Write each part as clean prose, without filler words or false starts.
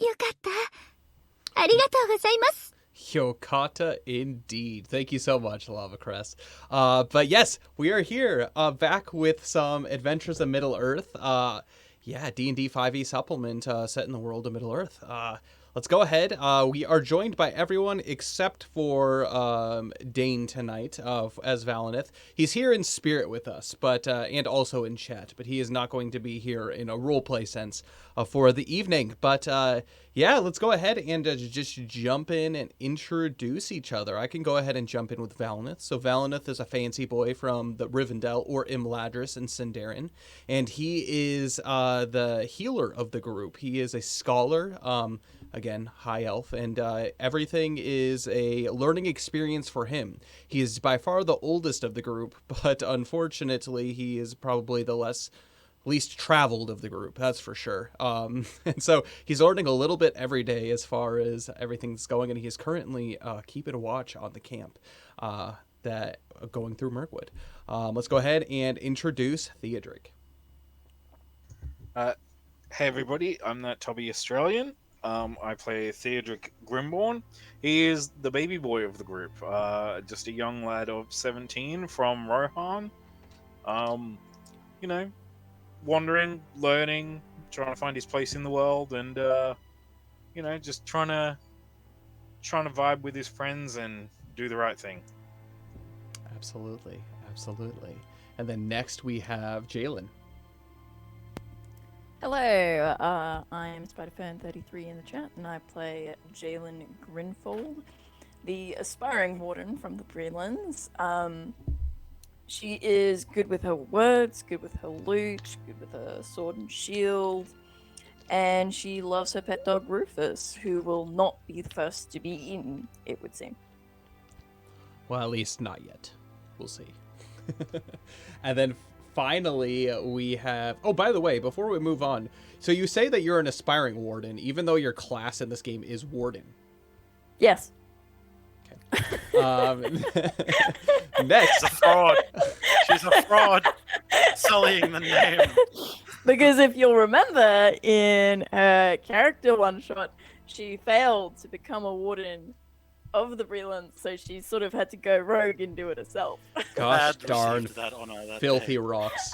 Yukata. Arigatou gozaimasu. Yokata indeed. Thank you so much, Lava Crest. But yes, we are here back with some Adventures of Middle-earth. D&D 5e supplement set in the world of Middle-earth. Let's go ahead. We are joined by everyone except for Dain tonight as Valineth. He's here in spirit with us, but and also in chat, but he is not going to be here in a roleplay sense for the evening. But let's go ahead and just jump in and introduce each other. I can go ahead and jump in with Valineth. So Valineth is a fancy boy from the Rivendell or Imladris in Sindarin, and he is the healer of the group. He is a scholar. Again, high elf, and everything is a learning experience for him. He is by far the oldest of the group, but unfortunately, he is probably the least traveled of the group, that's for sure. And so he's learning a little bit every day as far as everything's going, and he's currently keeping a watch on the camp that going through Mirkwood. Let's go ahead and introduce Theodric. Hey everybody, I'm that Tubby Australian. I play Theodric Grimborn. He is the baby boy of the group. Just a young lad of 17 from Rohan. Wandering, learning, trying to find his place in the world, and just trying to vibe with his friends and do the right thing. Absolutely. And then next we have Jalen. Hello, I'm SpiderFern33 in the chat, and I play Jalen Grinfold, the aspiring warden from the Brelands. She is good with her words, good with her loot, good with her sword and shield, and she loves her pet dog Rufus, who will not be the first to be eaten, it would seem. Well, at least not yet. We'll see. And then finally, we have... Oh, by the way, before we move on, so you say that you're an aspiring warden, even though your class in this game is warden. Yes. Okay. Next. She's a fraud. She's a fraud. Sullying the name. Because if you'll remember, in her character one-shot, she failed to become a warden of the Brelands, so she sort of had to go rogue and do it herself. Gosh darn that honor that filthy day. rocks.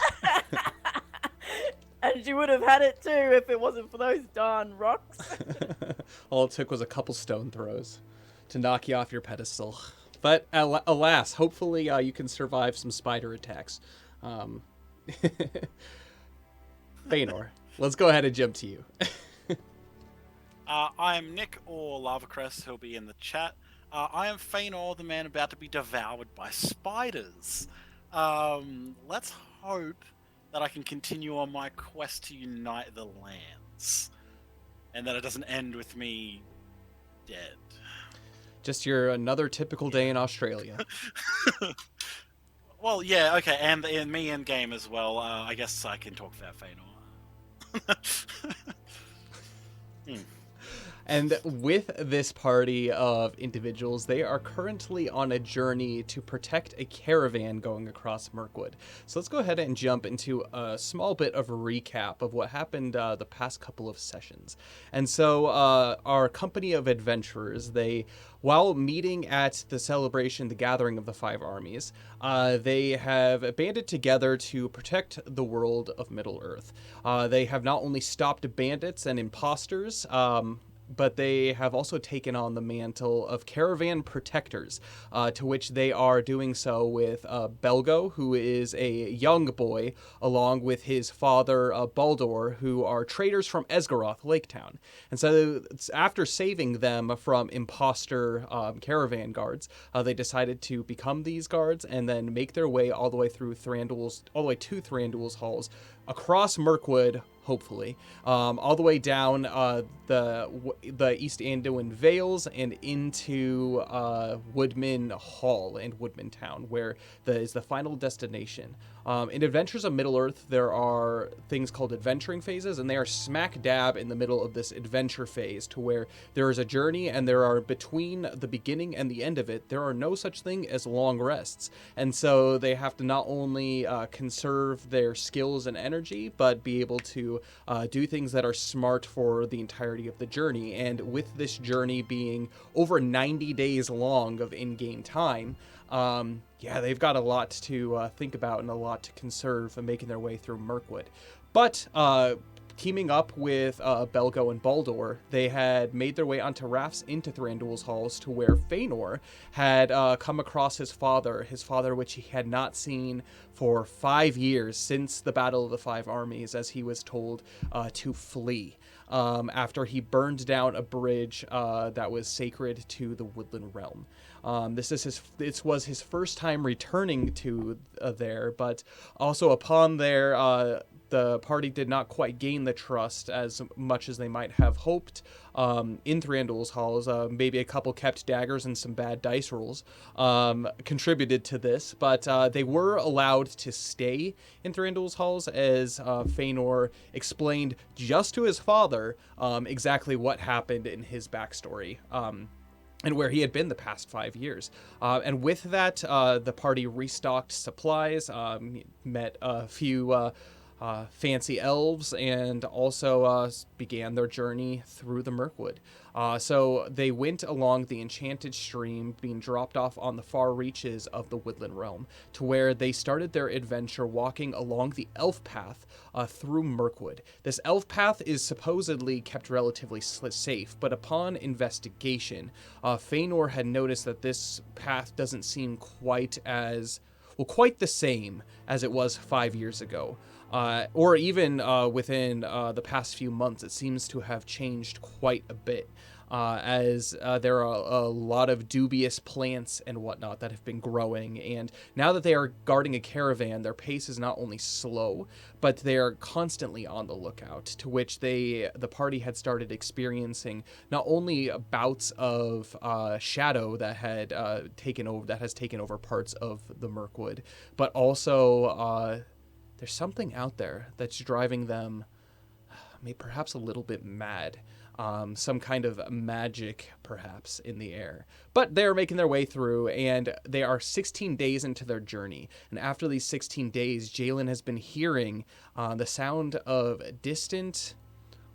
And she would have had it too if it wasn't for those darn rocks. All it took was a couple stone throws to knock you off your pedestal. But alas, hopefully you can survive some spider attacks. Feanor, let's go ahead and jump to you. I am Nick, or Lava Crest, who'll be in the chat. I am Feanor, the man about to be devoured by spiders. Let's hope that I can continue on my quest to unite the lands, and that it doesn't end with me dead. Just your another typical day in Australia. Well, yeah, okay, and me in game as well. I guess I can talk about Feanor. And with this party of individuals, they are currently on a journey to protect a caravan going across Mirkwood. So let's go ahead and jump into a small bit of a recap of what happened the past couple of sessions. And so our company of adventurers, while meeting at the celebration, the Gathering of the Five Armies, they have banded together to protect the world of Middle-earth. They have not only stopped bandits and imposters, but they have also taken on the mantle of caravan protectors, to which they are doing so with Belgo, who is a young boy, along with his father, Baldur, who are traders from Esgaroth, Laketown. And so after saving them from imposter caravan guards, they decided to become these guards and then make their way all the way to Thranduil's halls, across Mirkwood, hopefully, all the way down the East Anduin Vales and into Woodman Hall and Woodman Town, where is the final destination. In Adventures of Middle-earth, there are things called adventuring phases, and they are smack dab in the middle of this adventure phase, to where there is a journey, and there are, between the beginning and the end of it, there are no such thing as long rests. And so they have to not only conserve their skills and energy, but be able to to do things that are smart for the entirety of the journey. And with this journey being over 90 days long of in-game time, they've got a lot to think about and a lot to conserve and making their way through Mirkwood. But teaming up with Belgo and Baldur, they had made their way onto rafts into Thranduil's halls, to where Feanor had come across his father, which he had not seen for 5 years, since the Battle of the Five Armies, as he was told to flee after he burned down a bridge that was sacred to the Woodland Realm. This was his first time returning to there, but also upon there, the party did not quite gain the trust as much as they might have hoped in Thranduil's halls. Maybe a couple kept daggers and some bad dice rolls contributed to this, but they were allowed to stay in Thranduil's halls, as Feanor explained just to his father exactly what happened in his backstory. And where he had been the past 5 years. And with that, the party restocked supplies, met a few fancy elves, and also began their journey through the Mirkwood. So they went along the enchanted stream, being dropped off on the far reaches of the Woodland Realm, to where they started their adventure walking along the elf path through Mirkwood. This elf path is supposedly kept relatively safe, but upon investigation, Feanor had noticed that this path doesn't seem quite the same as it was 5 years ago. Or even within the past few months, it seems to have changed quite a bit, as there are a lot of dubious plants and whatnot that have been growing. And now that they are guarding a caravan, their pace is not only slow, but they are constantly on the lookout, to which the party had started experiencing not only bouts of shadow that has taken over parts of the Mirkwood, but also there's something out there that's driving them perhaps a little bit mad. Some kind of magic, perhaps, in the air. But they're making their way through, and they are 16 days into their journey. And after these 16 days, Jalen has been hearing the sound of distant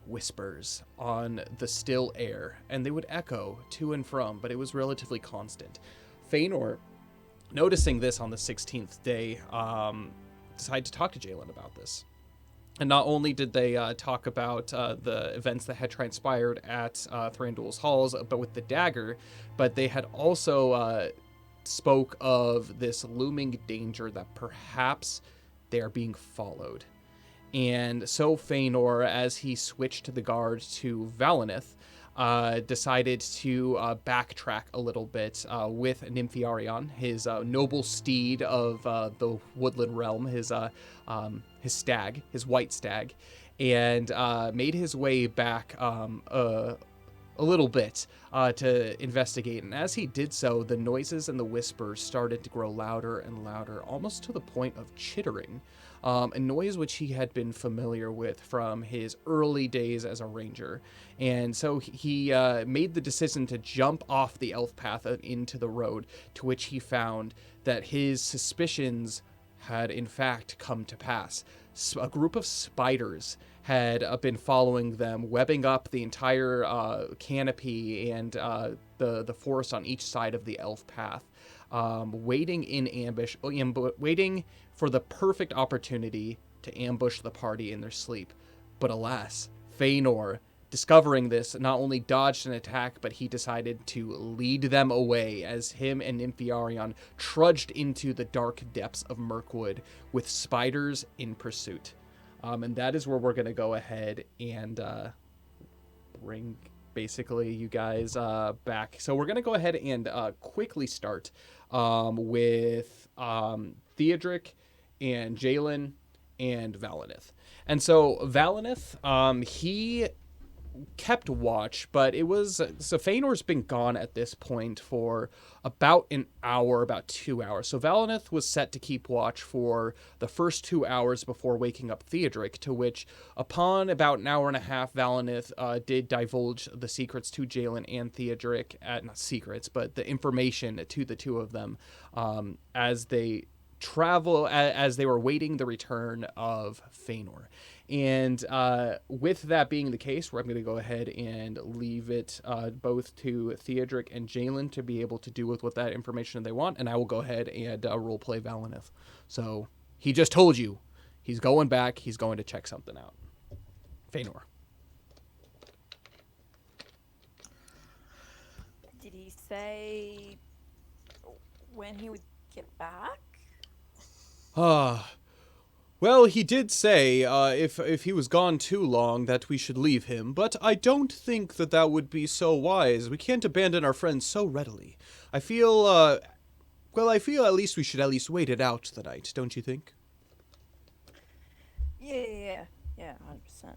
whispers on the still air. And they would echo to and from, but it was relatively constant. Feanor, noticing this on the 16th day, decided to talk to Jalen about this. And not only did they talk about the events that had transpired at Thranduil's halls, but with the dagger, but they had also spoke of this looming danger that perhaps they are being followed. And so Feanor, as he switched the guard to Valineth, decided to backtrack a little bit with Nymphiarion, his noble steed of the Woodland Realm, his stag, his white stag, and made his way back a little bit to investigate. And as he did so, the noises and the whispers started to grow louder and louder, almost to the point of chittering. A noise which he had been familiar with from his early days as a ranger. And so he made the decision to jump off the elf path into the road, to which he found that his suspicions had in fact come to pass. A group of spiders had been following them, webbing up the entire canopy and the forest on each side of the elf path, waiting in ambush, waiting for the perfect opportunity to ambush the party in their sleep. But alas, Feanor, discovering this, not only dodged an attack, but he decided to lead them away as him and Nymphiarion trudged into the dark depths of Mirkwood with spiders in pursuit. And that is where we're going to go ahead and bring basically you guys back. So we're going to go ahead and quickly start with Theodric and Jalen and Valineth. And so Valineth, he kept watch, but so Feanor's been gone at this point for about an hour, about 2 hours. So Valineth was set to keep watch for the first 2 hours before waking up Theodric, to which upon about an hour and a half, Valineth did divulge the secrets to Jalen and Theodric, not secrets, but the information to the two of them as they travel as they were waiting the return of Feanor. And with that being the case, I'm going to go ahead and leave it both to Theodric and Jalen to be able to do with what that information they want, and I will go ahead and roleplay Valinith. So he just told you he's going back. He's going to check something out. Feanor. Did he say when he would get back? Well, he did say if he was gone too long that we should leave him, but I don't think that would be so wise. We can't abandon our friends so readily. I feel at least we should at least wait it out the night, don't you think? Yeah, 100%.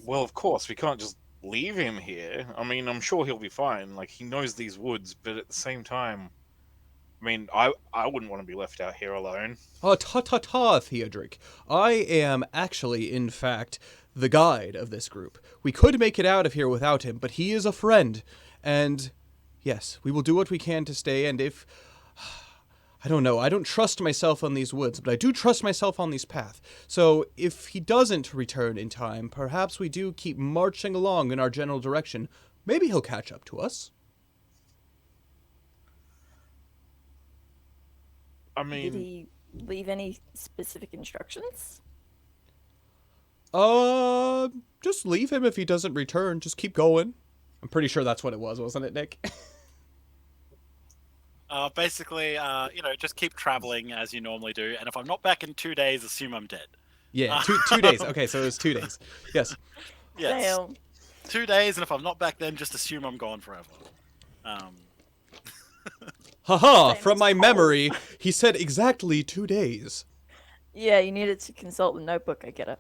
Well, of course, we can't just leave him here. I mean, I'm sure he'll be fine. Like, he knows these woods, but at the same time, I mean, I wouldn't want to be left out here alone. Ta, Theodric. I am actually, in fact, the guide of this group. We could make it out of here without him, but he is a friend. And, yes, we will do what we can to stay, and if... I don't know, I don't trust myself on these woods, but I do trust myself on these paths. So, if he doesn't return in time, perhaps we do keep marching along in our general direction. Maybe he'll catch up to us. I mean... Did he leave any specific instructions? Just leave him if he doesn't return. Just keep going. I'm pretty sure that's what it was, wasn't it, Nick? Basically, just keep traveling as you normally do, and if I'm not back in 2 days, assume I'm dead. Yeah, two days. Okay, so it was 2 days. Yes. Yes. Damn. 2 days, and if I'm not back then, just assume I'm gone forever. Haha, Same from as my Paul. memory, he said exactly 2 days. Yeah, you needed to consult the notebook, I get it.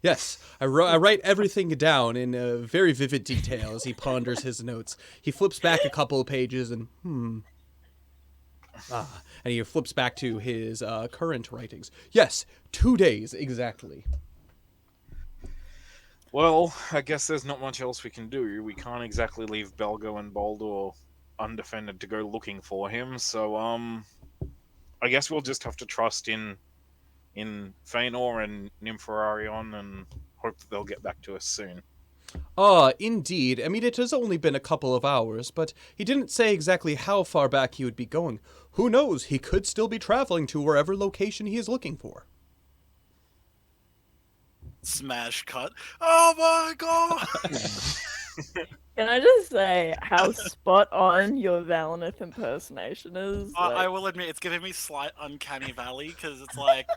Yes, I write everything down in very vivid detail as he ponders his notes. He flips back a couple of pages and, and he flips back to his current writings. Yes, 2 days, exactly. Well, I guess there's not much else we can do. We can't exactly leave Belgo and Baldur undefended to go looking for him, so, I guess we'll just have to trust in Feanor and Nymphorarion and hope that they'll get back to us soon. Indeed. I mean, it has only been a couple of hours, but he didn't say exactly how far back he would be going. Who knows? He could still be traveling to wherever location he is looking for. Smash cut. Oh my god! Can I just say how spot on your Valinith impersonation is? I will admit, it's giving me slight uncanny valley, because it's like,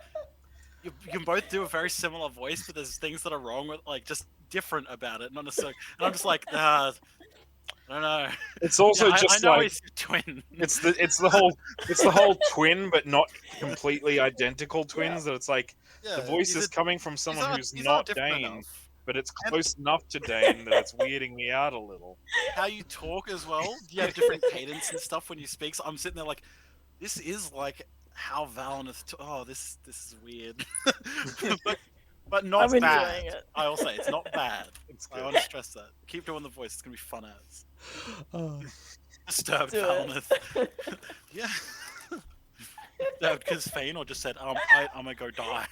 you can both do a very similar voice, but there's things that are wrong with, like, just different about it, not necessarily. And I'm just like, I don't know. It's also I just know like he's a twin. it's the whole twin, but not completely identical twins. That it's like the voice is coming from someone who's not different Dain, enough. but it's close enough to Dain that it's weirding me out a little. How you talk as well. You have different cadence and stuff when you speak. So I'm sitting there like, this is like how Valinith. This is weird. but not I'm bad. enjoying it. I will say it's not bad. I want to stress that. Keep doing the voice. It's gonna be fun as. Disturbed Do it. Valinith. Yeah. Disturbed because Feanor just said, I'm gonna go die.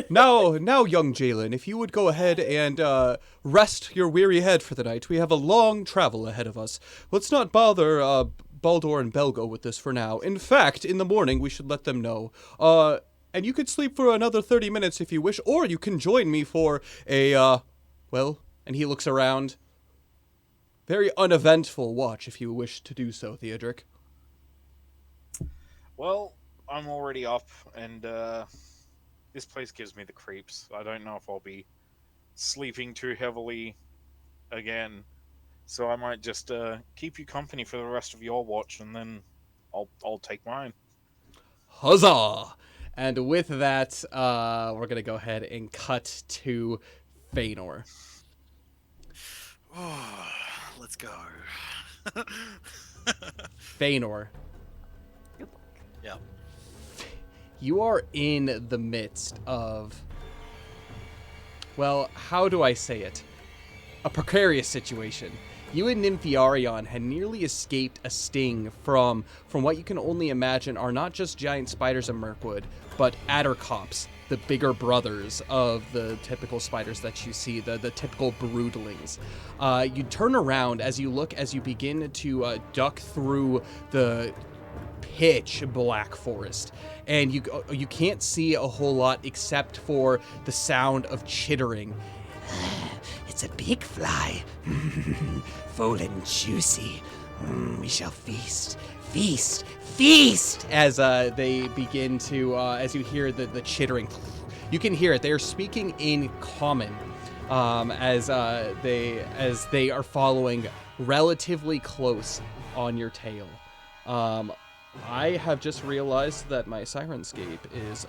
Now, young Jalen, if you would go ahead and rest your weary head for the night. We have a long travel ahead of us. Let's not bother Baldur and Belgo with this for now. In fact, in the morning, we should let them know. And you could sleep for another 30 minutes if you wish, or you can join me for a, and he looks around. Very uneventful watch if you wish to do so, Theodric. Well, I'm already up, and this place gives me the creeps. I don't know if I'll be sleeping too heavily again, so I might just keep you company for the rest of your watch, and then I'll take mine. Huzzah! And with that, we're gonna go ahead and cut to Feanor. Let's go. Feanor, Yeah. you are in the midst of, well, how do I say it? A precarious situation. you and Nymphiarion had nearly escaped a sting from what you can only imagine are not just giant spiders of Mirkwood, but addercops, the bigger brothers of the typical spiders that you see, the typical broodlings. You turn around as you begin to duck through the pitch black forest, and you can't see a whole lot except for the sound of chittering. It's a big fly, full and juicy. We shall feast, feast, feast. As they begin to, as you hear the chittering, you can hear it. They are speaking in common, as they are following relatively close on your tail. I have just realized that my Sirenscape is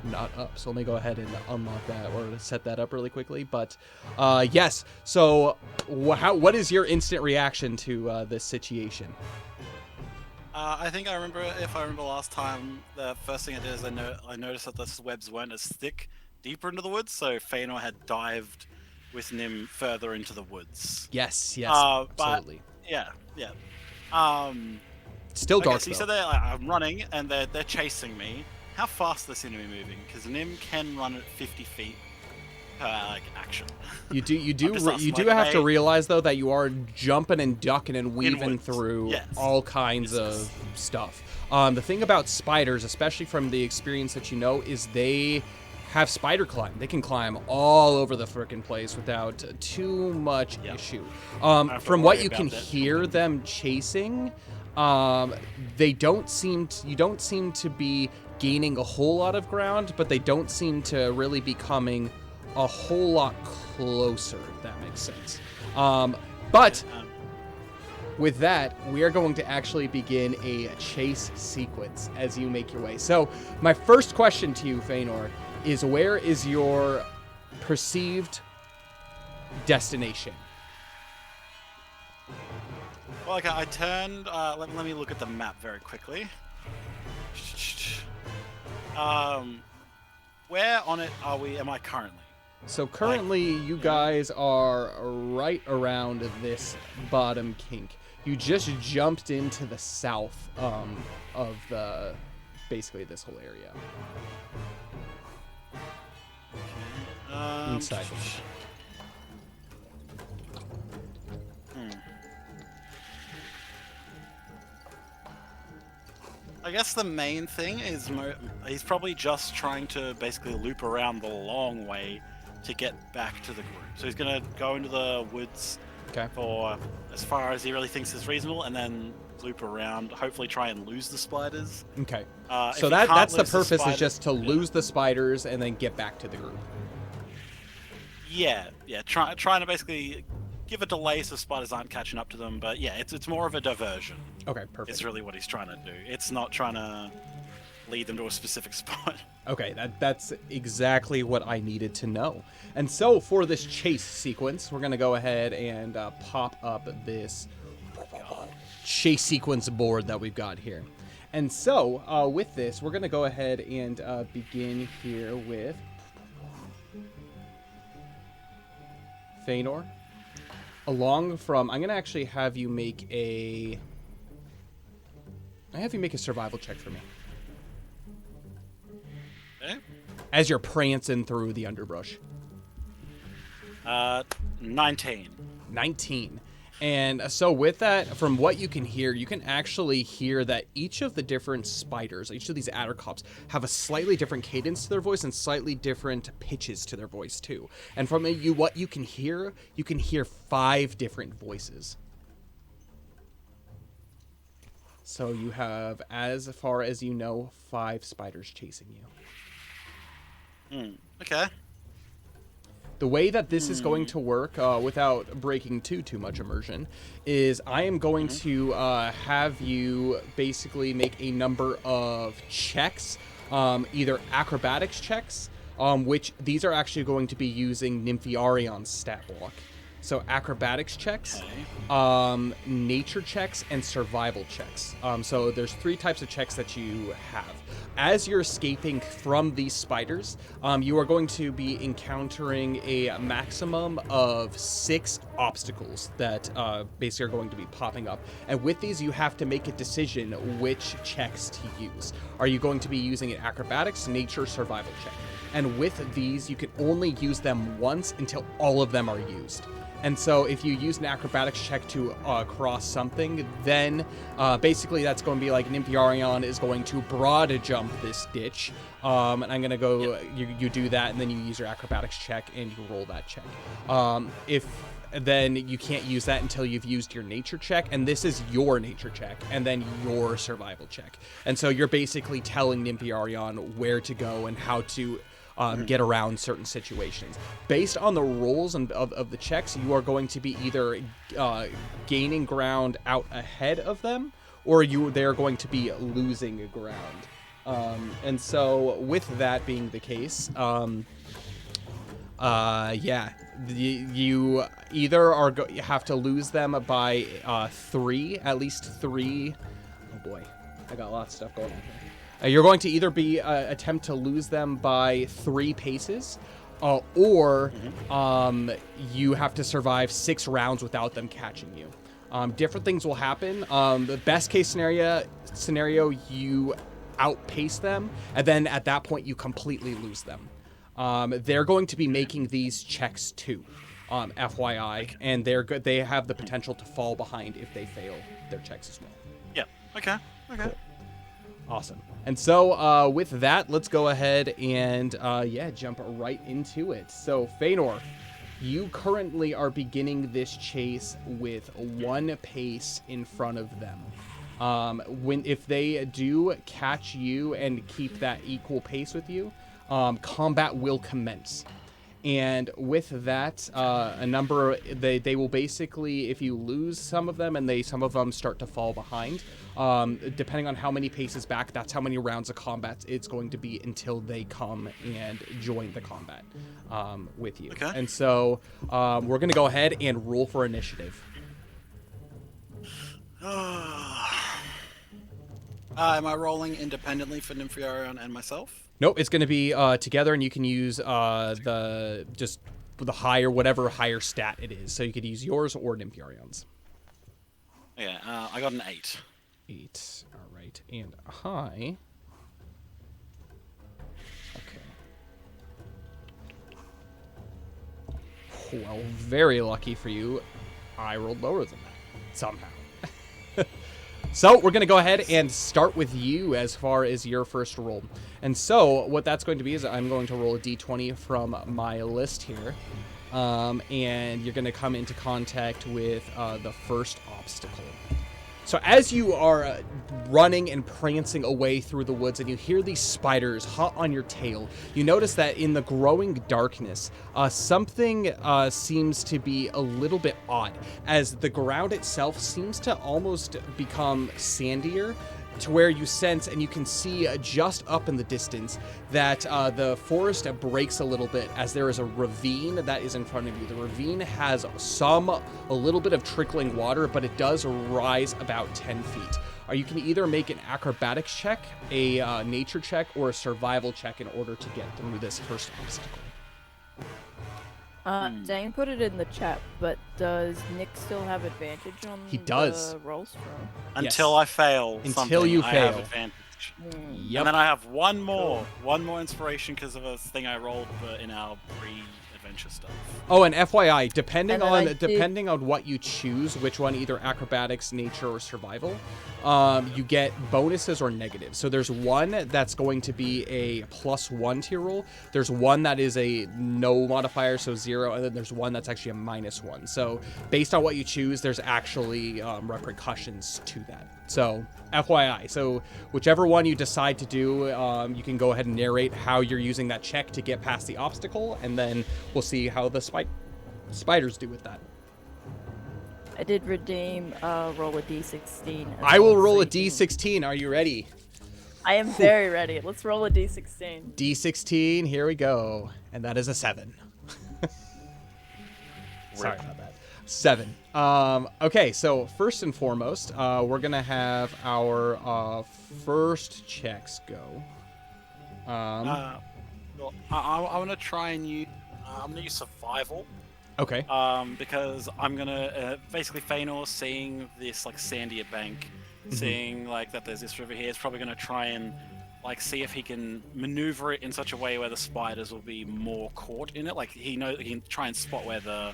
not up, so let me go ahead and unlock that or set that up really quickly. But yes, so what is your instant reaction to this situation? I think if I remember last time, the first thing I did is I noticed that the webs weren't as thick deeper into the woods, so Feanor had dived with Nim further into the woods. Yes, absolutely. Yeah. Still dark, so you though. said I'm running, and they're chasing me. How fast they seem to be moving? Because Nim can run at 50 feet per action. You do have to realize though that you are jumping and ducking and weaving through all kinds of stuff. The thing about spiders, especially from the experience that you know, is they have spider climb. They can climb all over the frickin' place without too much issue. From what you can hear them chasing, you don't seem to be gaining a whole lot of ground, but they don't seem to really be coming a whole lot closer, if that makes sense. But with that, we are going to actually begin a chase sequence as you make your way. So my first question to you, Feanor, is where is your perceived destination? Well, okay, I turned. Let me look at the map very quickly. Where on it am I currently? So currently, you guys are right around this bottom kink. You just jumped into the south of basically this whole area. Inside. I guess the main thing is he's probably just trying to basically loop around the long way to get back to the group. So he's going to go into the woods for as far as he really thinks is reasonable, and then loop around, hopefully try and lose the spiders. Okay. So that's the purpose, is just to lose the spiders and then get back to the group. Yeah. Trying to basically give a delay so spiders aren't catching up to them, but yeah, it's more of a diversion. Okay, perfect. It's really what he's trying to do. It's not trying to lead them to a specific spot. Okay, that's exactly what I needed to know. And so for this chase sequence, we're going to go ahead and pop up this chase sequence board that we've got here. And so with this, we're going to go ahead and begin here with Feanor. I'm going to actually have you make a survival check for me. Okay. As you're prancing through the underbrush. 19. 19. And so with that, from what you can hear, you can actually hear that each of the different spiders, each of these addercops, have a slightly different cadence to their voice and slightly different pitches to their voice too. And from what you can hear 5 different voices. So you have, as far as you know, 5 spiders chasing you. Okay. The way that this is going to work, without breaking too much immersion, is I am going to have you basically make a number of checks, either acrobatics checks, which these are actually going to be using Nymphiarion's stat block. So acrobatics checks, nature checks, and survival checks. So there's 3 types of checks that you have. as you're escaping from these spiders, you are going to be encountering a maximum of 6 obstacles that basically are going to be popping up. And with these, you have to make a decision which checks to use. Are you going to be using an acrobatics, nature, survival check? And with these, you can only use them once until all of them are used. And so if you use an acrobatics check to cross something, then basically that's going to be like Nympharion is going to broad jump this ditch. And I'm going to go, you do that, and then you use your acrobatics check and you roll that check. Then you can't use that until you've used your nature check, and this is your nature check, and then your survival check. And so you're basically telling Nympharion where to go and how to get around certain situations. Based on the rolls of the checks, you are going to be either gaining ground out ahead of them, or they're going to be losing ground. And so with that being the case, you either have to lose them by 3, at least 3. Oh boy, I got lots of stuff going on here. You're going to either be attempt to lose them by 3 paces, or you have to survive 6 rounds without them catching you. Different things will happen. The best case scenario, you outpace them, and then at that point you completely lose them. They're going to be making these checks too, FYI, and they have the potential to fall behind if they fail their checks as well. Yeah. Okay. Cool. Awesome. And so with that, let's go ahead and jump right into it. So Feanor, you currently are beginning this chase with 1 pace in front of them. If they do catch you and keep that equal pace with you, combat will commence. And with that, they will basically, if you lose some of them and some of them start to fall behind, depending on how many paces back, that's how many rounds of combat it's going to be until they come and join the combat with you. Okay. And so we're going to go ahead and roll for initiative. Am I rolling independently for Nympharion and myself? Nope, it's going to be together, and you can use the higher stat it is. So you could use yours or Nympharion's. Yeah, I got an 8. 8. All right, and a high. Okay. Well, very lucky for you, I rolled lower than that somehow. So we're going to go ahead and start with you as far as your first roll. And so what that's going to be is I'm going to roll a d20 from my list here. And you're going to come into contact with the first obstacle. So as you are running and prancing away through the woods and you hear these spiders hot on your tail, you notice that in the growing darkness, something seems to be a little bit odd, as the ground itself seems to almost become sandier, to where you sense and you can see just up in the distance that the forest breaks a little bit as there is a ravine that is in front of you. The ravine has a little bit of trickling water, but it does rise about 10 feet. You can either make an acrobatics check, a nature check, or a survival check in order to get through this first obstacle. Dain put it in the chat, but does Nick still have advantage on the rolls for? Until I fail something, you I fail. have advantage. Yep. And then I have one more inspiration because of a thing I rolled in our pre-adventure stuff. Oh, and FYI, depending on what you choose, which one, either acrobatics, nature, or survival, you get bonuses or negatives. So there's one that's going to be a +1 to your roll. There's one that is a no modifier, so 0, and then there's one that's actually a -1. So based on what you choose, there's actually repercussions to that. So FYI, so whichever one you decide to do, you can go ahead and narrate how you're using that check to get past the obstacle, and then we'll see how the spiders do with that. I did redeem roll a d16. I will roll a d16. Are you ready? I am very ready. Let's roll a d16. D16, here we go. And that is a 7. Sorry about that. 7. Okay, so first and foremost, we're going to have our first checks go. Well, I want to try and use. I'm gonna use survival. Okay. Because I'm gonna basically Feanor seeing this like sandier bank, seeing like that there's this river here. Is probably gonna try and like see if he can maneuver it in such a way where the spiders will be more caught in it. Like he can try and spot where the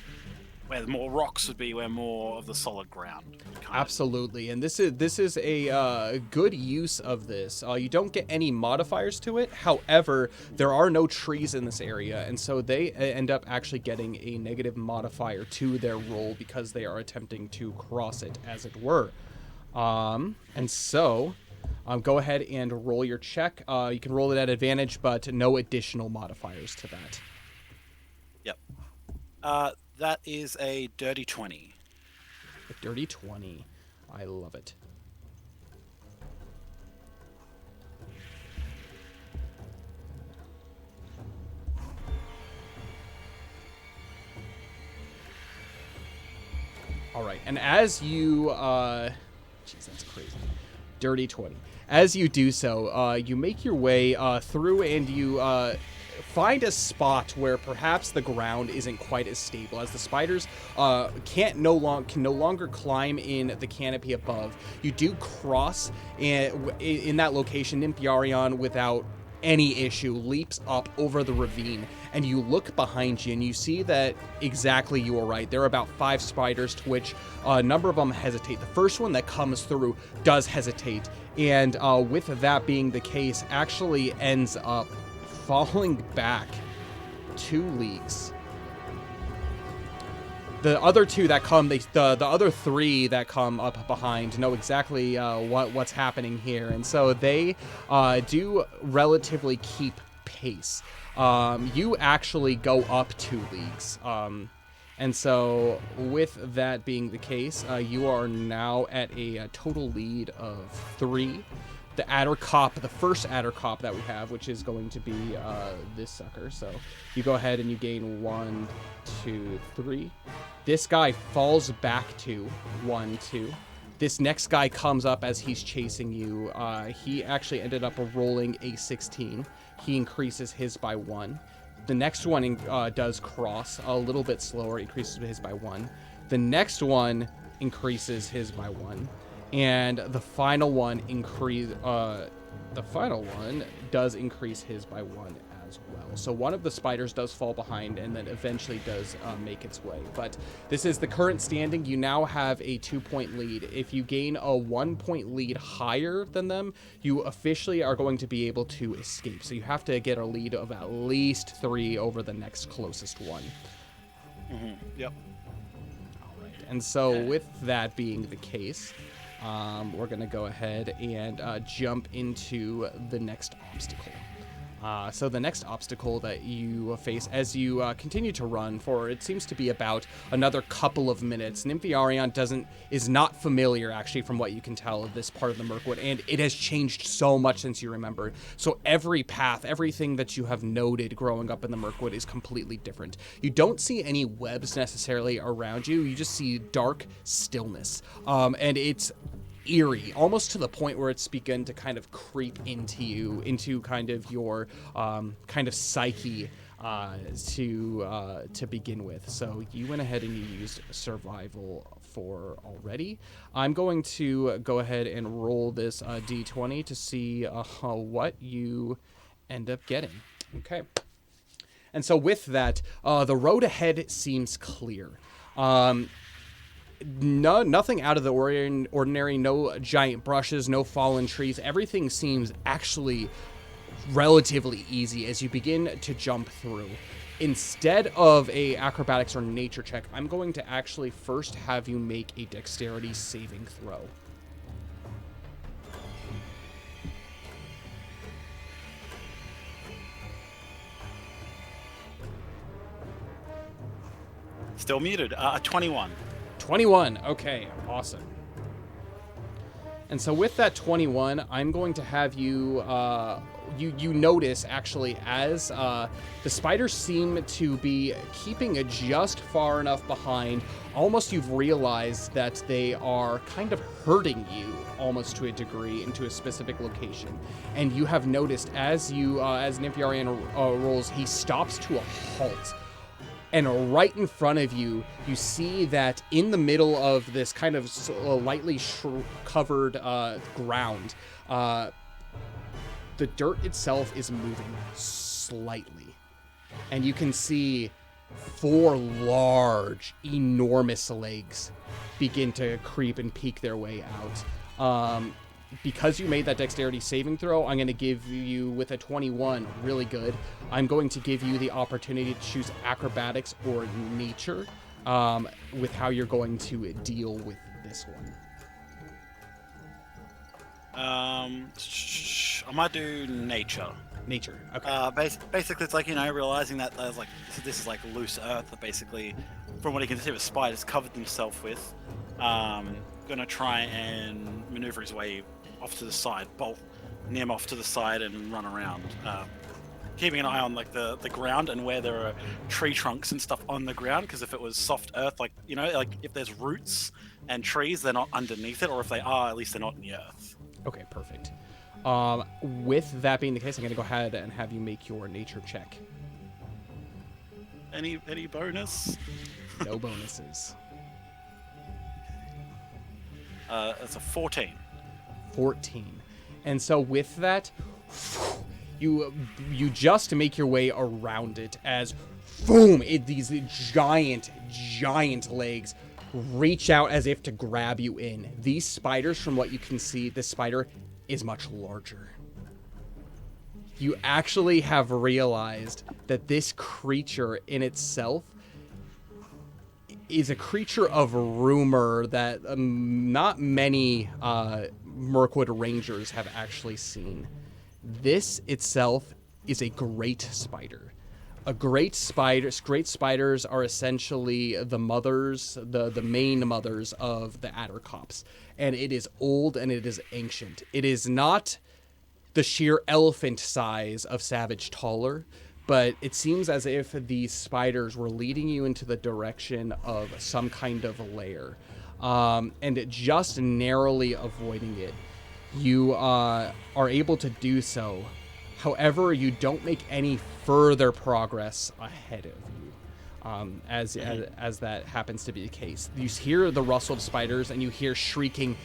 more rocks would be, where more of the solid ground. Absolutely, and this is a good use of this. You don't get any modifiers to it. However, there are no trees in this area, and so they end up actually getting a negative modifier to their roll because they are attempting to cross it, as it were. And so, go ahead and roll your check. You can roll it at advantage, but no additional modifiers to that. Yep. That is a dirty 20. A dirty 20. I love it. All right, and as you, jeez, that's crazy. Dirty 20. As you do so, you make your way through and you find a spot where perhaps the ground isn't quite as stable, as the spiders can no longer climb in the canopy above. You do cross in that location. Nympharion, without any issue, leaps up over the ravine, and you look behind you and you see that exactly you are right. There are about 5 spiders, to which a number of them hesitate. The first one that comes through does hesitate, and with that being the case, actually ends up falling back 2 leagues. The other 2 that come, the other 3 that come up behind know exactly what's happening here, and so they do relatively keep pace. You actually go up 2 leagues, and so with that being the case, you are now at a total lead of 3. The the first Addercop that we have, which is going to be this sucker. So you go ahead and you gain 1, 2, 3. This guy falls back to 1, 2. This next guy comes up as he's chasing you. He actually ended up rolling a 16. He increases his by 1. The next one does cross a little bit slower, increases his by 1. The next one increases his by 1. And the final one does increase his by 1 as well. So one of the spiders does fall behind and then eventually does make its way. But this is the current standing. You now have a 2-point lead. If you gain a 1-point lead higher than them, you officially are going to be able to escape. So you have to get a lead of at least 3 over the next closest one. Mm-hmm. Yep. All right. And so with that being the case, we're going to go ahead and jump into the next obstacle. So the next obstacle that you face as you continue to run for, it seems to be about another couple of minutes. Nympharion is not familiar, actually, from what you can tell of this part of the Mirkwood, and it has changed so much since you remember. So every path, everything that you have noted growing up in the Mirkwood is completely different. You don't see any webs necessarily around you. You just see dark stillness, and it's eerie, almost to the point where it's begun to kind of creep into you, into kind of your kind of psyche to begin with. So you went ahead and you used survival for already. I'm going to go ahead and roll this d20 to see what you end up getting. Okay. And so with that, the road ahead seems clear. Nothing out of the ordinary, no giant brushes, no fallen trees. Everything seems actually relatively easy as you begin to jump through. Instead of a acrobatics or nature check, I'm going to actually first have you make a dexterity saving throw. Still muted. 21. 21. Okay, awesome. And so with that 21, I'm going to have you, you notice, actually, as the spiders seem to be keeping just far enough behind, almost you've realized that they are kind of hurting you almost to a degree into a specific location. And you have noticed as Nympharian rolls, he stops to a halt. And right in front of you, you see that in the middle of this kind of lightly covered ground, the dirt itself is moving slightly. And you can see 4 large, enormous legs begin to creep and peek their way out. Because you made that dexterity saving throw, I'm going to give you, with a 21, really good, I'm going to give you the opportunity to choose acrobatics or nature with how you're going to deal with this one. I might do nature. Nature, okay. Basically, it's like, realizing that there's like this is like loose earth that basically, from what he can see, the spider's covered himself with. Gonna try and maneuver his way off to the side, bolt him off to the side and run around. Keeping an eye on like the ground and where there are tree trunks and stuff on the ground, because if it was soft earth, like if there's roots and trees, they're not underneath it, or if they are, at least they're not in the earth. Okay, perfect. With that being the case, I'm going to go ahead and have you make your nature check. Any bonus? No bonuses. It's a 14. 14. And so with that, you just make your way around it as, boom, these giant legs reach out as if to grab you in. These spiders, from what you can see, this spider is much larger. You actually have realized that this creature in itself is a creature of rumor that not many Mirkwood Rangers have actually seen. This itself is a great spider. Great spiders are essentially the mothers, the main mothers of the Addercops. And it is old and it is ancient. It is not the sheer elephant size of Savage Taller, but it seems as if these spiders were leading you into the direction of some kind of a lair. And just narrowly avoiding it, you are able to do so. However, you don't make any further progress ahead of you, as that happens to be the case. You hear the rustle of spiders, and you hear shrieking,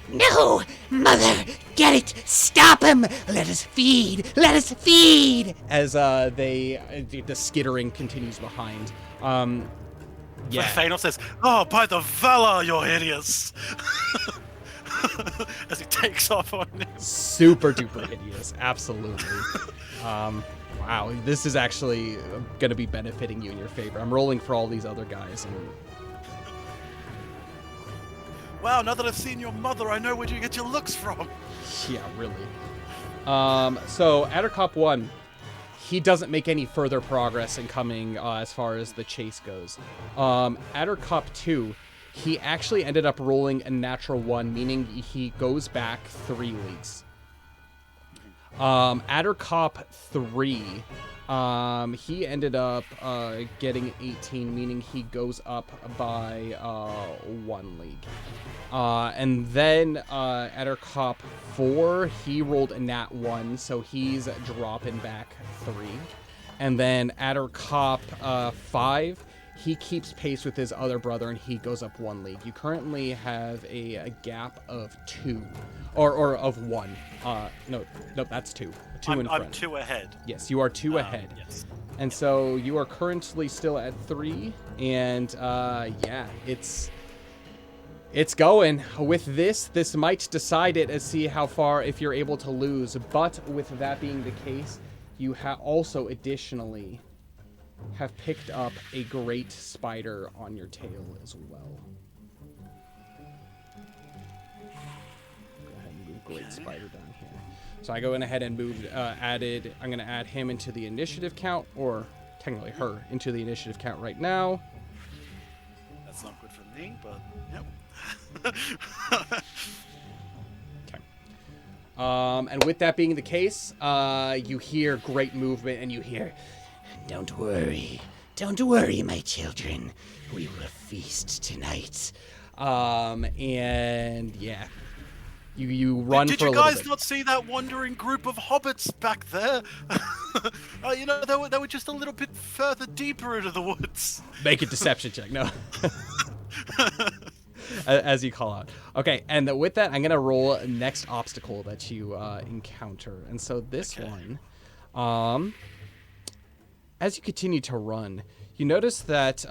No! Mother! Get it! Stop him! Let us feed! Let us feed! as the skittering continues behind. Yeah. Thanos says, "Oh, by the Valor, you're hideous!" As he takes off on him. Super duper hideous, absolutely. Wow, this is actually going to be benefiting you in your favor. I'm rolling for all these other guys. And Wow, now that I've seen your mother, I know where you get your looks from. yeah, really. So Addercop 1, he doesn't make any further progress in coming as far as the chase goes. Addercop 2, he actually ended up rolling a natural 1, meaning he goes back 3 leagues. Addercop 3, he ended up getting 18, meaning he goes up by 1 league. And then Addercop 4, he rolled a nat 1, so he's dropping back 3. And then Addercop 5, he keeps pace with his other brother, and he goes up 1 league. You currently have a gap of 2, or of 1. No, that's 2. 2 in front. I'm 2 ahead. Yes, you are 2 ahead. Yes. And so you are currently still at 3, and yeah, it's going. With this might decide it and see how far if you're able to lose. But with that being the case, you also additionally have picked up a great spider on your tail as well. Go ahead and move great spider down here. So I go in ahead and I'm going to add him into the initiative count, or technically her into the initiative count right now. That's not good for me, but yep. Okay. And with that being the case, you hear great movement, and you hear, Don't worry, my children. We will feast tonight. and yeah, You run Did for a you little guys bit. not see that wandering group of hobbits back there? You know, they were just a little bit further deeper into the woods. Make a deception check. No. As you call out. Okay, and with that, I'm gonna roll next obstacle that you encounter. And so this one, as you continue to run, you notice that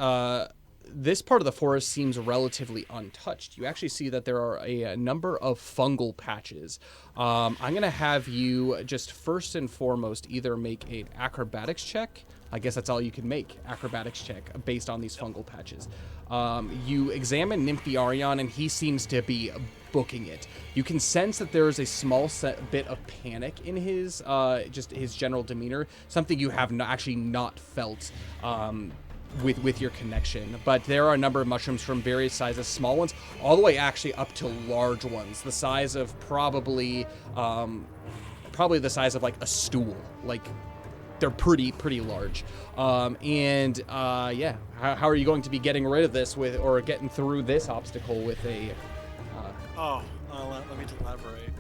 this part of the forest seems relatively untouched. You actually see that there are a number of fungal patches. I'm going to have you just first and foremost either make an acrobatics check. I guess that's all you can make, acrobatics check, based on these fungal patches. You examine Nympharion, and he seems to be booking it. You can sense that there is a small bit of panic in his just his general demeanor, something you have actually not felt with your connection. But there are a number of mushrooms from various sizes, small ones, all the way actually up to large ones, the size of probably the size of like a stool. Like, they're pretty large. Yeah, how are you going to be getting rid of this or getting through this obstacle with a Let me elaborate.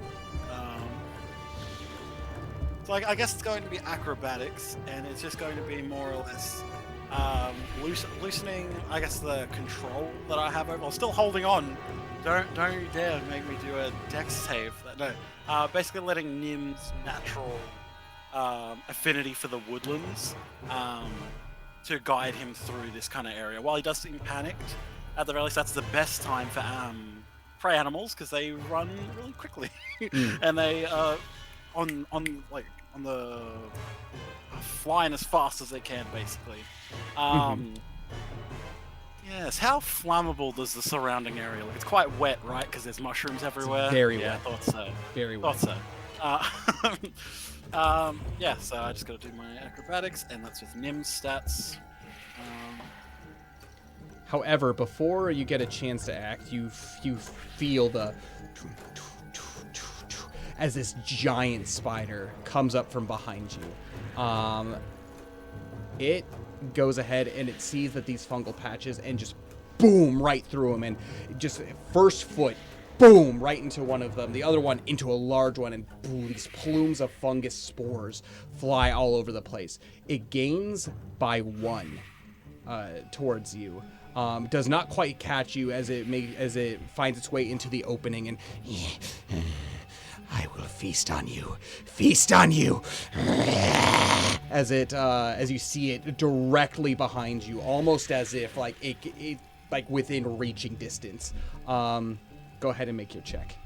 So I guess it's going to be acrobatics, and it's just going to be more or less loosening, I guess, the control that I have over. I'm still holding on. Don't you dare make me do a dex save. No. Basically letting Nim's natural affinity for the woodlands to guide him through this kind of area. While he does seem panicked, at the very least, that's the best time for prey animals, because they run really quickly and they on the flying as fast as they can, basically. Yes, how flammable does the surrounding area look? It's quite wet, right? Because there's mushrooms everywhere. Very yeah, wet. I thought so. Very wet. Thought so. Yeah, so I just got to do my acrobatics, and that's with Nim's stats. However, before you get a chance to act, you feel the as this giant spider comes up from behind you. It goes ahead and it sees that these fungal patches and just boom right through them, and just first foot boom right into one of them, the other one into a large one, and boom, these plumes of fungus spores fly all over the place. It gains by 1 towards you. Does not quite catch you as it finds its way into the opening, and I will feast on you. Feast on you. as you see it directly behind you, almost as if like it like within reaching distance. Go ahead and make your check.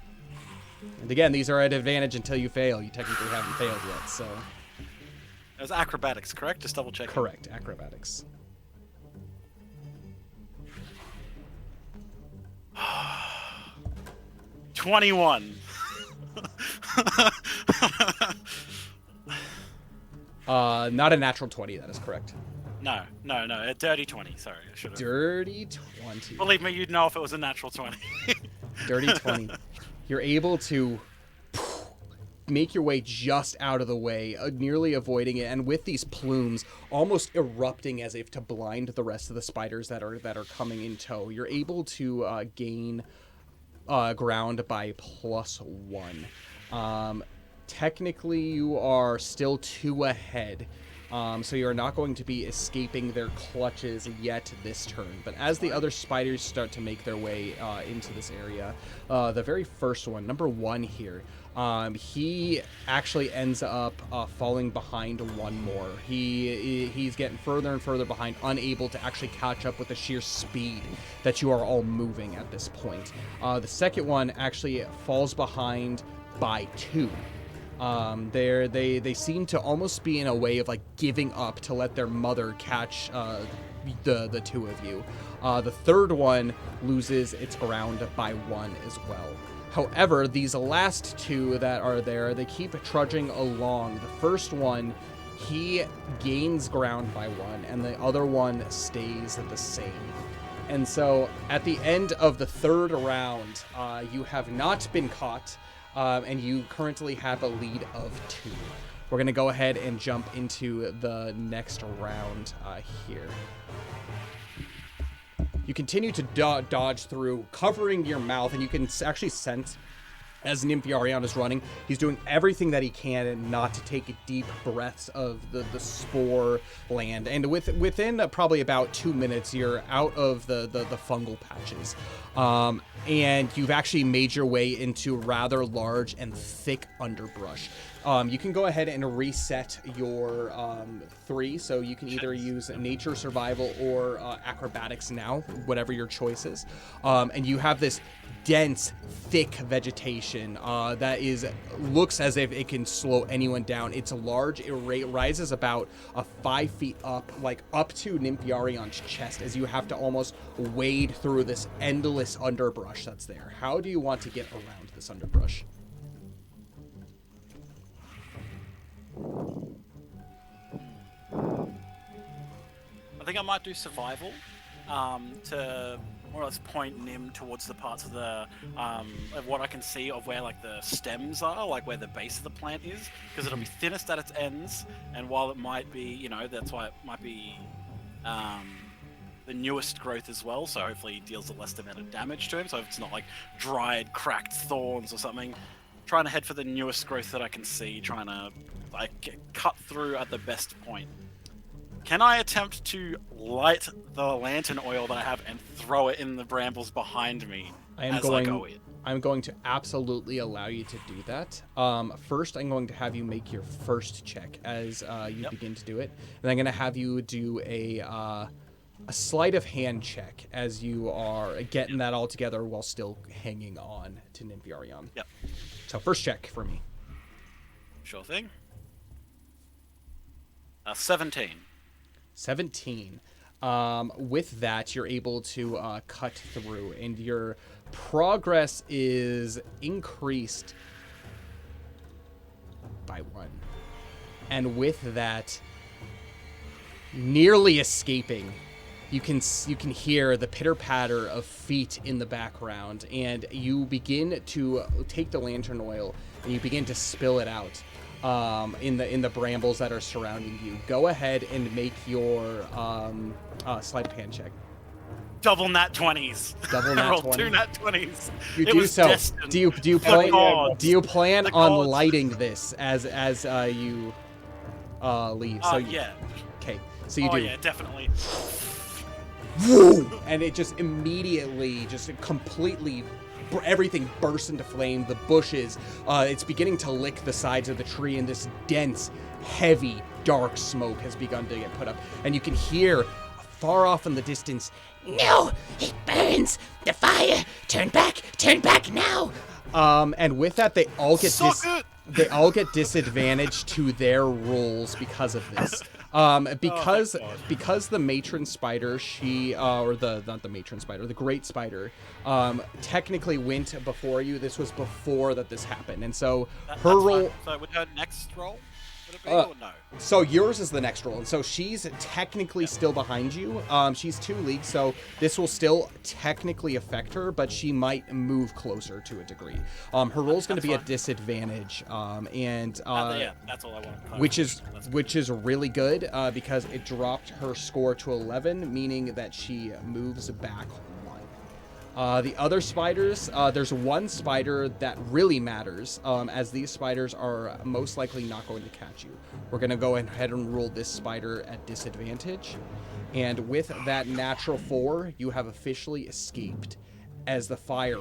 And again, these are at advantage until you fail. You technically haven't failed yet, so. It was acrobatics, correct? Just double check. Correct, acrobatics. $21. Not a natural 20, that is correct. No, a dirty 20. Sorry, I should have. Dirty 20. Believe me, you'd know if it was a natural 20. Dirty 20. You're able to make your way just out of the way, nearly avoiding it, and with these plumes almost erupting as if to blind the rest of the spiders that are coming in tow, you're able to gain ground by +1. Technically, you are still 2 ahead. So you're not going to be escaping their clutches yet this turn. But as the other spiders start to make their way into this area, the very first one, number 1 here, he actually ends up falling behind one more. He's getting further and further behind, unable to actually catch up with the sheer speed that you are all moving at this point. The second one actually falls behind by 2. They seem to almost be in a way of like giving up to let their mother catch the 2 of you. The third one loses its ground by 1 as well. However, these last 2 that are there, they keep trudging along. The first one, he gains ground by 1, and the other one stays the same. And so at the end of the third round, you have not been caught. And you currently have a lead of 2. We're going to go ahead and jump into the next round here. You continue to dodge through, covering your mouth, and you can actually sense As Nympharion is running, he's doing everything that he can not to take deep breaths of the spore land. And within probably about 2 minutes, you're out of the fungal patches. And you've actually made your way into rather large and thick underbrush. You can go ahead and reset your 3, so you can either use nature, survival, or acrobatics now, whatever your choice is. And you have this dense, thick vegetation that looks as if it can slow anyone down. It's large. It rises about 5 feet up, like up to Nympharion's chest, as you have to almost wade through this endless underbrush that's there. How do you want to get around this underbrush? I think I might do survival to more or less point Nim towards the parts of the of what I can see of where like the stems are, like where the base of the plant is, because it'll be thinnest at its ends, and while it might be, you know, that's why it might be the newest growth as well, so hopefully it deals the least amount of damage to him, so if it's not like dried, cracked thorns or something. Trying to head for the newest growth that I can see, trying to like cut through at the best point. Can I attempt to light the lantern oil that I have and throw it in the brambles behind me I go in? I'm going to absolutely allow you to do that. First, I'm going to have you make your first check as you begin to do it, and I'm going to have you do a sleight of hand check as you are getting that all together while still hanging on to Nympharion. Yep. So first check for me. Sure thing. 17. 17. With that, you're able to cut through, and your progress is increased by 1. And with that, nearly escaping, you can hear the pitter-patter of feet in the background, and you begin to take the lantern oil and you begin to spill it out in the brambles that are surrounding you. Go ahead and make your sleight of hand check. Double nat 20s. Double I nat rolled 20. 2 nat 20s. You It do was so. destined. Do you The plan? gods. Do you plan The on gods. lighting this as you leave? So yeah. Okay. So you do. Yeah, definitely. And it just immediately, just completely, everything bursts into flame. The bushes, it's beginning to lick the sides of the tree, and this dense, heavy, dark smoke has begun to get put up. And you can hear, far off in the distance, No, it burns. The fire. Turn back now. and with that, they all get Suck it! they all get disadvantaged to their rolls because of this. Because the matron spider, she the great spider, technically went before you. This was before this happened, and so her roll. So with her next roll, would it be or no? So yours is the next roll, and so she's technically still behind you. She's 2 leagues, so this will still technically affect her, but she might move closer to a degree. Her roll's going to be a disadvantage, and Yeah, that's all I want. which is really good because it dropped her score to 11, meaning that she moves back 1. The other spiders, there's one spider that really matters, as these spiders are most likely not going to catch you. We're going to go ahead and roll this spider at disadvantage, and with that natural 4, you have officially escaped as the fire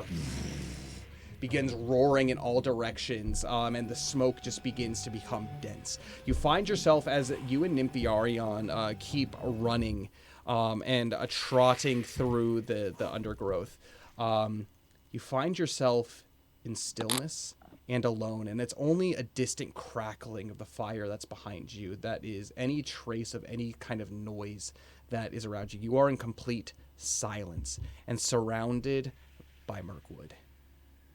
begins roaring in all directions, and the smoke just begins to become dense. You find yourself, as you and Nympharion keep running and trotting through the undergrowth, you find yourself in stillness and alone, and it's only a distant crackling of the fire that's behind you that is any trace of any kind of noise that is around you. You are in complete silence and surrounded by Mirkwood,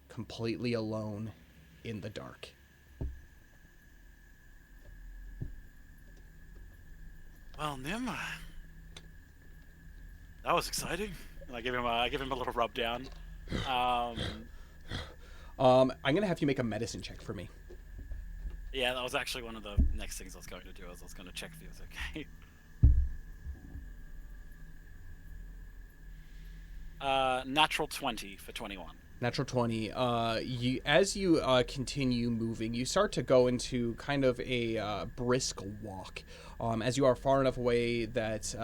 completely alone in the dark. Well, Nim, that was exciting. And I give him a little rub down. I'm gonna have you make a medicine check for me. Yeah, that was actually one of the next things I was going to do. I was going to check if he was okay. Natural 20 for 21. Natural 20. As you continue moving, you start to go into kind of a brisk walk. As you are far enough away that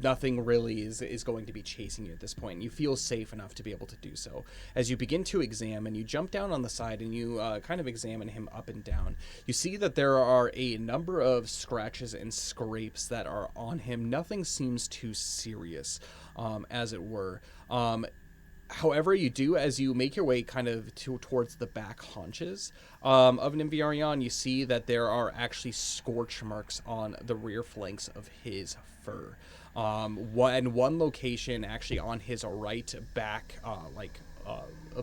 nothing really is going to be chasing you at this point. You feel safe enough to be able to do so. As you begin to examine, you jump down on the side and you kind of examine him up and down. You see that there are a number of scratches and scrapes that are on him. Nothing seems too serious, as it were. However, you do, as you make your way kind of towards the back haunches of an Nympharion, you see that there are actually scorch marks on the rear flanks of his fur. One location actually on his right back,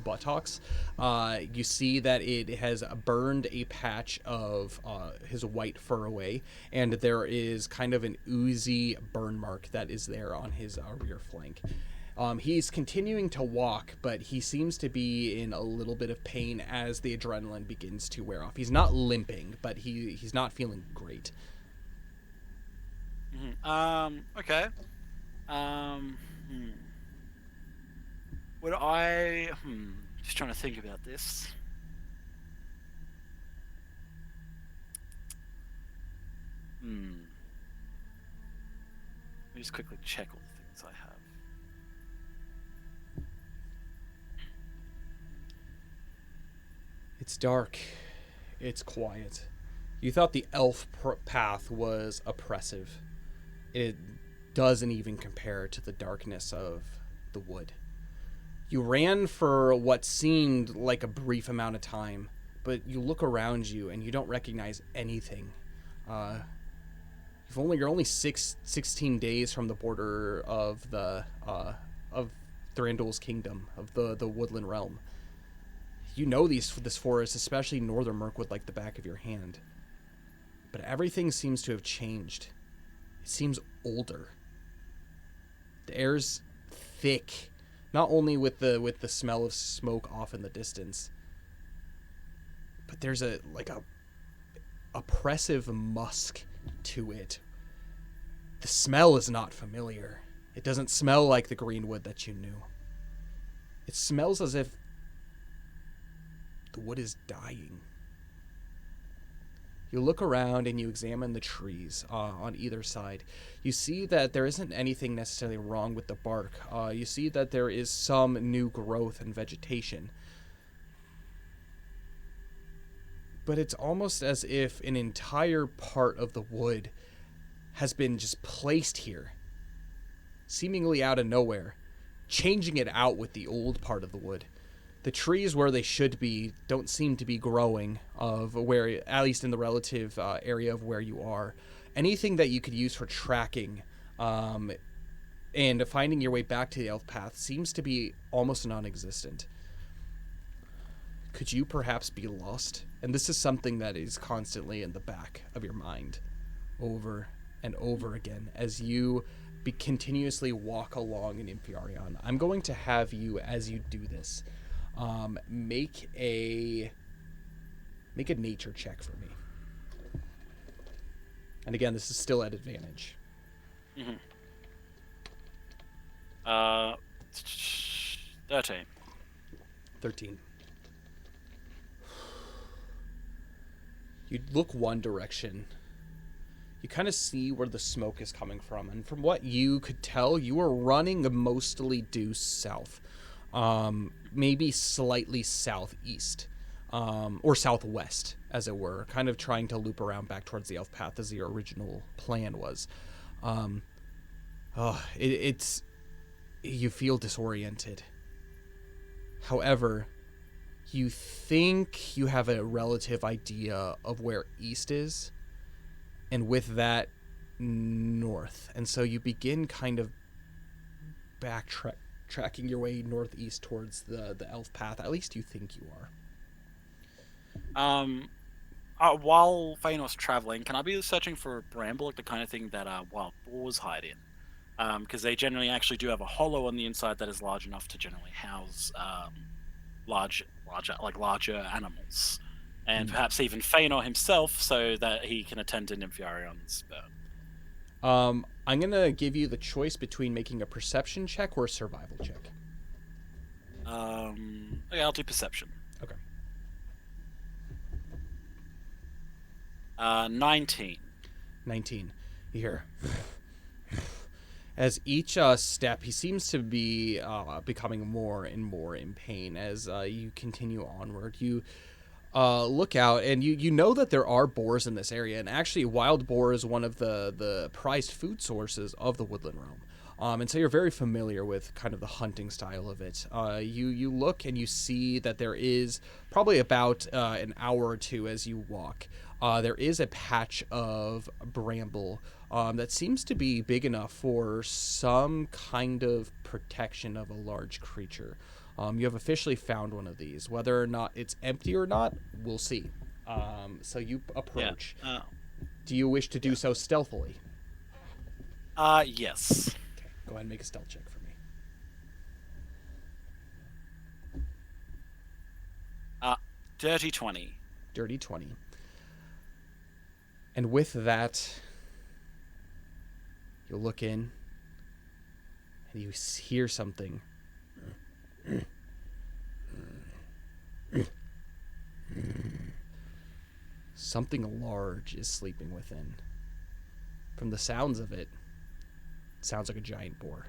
buttocks, you see that it has burned a patch of his white fur away, and there is kind of an oozy burn mark that is there on his rear flank. He's continuing to walk, but he seems to be in a little bit of pain as the adrenaline begins to wear off. He's not limping, but he's not feeling great. Okay. Would I... Just trying to think about this. Let me just quickly check all the things I have. It's dark. It's quiet. You thought the elf path was oppressive. It doesn't even compare to the darkness of the wood. You ran for what seemed like a brief amount of time, but you look around you and you don't recognize anything. You're only 16 days from the border of of Thranduil's kingdom, of the Woodland Realm. You know this forest, especially northern Mirkwood, like the back of your hand. But everything seems to have changed. It seems older. The air's thick, not only with the smell of smoke off in the distance, but there's a oppressive musk to it. The smell is not familiar. It doesn't smell like the greenwood that you knew. It smells as if the wood is dying. You look around and you examine the trees on either side. You see that there isn't anything necessarily wrong with the bark. You see that there is some new growth and vegetation. But it's almost as if an entire part of the wood has been just placed here, seemingly out of nowhere, changing it out with the old part of the wood. The trees where they should be don't seem to be growing, at least in the relative area of where you are. Anything that you could use for tracking and finding your way back to the elf path seems to be almost non-existent. Could you perhaps be lost? And this is something that is constantly in the back of your mind, over and over again, as you continuously walk along in Nympharion. I'm going to have you, as you do this, make a nature check for me. And again, this is still at advantage. 13. You look one direction. You kind of see where the smoke is coming from, and from what you could tell, you are running mostly due south. Maybe slightly southeast, or southwest, as it were, kind of trying to loop around back towards the elf path as your original plan was. You feel disoriented. However, you think you have a relative idea of where east is, and with that, north. And so you begin kind of tracking your way northeast towards the elf path. At least you think you are. While Feanor's traveling, can I be searching for a bramble, like the kind of thing that wild boars hide in? Because they generally actually do have a hollow on the inside that is large enough to generally house larger animals, and perhaps even Feanor himself, so that he can attend to Nympharion's burn. I'm gonna give you the choice between making a perception check or a survival check. Okay, I'll do perception. Okay. 19. 19. You hear. As each step, he seems to be becoming more and more in pain as you continue onward. You look out, and you know that there are boars in this area, and actually wild boar is one of the prized food sources of the woodland realm. And so you're very familiar with kind of the hunting style of it. You look and you see that there is probably about an hour or two as you walk. There is a patch of bramble that seems to be big enough for some kind of protection of a large creature. You have officially found one of these. Whether or not it's empty or not, we'll see. So you approach. Yeah. Do you wish to do so stealthily? Yes. Okay, go ahead and make a stealth check for me. Dirty 20. Dirty 20. And with that, you look in and you hear something. Something large is sleeping within. From the sounds of it, it sounds like a giant boar.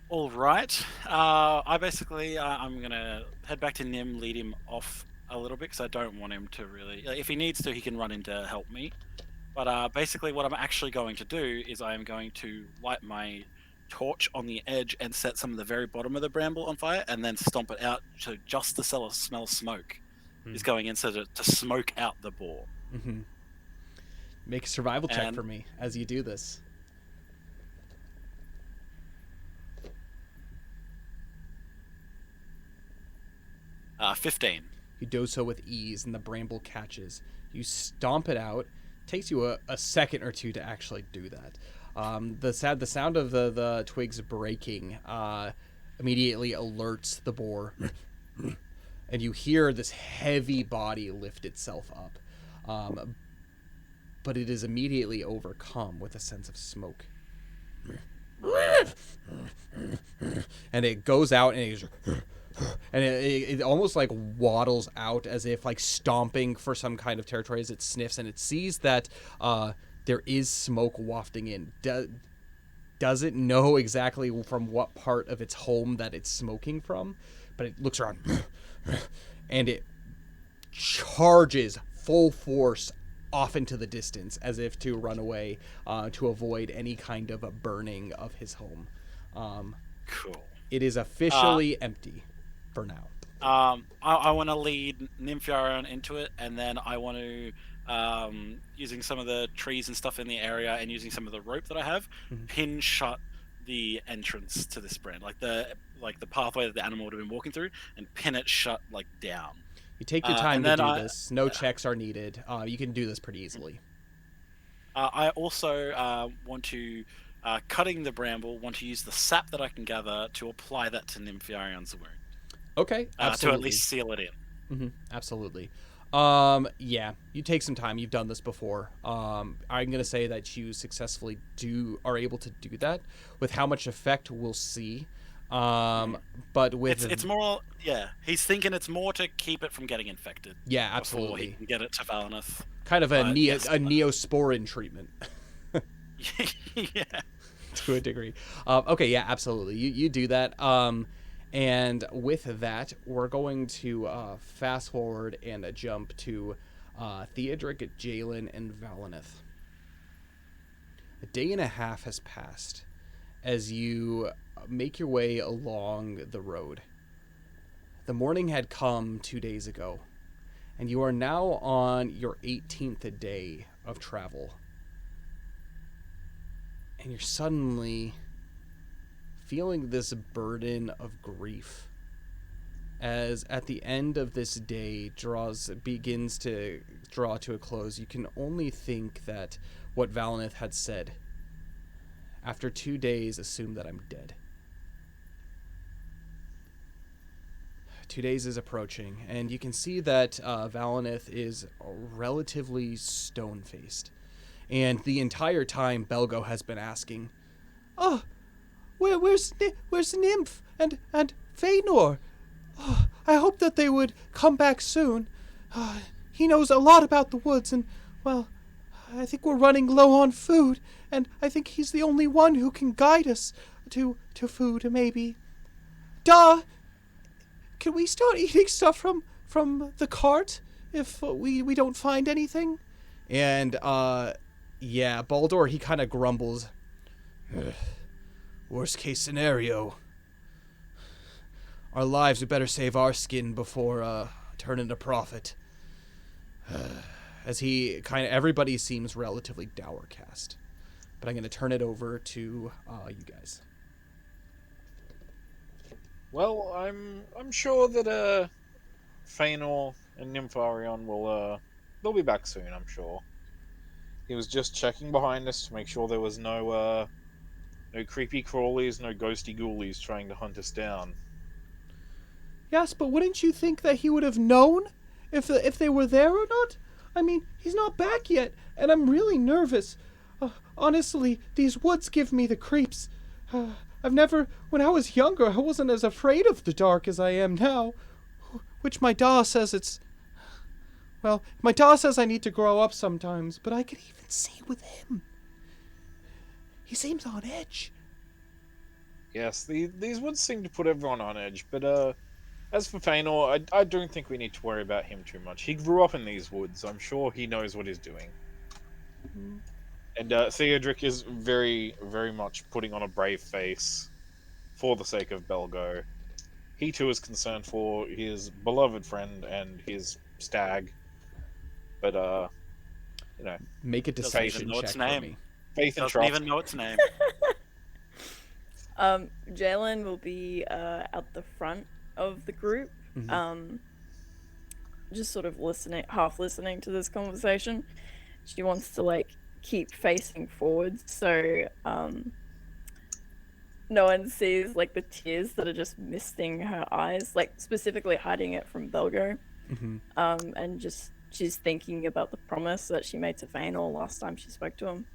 All right. I'm gonna head back to Nim, lead him off a little bit because I don't want him to really. If he needs to, he can run in to help me. But basically, what I'm actually going to do is I am going to light my torch on the edge and set some of the very bottom of the bramble on fire, and then stomp it out to just the smell smoke. Is going in so to smoke out the boar. Mm-hmm. Make a survival check for me as you do this. Uh, 15. You do so with ease, and the bramble catches. You stomp it out. Takes you a second or two to actually do that. The sound of the twigs breaking immediately alerts the boar, and you hear this heavy body lift itself up. But it is immediately overcome with a sense of smoke. And it goes out and it almost like waddles out as if like stomping for some kind of territory as it sniffs, and it sees that there is smoke wafting in. Doesn't know exactly from what part of its home that it's smoking from, but it looks around and it charges full force off into the distance as if to run away to avoid any kind of a burning of his home. Cool. It is officially empty for now. I want to lead Nympharion into it, and then I want to, using some of the trees and stuff in the area and using some of the rope that I have, pin shut the entrance to this brand, like the pathway that the animal would have been walking through, and pin it shut like down. You take your time to do this. No checks are needed. You can do this pretty easily. I also want to, cutting the bramble, want to use the sap that I can gather to apply that to Nympharion's wound. Okay, absolutely. To at least seal it in. Absolutely. Yeah, you take some time. You've done this before. I'm going to say that you successfully are able to do that. With how much effect, we'll see. But with it's more, yeah. He's thinking it's more to keep it from getting infected. Yeah, absolutely. Before he can get it to Valineth. Kind of a neosporin treatment. Yeah. To a degree. Okay, yeah, absolutely. You do that. And with that, we're going to fast forward and jump to Theodric, Jalen, and Valineth. A day and a half has passed as you make your way along the road. The morning had come 2 days ago, and you are now on your 18th day of travel. And you're suddenly feeling this burden of grief as at the end of this day begins to draw to a close. You can only think that what Valineth had said, after 2 days, assume that I'm dead. 2 days is approaching, and you can see that Valineth is relatively stone-faced. And the entire time, Belgo has been asking, "Oh, where's Nymph and Feanor? Oh, I hope that they would come back soon. He knows a lot about the woods, and, well, I think we're running low on food, and I think he's the only one who can guide us to food, maybe. Duh! Can we start eating stuff from the cart if we don't find anything?" And, yeah, Baldur, he kind of grumbles. "Worst case scenario. Our lives, we better save our skin before, turning to profit." As he everybody seems relatively dour-cast. But I'm going to turn it over to you guys. Well, I'm sure that Feanor and Nympharion will they'll be back soon, I'm sure. He was just checking behind us to make sure there was no creepy crawlies, no ghosty ghoulies trying to hunt us down. Yes, but wouldn't you think that he would have known if they were there or not? I mean, he's not back yet, and I'm really nervous. Honestly, these woods give me the creeps. When I was younger, I wasn't as afraid of the dark as I am now. Which my da says my da says I need to grow up sometimes, but I could even see with him. He seems on edge. Yes, these woods seem to put everyone on edge, but as for Feanor, I don't think we need to worry about him too much. He grew up in these woods. I'm sure he knows what he's doing. Mm-hmm. And Theodric is very, very much putting on a brave face for the sake of Belgo. He too is concerned for his beloved friend and his stag. But, make a Doesn't deception even know check its for name. me. faith and Doesn't trust. even know its name. Jalen will be at the front of the group, just sort of half listening to this conversation. She wants to keep facing forward, so no one sees the tears that are just misting her eyes, specifically hiding it from Belgo. And just she's thinking about the promise that she made to Feanor last time she spoke to him.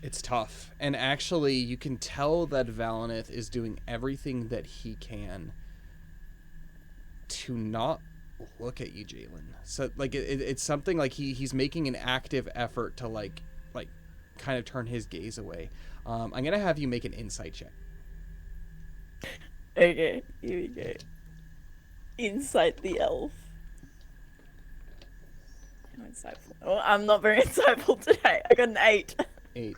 It's tough. And actually, you can tell that Valineth is doing everything that he can to not look at you, Jalen. So, it's something he's making an active effort to, kind of turn his gaze away. I'm going to have you make an insight check. Okay, here we go. Insight the elf. How insightful. Oh, I'm not very insightful today. I got an 8. 8.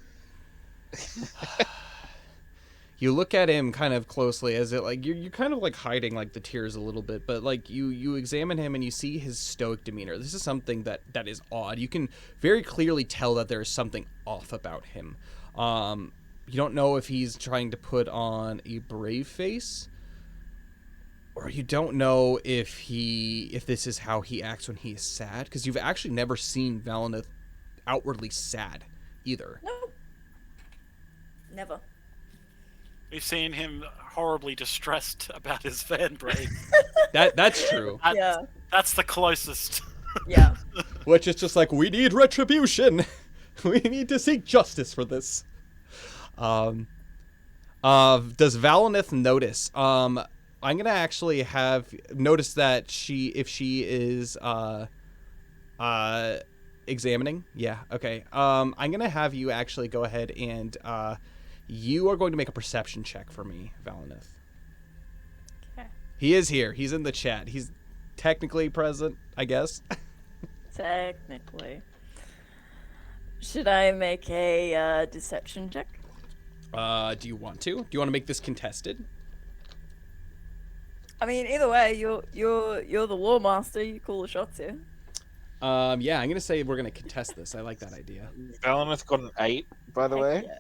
You look at him kind of closely as you're kind of hiding the tears a little bit, but you examine him and you see his stoic demeanor. This is something that is odd. You can very clearly tell that there is something off about him. You don't know if he's trying to put on a brave face, or you don't know if this is how he acts when he is sad, because you've actually never seen Valineth outwardly sad either. Nope. Never. We've seen him horribly distressed about his fan brain. That's true. Yeah. That's the closest. Yeah. Which is just we need retribution. We need to seek justice for this. Does Valineth notice? I'm gonna actually have notice that if she is examining. Yeah. Okay. I'm gonna have you actually go ahead and you are going to make a perception check for me, Valineth. Okay. He is here. He's in the chat. He's technically present, I guess. Technically. Should I make a deception check? Do you want to? Do you want to make this contested? I mean, either way, you're the law master. You call the shots here. Yeah, I'm gonna say we're gonna contest this. I like that idea. Valineth got an 8, by the way. Yeah.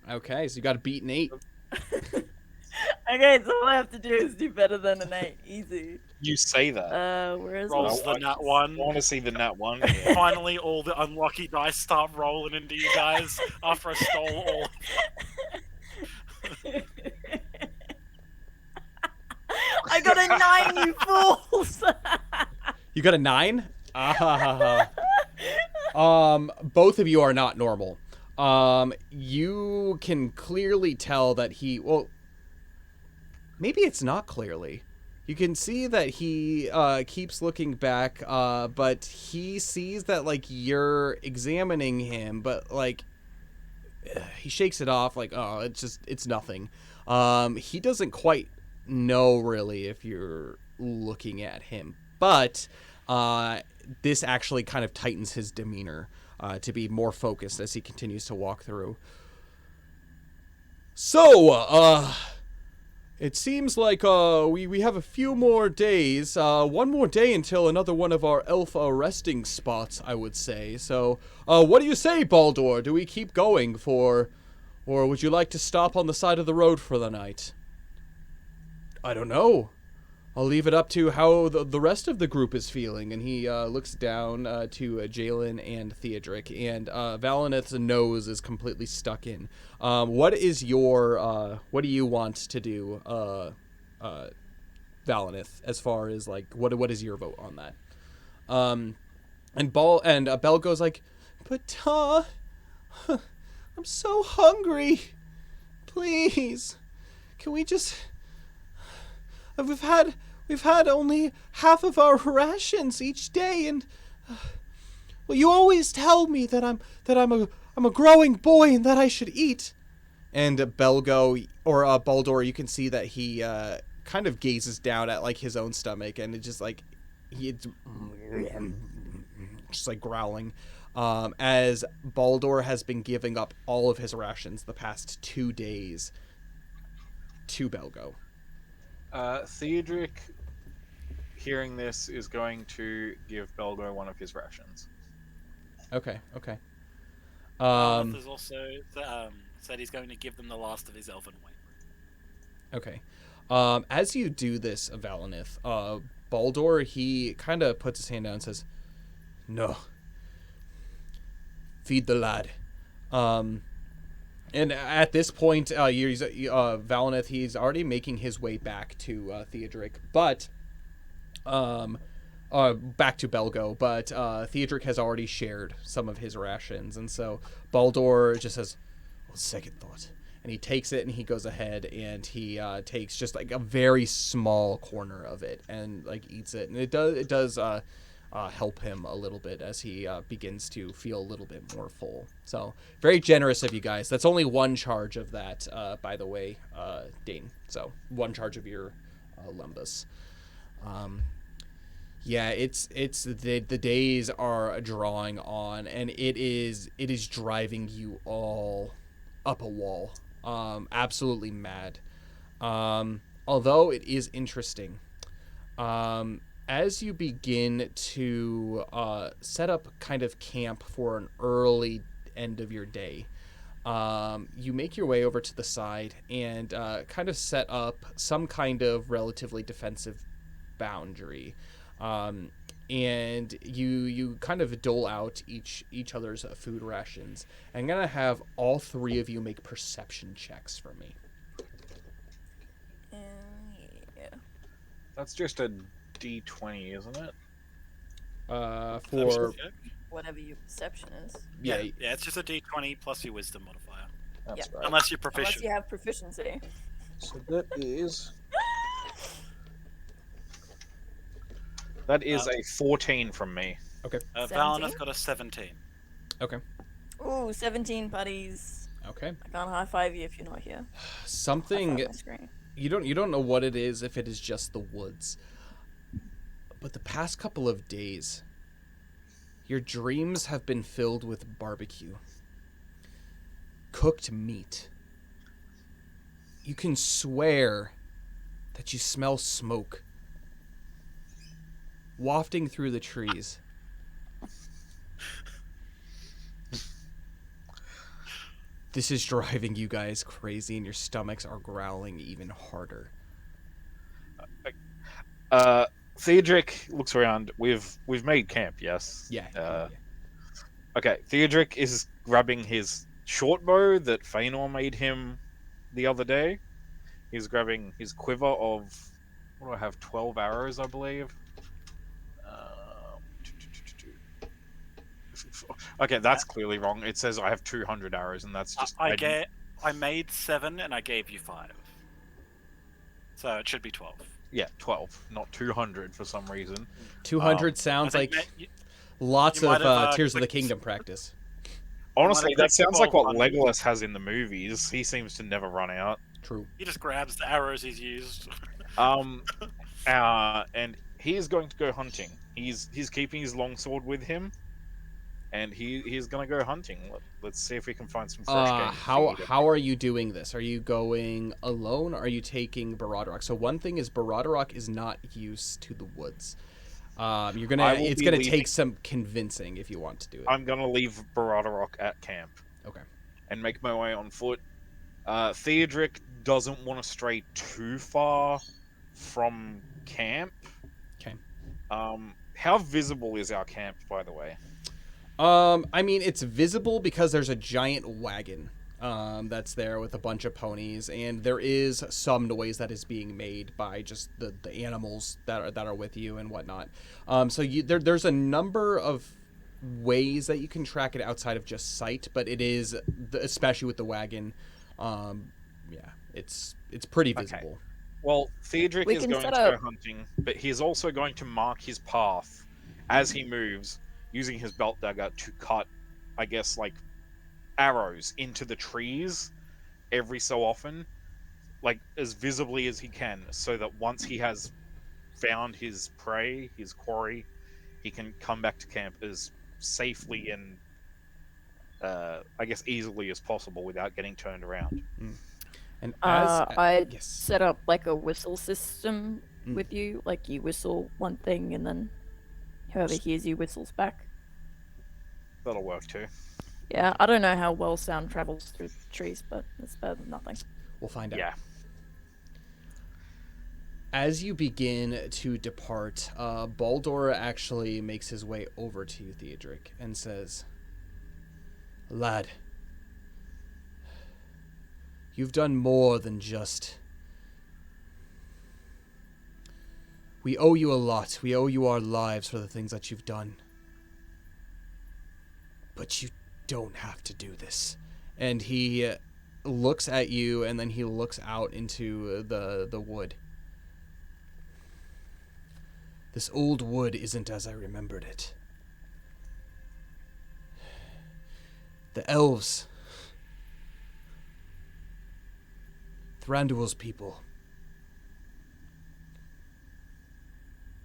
Okay, so you got to beat an 8. Okay, so all I have to do is do better than an 8. Easy. You say that. Where is Rolls it? the nat 1. I want to see the nat 1. Yeah. Finally, all the unlucky dice start rolling into you guys after I stole all. I got a 9, you fools! You got a 9? Both of you are not normal. You can clearly tell that well, maybe it's not clearly. You can see that he keeps looking back, but he sees that, like, you're examining him, but, like, he shakes it off, like, oh, it's nothing. He doesn't quite know, really, if you're looking at him, but this actually kind of tightens his demeanor to be more focused as he continues to walk through. So, it seems like we have a few more days, one more day until another one of our elf resting spots, I would say. So, what do you say, Baldur? Do we keep going or would you like to stop on the side of the road for the night? I don't know. I'll leave it up to how the rest of the group is feeling. And he looks down to Jalen and Theodric, and Valineth's nose is completely stuck in. What is your what do you want to do, Valineth, as far as, like, what is your vote on that? And Bell goes like, but I'm so hungry. Please, can we just? We've had only half of our rations each day, and well, you always tell me that I'm a growing boy and that I should eat. And Baldur, you can see that he kind of gazes down at, like, his own stomach, and it's just like just like growling, as Baldur has been giving up all of his rations the past 2 days to Belgo. Theodric, hearing this, is going to give Belgo one of his rations. Okay. Has also said he's going to give them the last of his elven wine. Okay. As you do this, Valineth, Baldur, he kind of puts his hand down and says, no. Feed the lad. And at this point, Valineth, he's already making his way back to Theodric, but back to Belgo, but Theodric has already shared some of his rations, and so Baldur just says, well, second thought. And he takes it and he goes ahead and he takes just, like, a very small corner of it and, like, eats it. And it does help him a little bit as he begins to feel a little bit more full. So very generous of you guys. That's only one charge of that, by the way, Dain. So one charge of your Lumbus. Yeah, it's the days are drawing on, and it is driving you all up a wall. Absolutely mad. Although it is interesting. As you begin to set up kind of camp for an early end of your day, you make your way over to the side and kind of set up some kind of relatively defensive boundary. And you kind of dole out each other's food rations. I'm going to have all three of you make perception checks for me. Yeah. That's just a D20, isn't it? For Whatever your perception is. yeah, it's just a D20 plus your wisdom modifier. That's Yeah. right. Unless you're Unless proficient. you have proficiency. So that is a 14 from me. okay, Valineth got a 17. okay, Ooh, 17 buddies. okay. I can't high five you if you're not here. High Something five my screen. you don't know what it is, if it is just the woods, but the past couple of days, your dreams have been filled with barbecue, cooked meat. You can swear that you smell smoke wafting through the trees. This is driving you guys crazy, and your stomachs are growling even harder. Theodric looks around. We've made camp, yes? Yeah. Okay, Theodric is grabbing his short bow that Feanor made him the other day. He's grabbing his quiver of, what do I have, 12 arrows, I believe. Okay, that's clearly wrong. It says I have 200 arrows, and that's just... I made 7 and I gave you 5. So it should be 12. Yeah, 12, not 200 for some reason. 200 sounds I think like you lots might of have, Tears of the clicked- Kingdom practice. Honestly, that clicked sounds like what 1200. Legolas has in the movies. He seems to never run out. True. He just grabs the arrows he's used. And he is going to go hunting. He's keeping his longsword with him, and he's going to go hunting. Let's see if we can find some fresh game. How are you doing this? Are you going alone? Or are you taking Baradrock? So one thing is Baradrock is not used to the woods. It's gonna take some convincing if you want to do it. I'm gonna leave Baradrock at camp. Okay. And make my way on foot. Theodric doesn't want to stray too far from camp. Okay. How visible is our camp, by the way? I mean, it's visible because there's a giant wagon that's there with a bunch of ponies, and there is some noise that is being made by just the animals that are with you and whatnot. So there's a number of ways that you can track it outside of just sight, but it is, especially with the wagon, it's pretty visible. Okay. Well, Theodric is going to go hunting, but he's also going to mark his path as he moves, using his belt dagger to cut, I guess, like, arrows into the trees every so often, like, as visibly as he can, so that once he has found his prey, his quarry, he can come back to camp as safely and, I guess, easily as possible without getting turned around. And I yes. set up like a whistle system with you. Like you whistle one thing and then whoever hears you whistles back. That'll work too. Yeah, I don't know how well sound travels through trees, but it's better than nothing. We'll find out. Yeah. As you begin to depart, Baldur actually makes his way over to you, Theodric, and says, "Lad, you've done more than just... We owe you a lot. We owe you our lives for the things that you've done. But you don't have to do this." And he looks at you, and then he looks out into the wood. "This old wood isn't as I remembered it. The elves, Thranduil's people,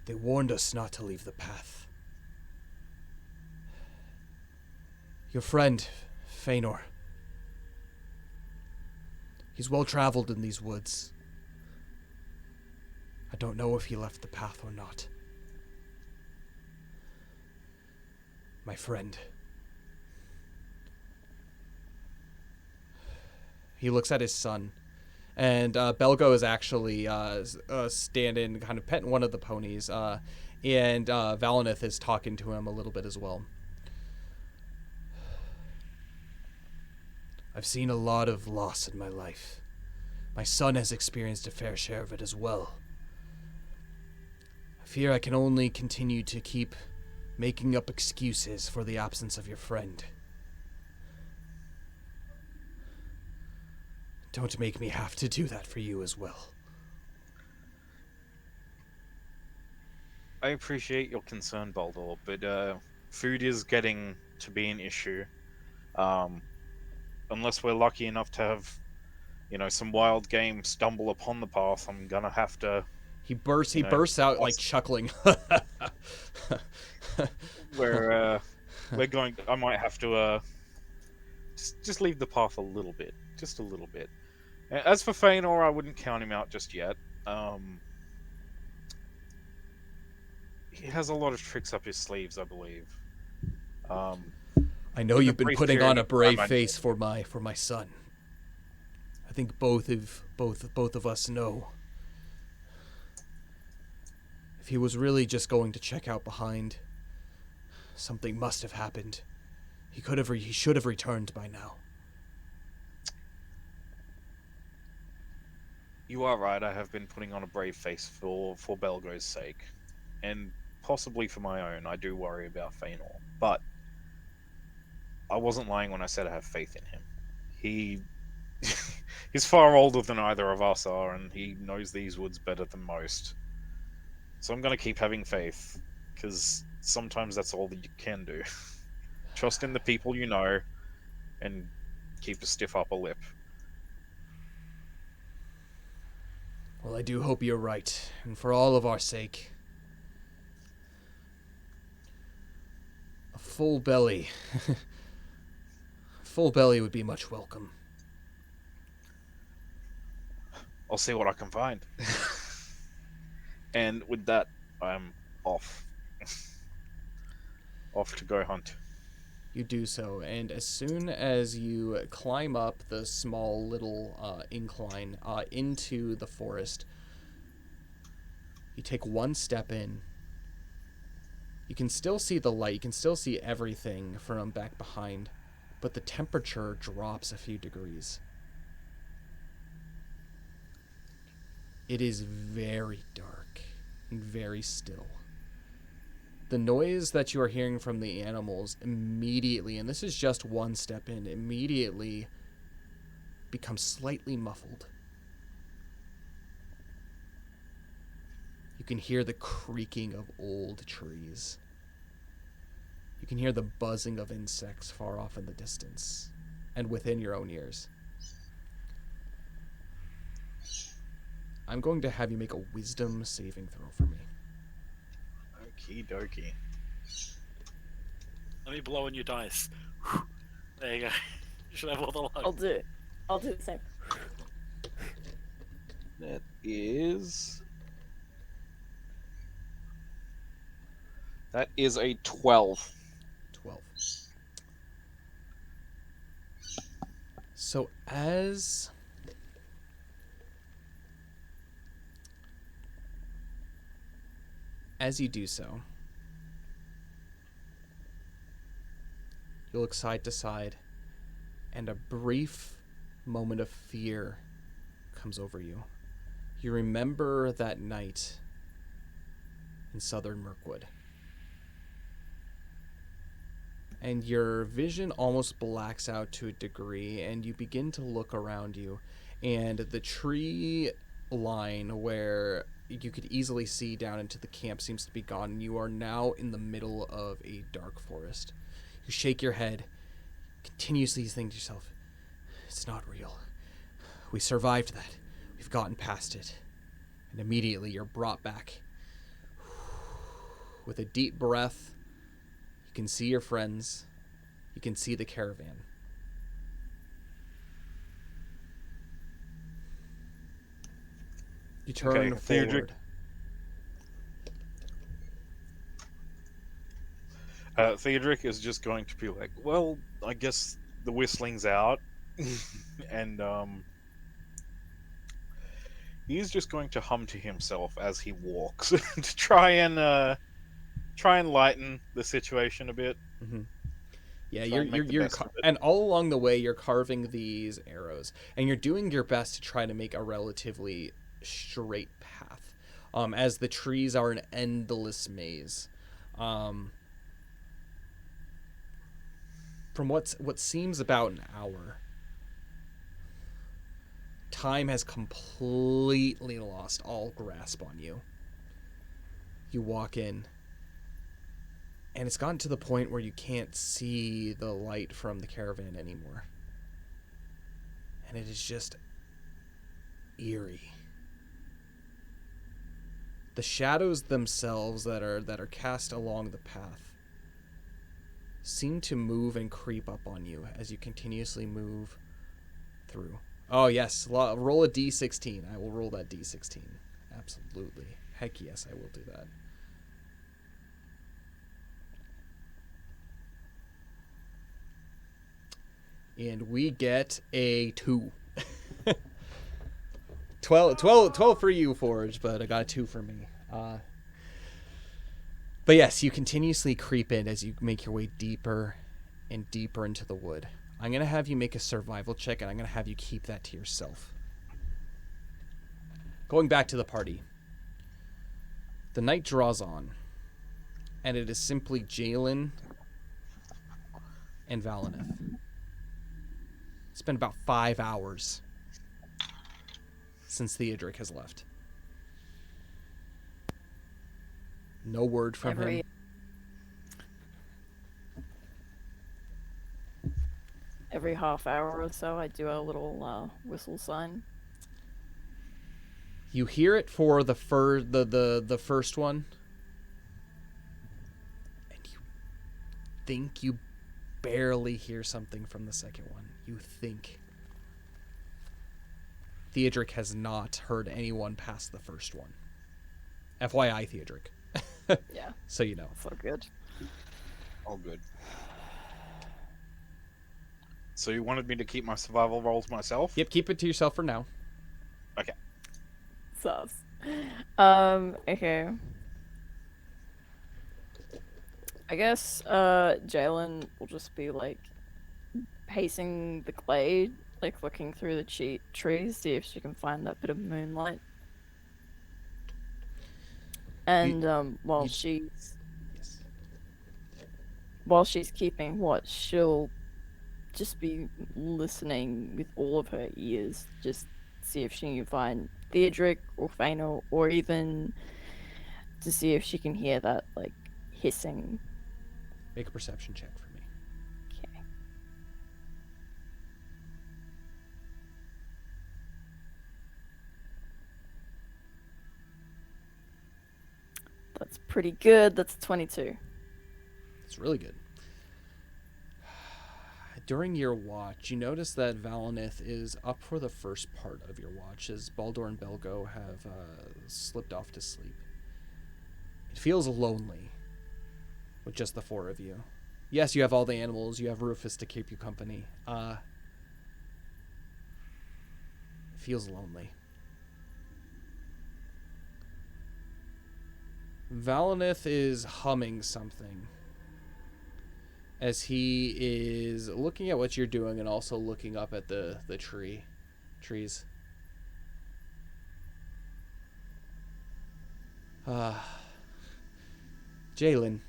they warned us not to leave the path. Your friend, Feanor, he's well traveled in these woods. I don't know if he left the path or not. My friend." He looks at his son, and Belgo is actually standing, kind of petting one of the ponies, and Valinith is talking to him a little bit as well. "I've seen a lot of loss in my life. My son has experienced a fair share of it as well. I fear I can only continue to keep making up excuses for the absence of your friend. Don't make me have to do that for you as well." I appreciate your concern, Baldur, but food is getting to be an issue. Unless we're lucky enough to have, some wild game stumble upon the path, I'm gonna have to... He bursts out, like, chuckling. I might have to just leave the path a little bit, just a little bit. As for Feanor, I wouldn't count him out just yet. He has a lot of tricks up his sleeves, I believe. I know you've been putting on a brave face for my son. I think both of us know. If he was really just going to check out behind, something must have happened. He should have returned by now. You are right, I have been putting on a brave face for Belgo's sake. And possibly for my own, I do worry about Feanor. But I wasn't lying when I said I have faith in him. He's far older than either of us are, and he knows these woods better than most. So I'm gonna keep having faith, because sometimes that's all that you can do. Trust in the people you know, and keep a stiff upper lip. Well, I do hope you're right, and for all of our sake. A full belly. Full belly would be much welcome. I'll see what I can find. And with that, I'm off. Off to go hunt. You do so, and as soon as you climb up the small little incline into the forest, you take one step in. You can still see the light, you can still see everything from back behind, but the temperature drops a few degrees. It is very dark and very still. The noise that you are hearing from the animals immediately, and this is just one step in, immediately becomes slightly muffled. You can hear the creaking of old trees. You can hear the buzzing of insects far off in the distance and within your own ears. I'm going to have you make a wisdom saving throw for me. Okie dokie. Let me blow in your dice. There you go. You should have all the luck. I'll do the same. That is... That is a 12. 12. So as you do so, you look side to side, and a brief moment of fear comes over you. You remember that night in southern Mirkwood. And your vision almost blacks out to a degree, and you begin to look around you, and the tree line where you could easily see down into the camp seems to be gone, and you are now in the middle of a dark forest. You shake your head, continuously think to yourself, it's not real. We survived that. We've gotten past it. And immediately you're brought back. With a deep breath, you can see your friends. You can see the caravan. You turn Theodric. forward. Theodric is just going to be like, well, I guess the whistling's out. And he's just going to hum to himself as he walks to try and lighten the situation a bit. Mm-hmm. Yeah, Try and make the best of it. and all along the way you're carving these arrows, and you're doing your best to try to make a relatively straight path, as the trees are an endless maze. From what seems about an hour, time has completely lost all grasp on you. You walk in, and it's gotten to the point where you can't see the light from the caravan anymore. And it is just eerie. The shadows themselves that are cast along the path seem to move and creep up on you as you continuously move through. Oh yes, roll a d16. I will roll that d16. Absolutely. Heck yes, I will do that. And we get a 2. 12 for you, Forge, but I got a 2 for me. But yes, you continuously creep in as you make your way deeper and deeper into the wood. I'm going to have you make a survival check, and I'm going to have you keep that to yourself. Going back to the party. The night draws on, and it is simply Jalen and Valineth. It's been about 5 hours since Theodric has left. No word from him. Every half hour or so, I do a little whistle sign. You hear it for the first one, and you think you barely hear something from the second one. You think. Theodric has not heard anyone past the first one. FYI, Theodric. Yeah. So you know. So good. All good. So you wanted me to keep my survival rolls myself? Yep, keep it to yourself for now. Okay. Sus. Okay. I guess, Jalen will just be, like, pacing the glade, like, looking through the trees, see if she can find that bit of moonlight. And, while she's keeping watch, she'll just be listening with all of her ears, just see if she can find Theodric or Fëanor, or even to see if she can hear that, like, hissing. Make a perception check for me. Okay. That's pretty good. That's 22. It's really good. During your watch, you notice that Valineth is up for the first part of your watch, as Baldur and Belgo have slipped off to sleep. It feels lonely with just the four of you. Yes, you have all the animals. You have Rufus to keep you company. It feels lonely. Valineth is humming something as he is looking at what you're doing and also looking up at the trees. Jalen,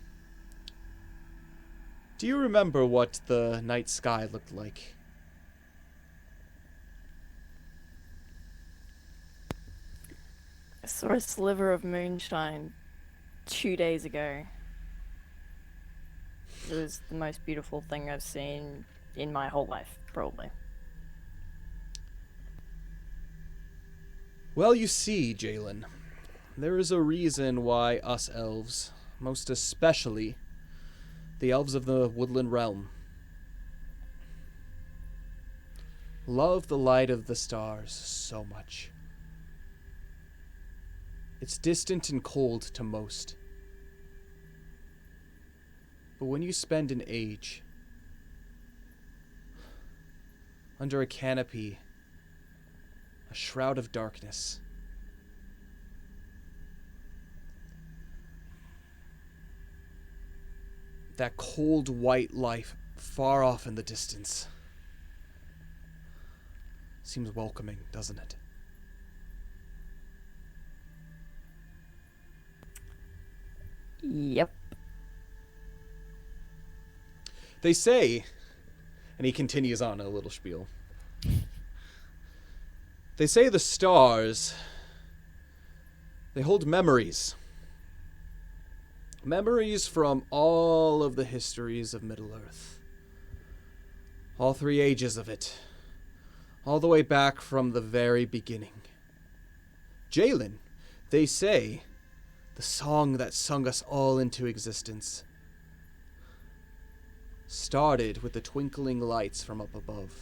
do you remember what the night sky looked like? I saw a sliver of moonshine 2 days ago. It was the most beautiful thing I've seen in my whole life, probably. Well, you see, Jalen, there is a reason why us elves, most especially the elves of the woodland realm, love the light of the stars so much. It's distant and cold to most. But when you spend an age under a canopy, a shroud of darkness, that cold white life far off in the distance seems welcoming, doesn't it? Yep. They say, and he continues on a little spiel, they say the stars, they hold memories. Memories from all of the histories of Middle-earth. All 3 ages of it. All the way back from the very beginning. Jalen, they say, the song that sung us all into existence, started with the twinkling lights from up above.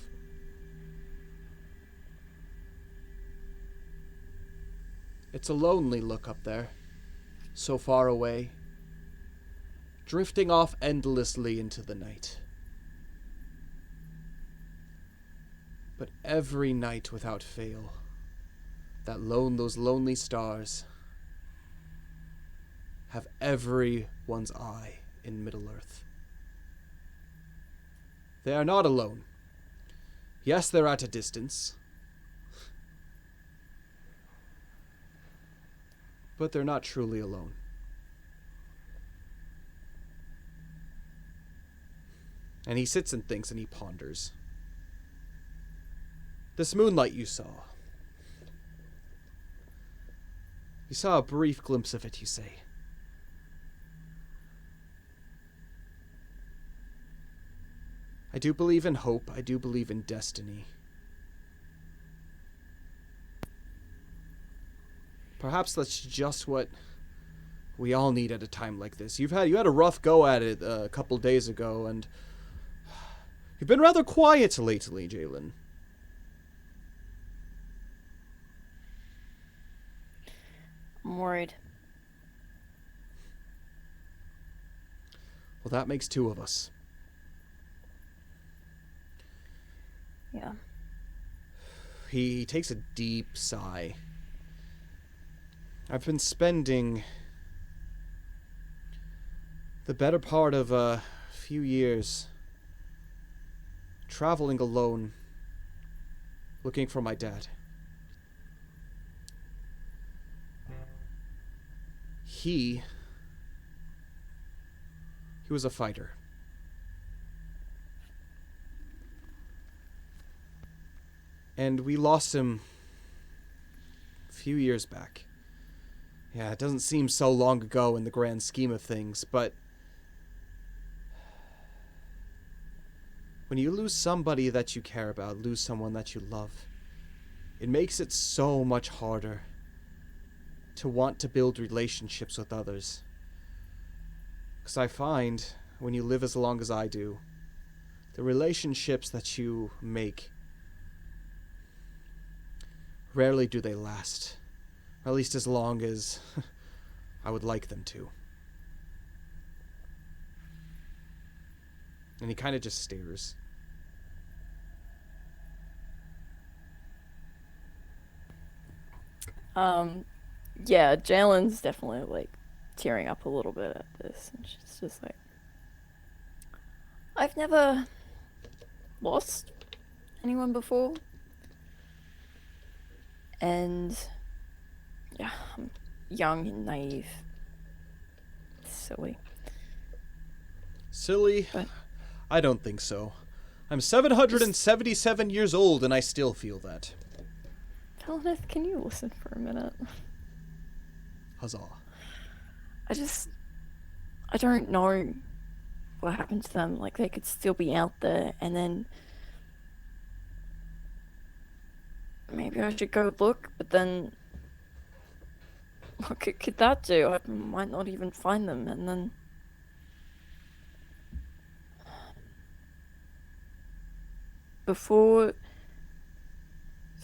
It's a lonely look up there, so far away, drifting off endlessly into the night. But every night without fail, those lonely stars have everyone's eye in Middle-earth. They are not alone. Yes, they're at a distance. But they're not truly alone. And he sits and thinks and he ponders. This moonlight you saw. You saw a brief glimpse of it, you say. I do believe in hope. I do believe in destiny. Perhaps that's just what we all need at a time like this. You had a rough go at it a couple days ago, and you've been rather quiet lately, Jalen. I'm worried. Well, that makes two of us. Yeah. He takes a deep sigh. I've been spending the better part of a few years traveling alone, looking for my dad. He was a fighter. And we lost him a few years back. Yeah, it doesn't seem so long ago in the grand scheme of things, but when you lose somebody that you care about, lose someone that you love, it makes it so much harder to want to build relationships with others. Because I find, when you live as long as I do, the relationships that you make, rarely do they last. Or at least as long as I would like them to. And he kind of just stares. Yeah, Jalen's definitely, like, tearing up a little bit at this, and she's just like, I've never lost anyone before. And, yeah, I'm young and naive. Silly. Silly? But I don't think so. I'm 777 years old and I still feel that. Feloneth, can you listen for a minute? Huzzah. I don't know what happened to them. Like, they could still be out there, and then maybe I should go look, but then what could that do? I might not even find them, and then before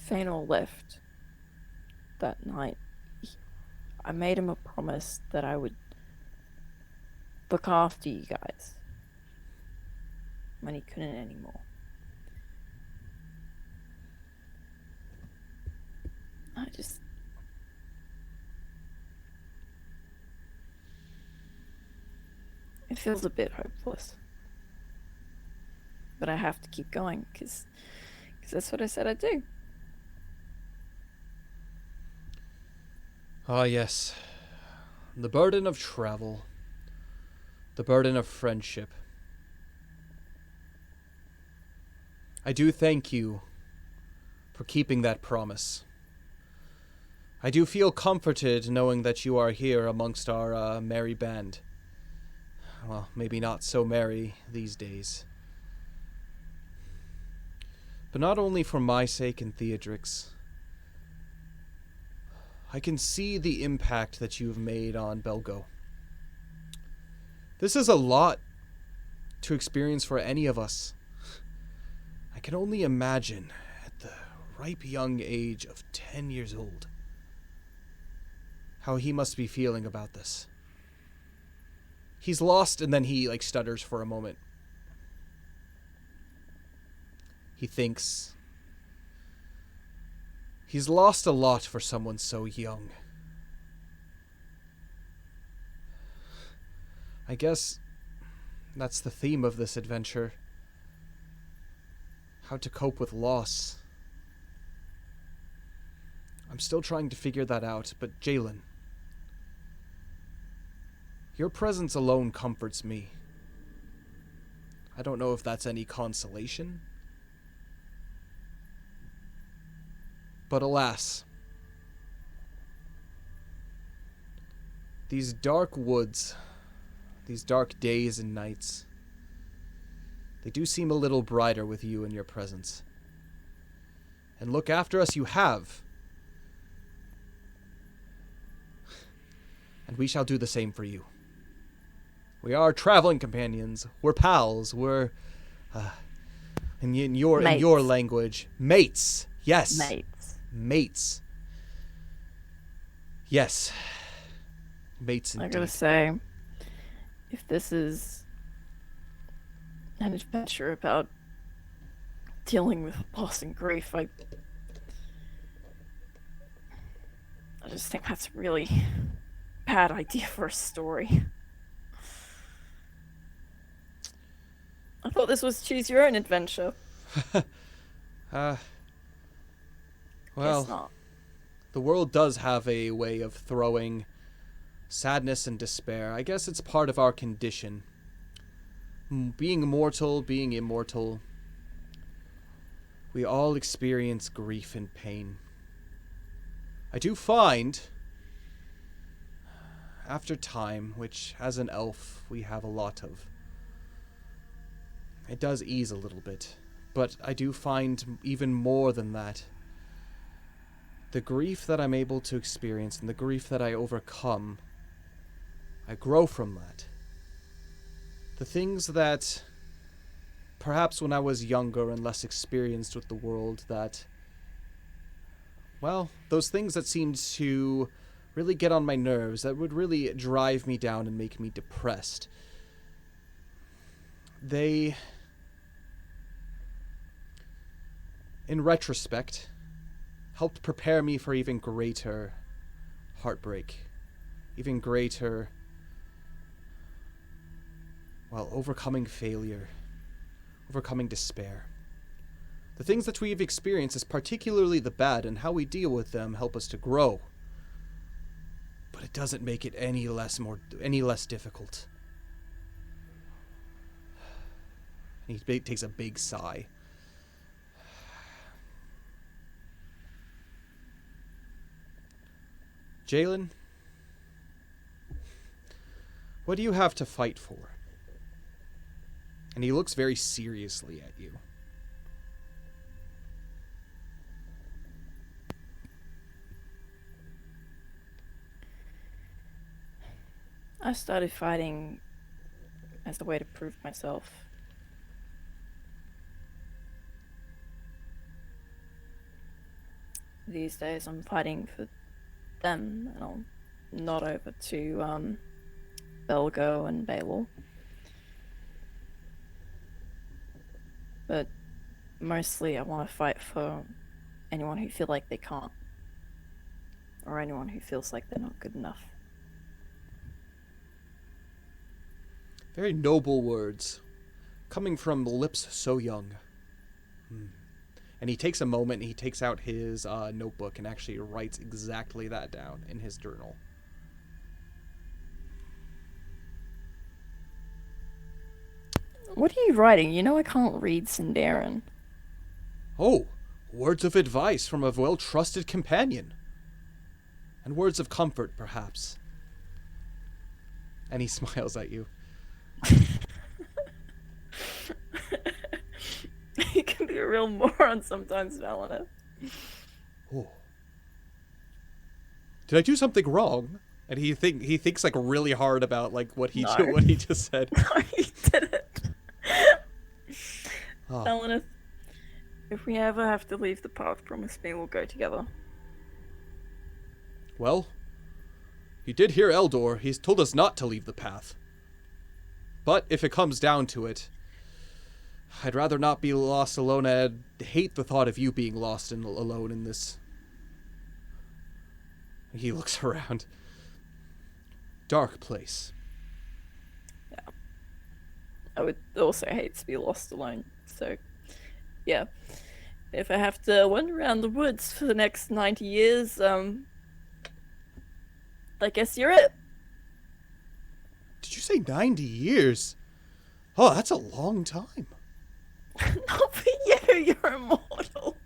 Fainal left that night, I made him a promise that I would look after you guys when he couldn't anymore. It feels a bit hopeless. But I have to keep going, because that's what I said I'd do. Ah, yes. The burden of travel. The burden of friendship. I do thank you for keeping that promise. I do feel comforted knowing that you are here amongst our merry band. Well, maybe not so merry these days. But not only for my sake and Theodric's. I can see the impact that you have made on Belgo. This is a lot to experience for any of us. I can only imagine at the ripe young age of 10 years old how he must be feeling about this. He's lost, and then he stutters for a moment. He thinks. He's lost a lot for someone so young. I guess that's the theme of this adventure. How to cope with loss. I'm still trying to figure that out, but Jalen, your presence alone comforts me. I don't know if that's any consolation. But alas, these dark woods, these dark days and nights, they do seem a little brighter with you in your presence. And look after us you have. And we shall do the same for you. We are traveling companions. We're pals. We're, in your language, mates. Yes. Mates. Yes. Mates indeed. I gotta say, if this is an adventure about dealing with loss and grief, I just think that's a really bad idea for a story. I thought this was choose your own adventure. Well, Guess not. the world does have a way of throwing sadness and despair. I guess it's part of our condition. Being mortal, being immortal, we all experience grief and pain. I do find, after time, which as an elf we have a lot of, it does ease a little bit. But I do find even more than that. The grief that I'm able to experience and the grief that I overcome, I grow from that. The things that, perhaps when I was younger and less experienced with the world, that, well, those things that seemed to really get on my nerves, that would really drive me down and make me depressed, they, in retrospect, helped prepare me for even greater heartbreak, even greater, well, overcoming failure, overcoming despair. The things that we've experienced, is particularly the bad, and how we deal with them help us to grow. But it doesn't make it any less difficult. He takes a big sigh. Jalen, what do you have to fight for? And he looks very seriously at you. I started fighting as a way to prove myself. These days I'm fighting for them, and I'll nod over to Belgo and Baylor. But mostly I want to fight for anyone who feel like they can't, or anyone who feels like they're not good enough. Very noble words, coming from lips so young. And he takes a moment, and he takes out his notebook and actually writes exactly that down in his journal. What are you writing? You know I can't read Sindarin. Oh, words of advice from a well-trusted companion. And words of comfort, perhaps. And he smiles at you. You can be a real moron sometimes, Valina. Oh. Did I do something wrong? And he thinks like really hard about like what he just said. No, you didn't. Oh. Valina, if we ever have to leave the path, promise me we'll go together. Well, you did hear Eldor. He's told us not to leave the path. But if it comes down to it, I'd rather not be lost alone. I'd hate the thought of you being lost and alone in this. He looks around. Dark place. Yeah. I would also hate to be lost alone. So, yeah. If I have to wander around the woods for the next 90 years, I guess you're it. Did you say 90 years? Oh, that's a long time. Not for you, you're immortal.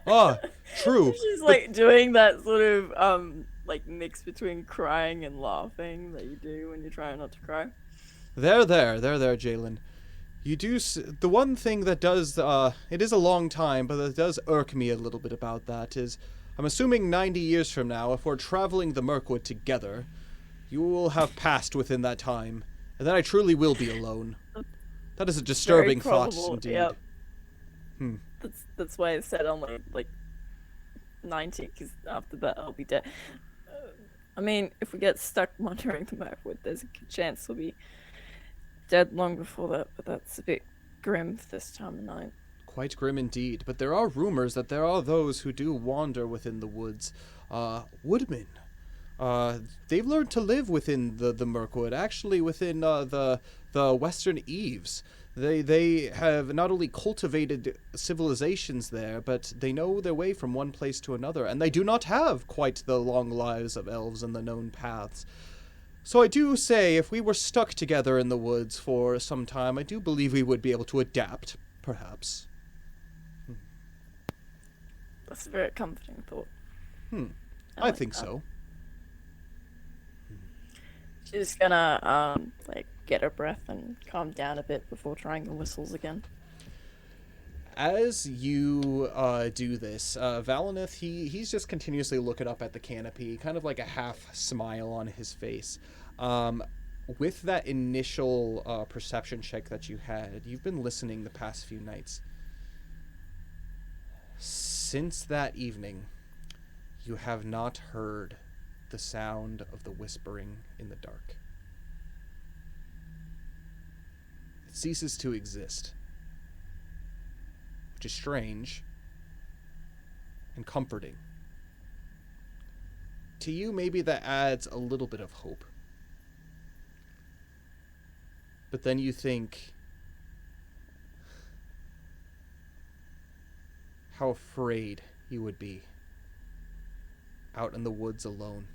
Ah, true. She's like doing that sort of like mix between crying and laughing that you do when you're trying not to cry. There, Jalen. You do the one thing that does it is a long time, but it does irk me a little bit about that is I'm assuming 90 years from now, if we're traveling the Mirkwood together, you will have passed within that time, and then I truly will be alone. That is a disturbing thought indeed. Yep. Hmm. That's why I said only like 90, because after that I'll be dead. I mean, if we get stuck wandering the Mirkwood, there's a good chance we'll be dead long before that, but that's a bit grim for this time of night. Quite grim indeed, but there are rumors that there are those who do wander within the woods. Woodmen. They've learned to live within the Mirkwood, actually within the Western Eaves. They have not only cultivated civilizations there, but they know their way from one place to another, and they do not have quite the long lives of elves and the known paths. So I do say, if we were stuck together in the woods for some time, I do believe we would be able to adapt, perhaps. That's a very comforting thought. I like think that. so. She's gonna like get her breath and calm down a bit before trying the whistles again. As you do this, Valineth, he's just continuously looking up at the canopy, kind of like a half smile on his face. With that initial perception check that you had, you've been listening the past few nights. Since that evening, you have not heard the sound of the whispering in the dark. It ceases to exist. Which is strange and comforting. To you, maybe that adds a little bit of hope. But then you think how afraid you would be out in the woods alone.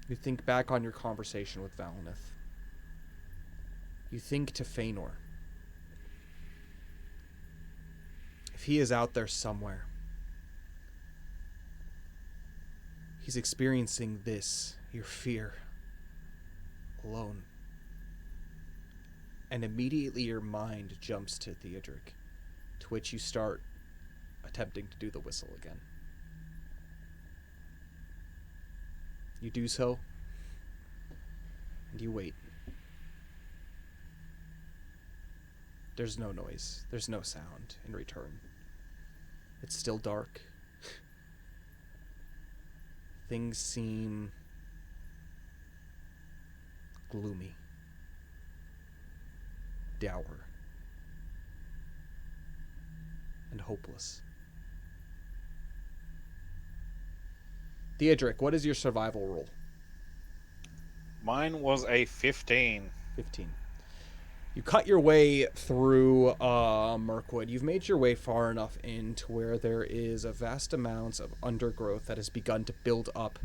You think back on your conversation with Valineth. You think to Feanor. If he is out there somewhere, he's experiencing this, your fear, alone. And immediately your mind jumps to Theodric, to which you start attempting to do the whistle again. You do so, and you wait. There's no noise. There's no sound in return. It's still dark. Things seem gloomy, dour, and hopeless. Theodric, what is your survival roll? Mine was a 15. 15. You cut your way through Mirkwood. You've made your way far enough in to where there is a vast amount of undergrowth that has begun to build up.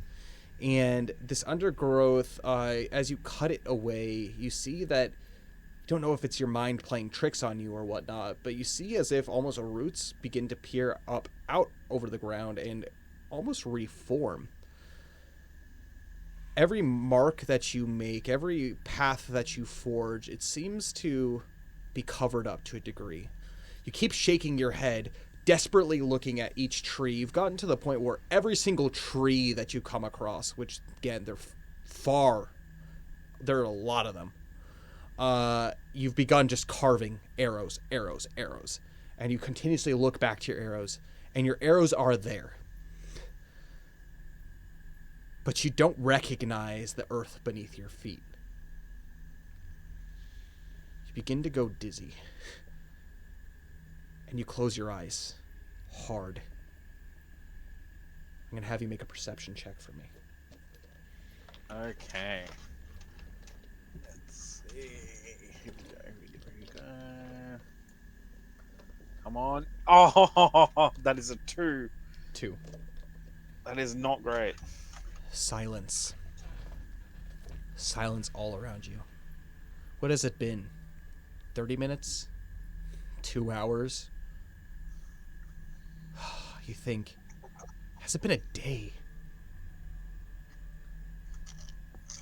And this undergrowth, as you cut it away, you see that, you don't know if it's your mind playing tricks on you or whatnot, but you see as if almost roots begin to peer up out over the ground and almost reform. Every mark that you make, every path that you forge, it seems to be covered up to a degree. You keep shaking your head, desperately looking at each tree. You've gotten to the point where every single tree that you come across, which, again, there are a lot of them, you've begun just carving arrows. And you continuously look back to your arrows, and your arrows are there. But you don't recognize the earth beneath your feet. You begin to go dizzy. And you close your eyes. Hard. I'm going to have you make a perception check for me. Okay. Let's see. Here we go. Come on. Oh, that is a 2. 2. That is not great. Silence. Silence all around you. What has it been? 30 minutes? 2 hours? You think, has it been a day?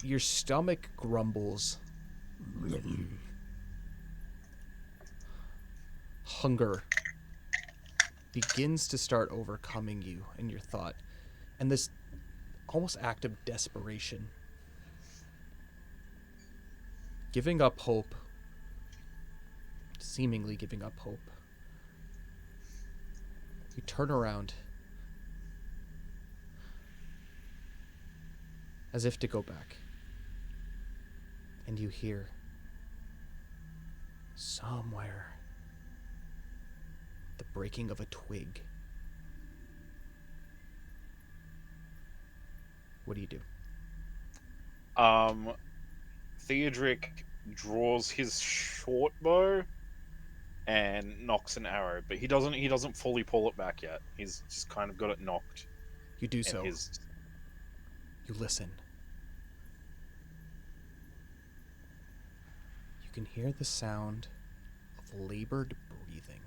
Your stomach grumbles. Hunger begins to start overcoming you and your thought, and this almost act of desperation. Giving up hope, seemingly giving up hope. You turn around as if to go back, and you hear somewhere the breaking of a twig. What do you do? Theodric draws his short bow and knocks an arrow, but he doesn't fully pull it back yet. He's just kind of got it knocked. You do so. You listen. You can hear the sound of labored breathing.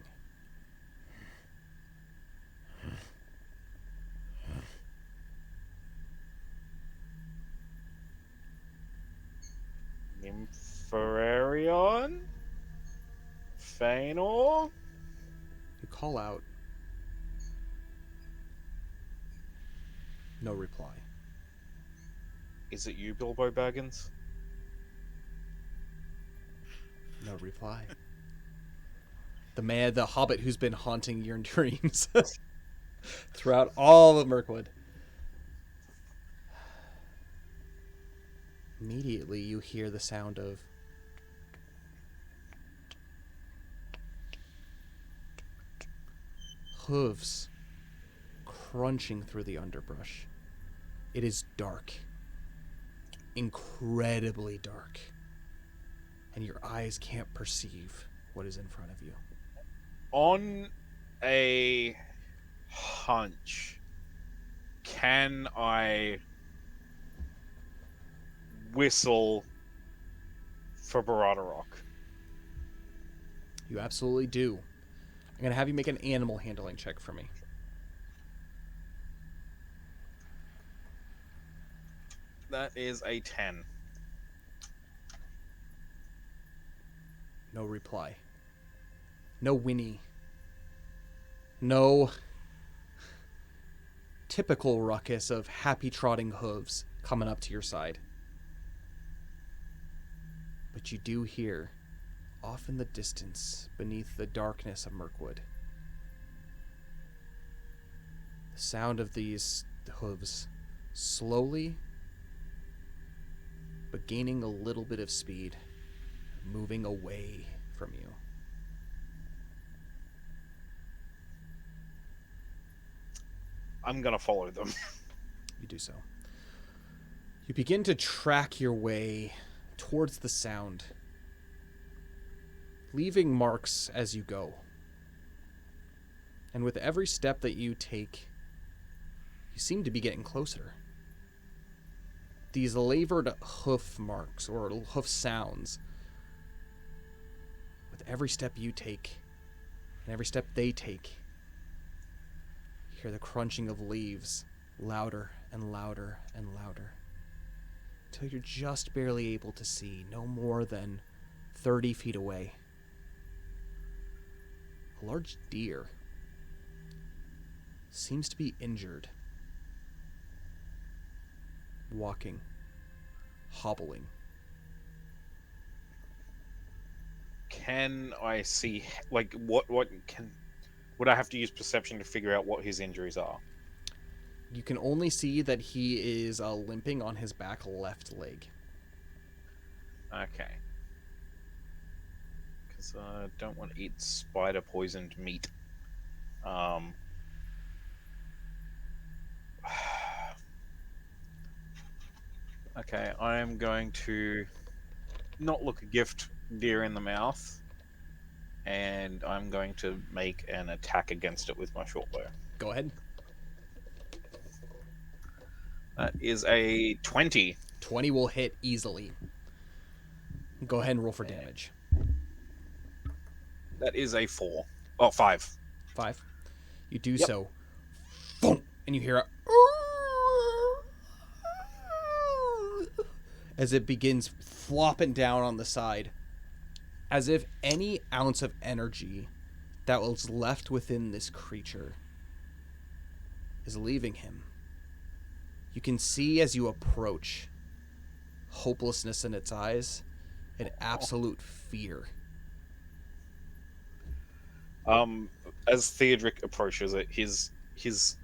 Nympharion? Feanor? You call out. No reply. Is it you, Bilbo Baggins? No reply. The hobbit who's been haunting your dreams throughout all of Mirkwood. Immediately, you hear the sound of hooves crunching through the underbrush. It is dark. Incredibly dark. And your eyes can't perceive what is in front of you. On a hunch, can I whistle for Barada Rock? You absolutely do. I'm going to have you make an animal handling check for me. That is a 10. No reply. No whinny. No typical ruckus of happy trotting hooves coming up to your side. But you do hear, off in the distance, beneath the darkness of Mirkwood, the sound of these hooves slowly, but gaining a little bit of speed, moving away from you. I'm gonna follow them. You do so. You begin to track your way towards the sound, leaving marks as you go. And with every step that you take, you seem to be getting closer. These labored hoof marks, or hoof sounds, with every step you take, and every step they take, you hear the crunching of leaves louder and louder and louder, until you're just barely able to see, no more than 30 feet away, a large deer seems to be injured, walking, hobbling. Can I see, like, would I have to use perception to figure out what his injuries are? You can only see that he is limping on his back left leg. Okay. Because I don't want to eat spider poisoned meat. Okay, I am going to not look a gift deer in the mouth, and I'm going to make an attack against it with my short bow. Go ahead. That is a 20. 20 will hit easily. Go ahead and roll for damage. That is a 4. Oh, 5. 5. You do Yep. so. Boom! And you hear a as it begins flopping down on the side, as if any ounce of energy that was left within this creature is leaving him. You can see as you approach hopelessness in its eyes and absolute fear. As Theodric approaches it, he's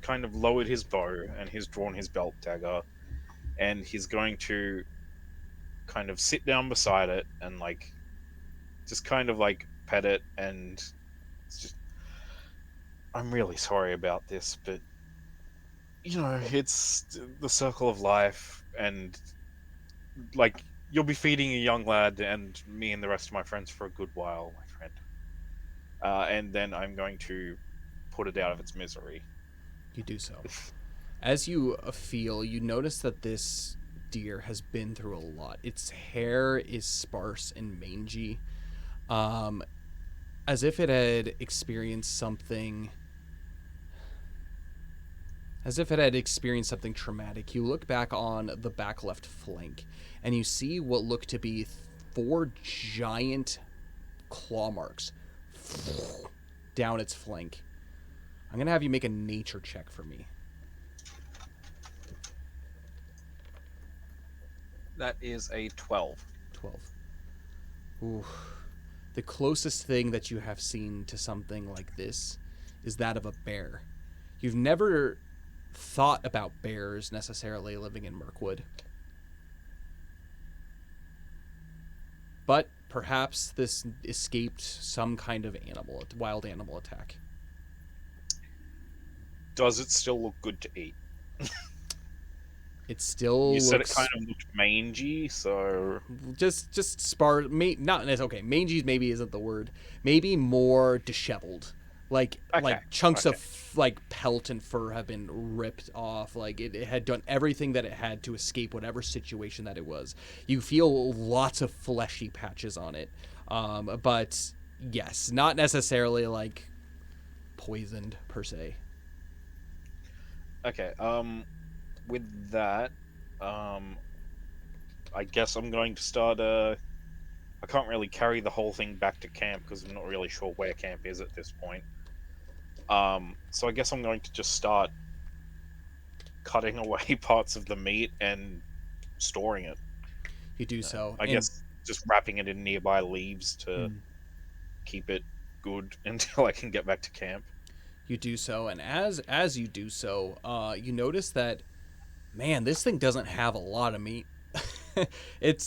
kind of lowered his bow and he's drawn his belt dagger, and he's going to kind of sit down beside it and like just kind of like pet it, and it's just, I'm really sorry about this, but you know, it's the circle of life, and like you'll be feeding a young lad and me and the rest of my friends for a good while, my friend. And then I'm going to put it out of its misery. You do so. As you feel, you notice that this deer has been through a lot. Its hair is sparse and mangy, as if it had experienced something. As if it had experienced something traumatic. You look back on the back left flank, and you see what look to be 4 giant claw marks down its flank. I'm going to have you make a nature check for me. That is a 12. 12. Ooh. The closest thing that you have seen to something like this is that of a bear. You've never thought about bears necessarily living in Mirkwood. But perhaps this escaped some kind of wild animal attack. Does it still look good to eat? It still You said it looks kind of looked mangy, so just spar. Not okay. Mangy maybe isn't the word. Maybe more disheveled. Like chunks of like pelt and fur have been ripped off. Like it had done everything that it had to escape whatever situation that it was. You feel lots of fleshy patches on it, but yes, not necessarily like poisoned per se. Okay. With that, I guess I'm going to start. I can't really carry the whole thing back to camp because I'm not really sure where camp is at this point. So I guess I'm going to just start cutting away parts of the meat and storing it. You do so. I guess just wrapping it in nearby leaves to keep it good until I can get back to camp. You do so, and as you do so, you notice that, man, this thing doesn't have a lot of meat. It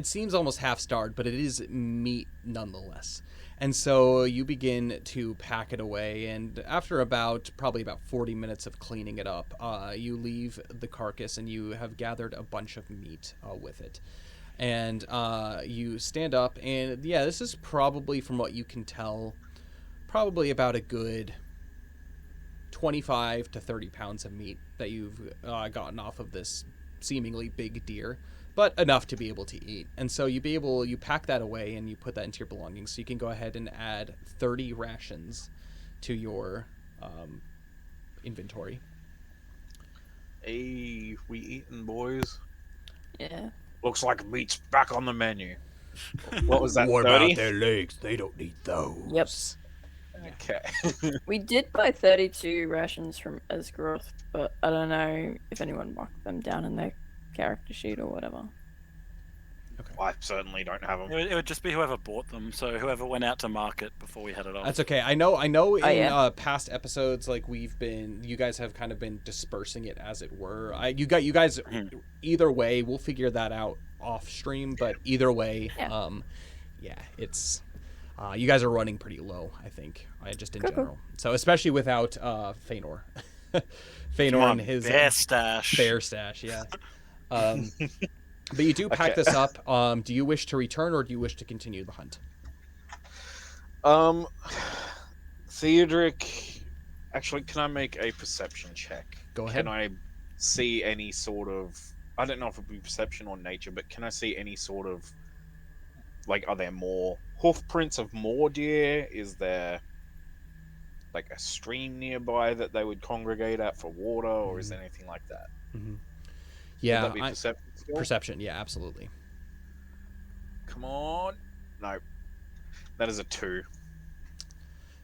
seems almost half-starved, but it is meat nonetheless. And so you begin to pack it away, and after probably about 40 minutes of cleaning it up, you leave the carcass, and you have gathered a bunch of meat with it. And you stand up, and yeah, this is probably, from what you can tell, probably about a good 25 to 30 pounds of meat that you've gotten off of this seemingly big deer, but enough to be able to eat. And so you pack that away and you put that into your belongings, so you can go ahead and add 30 rations to your inventory. Hey, we eating, boys? Yeah. Looks like meat's back on the menu. What was that, What 30? about their legs? They don't need those. Yep. Okay. We did buy 32 rations from Esgaroth, but I don't know if anyone marked them down in their character sheet or whatever. Okay. I certainly don't have them. It would just be whoever bought them, so whoever went out to market before we headed off. That's okay. I know in past episodes, like you guys have kind of been dispersing it, as it were. You guys either way, we'll figure that out off stream, but either way, it's you guys are running pretty low, I think, just in general. So especially without Feanor. Feanor and his bear stash. Bear stash, yeah. But you do pack this up. Do you wish to return, or do you wish to continue the hunt? Theodric, actually, can I make a perception check? Go ahead. Can I see any sort of, I don't know if it would be perception or nature, but can I see any sort of, like, are there more hoof prints of more deer? Is there like a stream nearby that they would congregate at for water, or is there anything like that? Mm-hmm. Would Yeah, that be perception still? perception. Yeah, absolutely. Come on. No. That is a 2.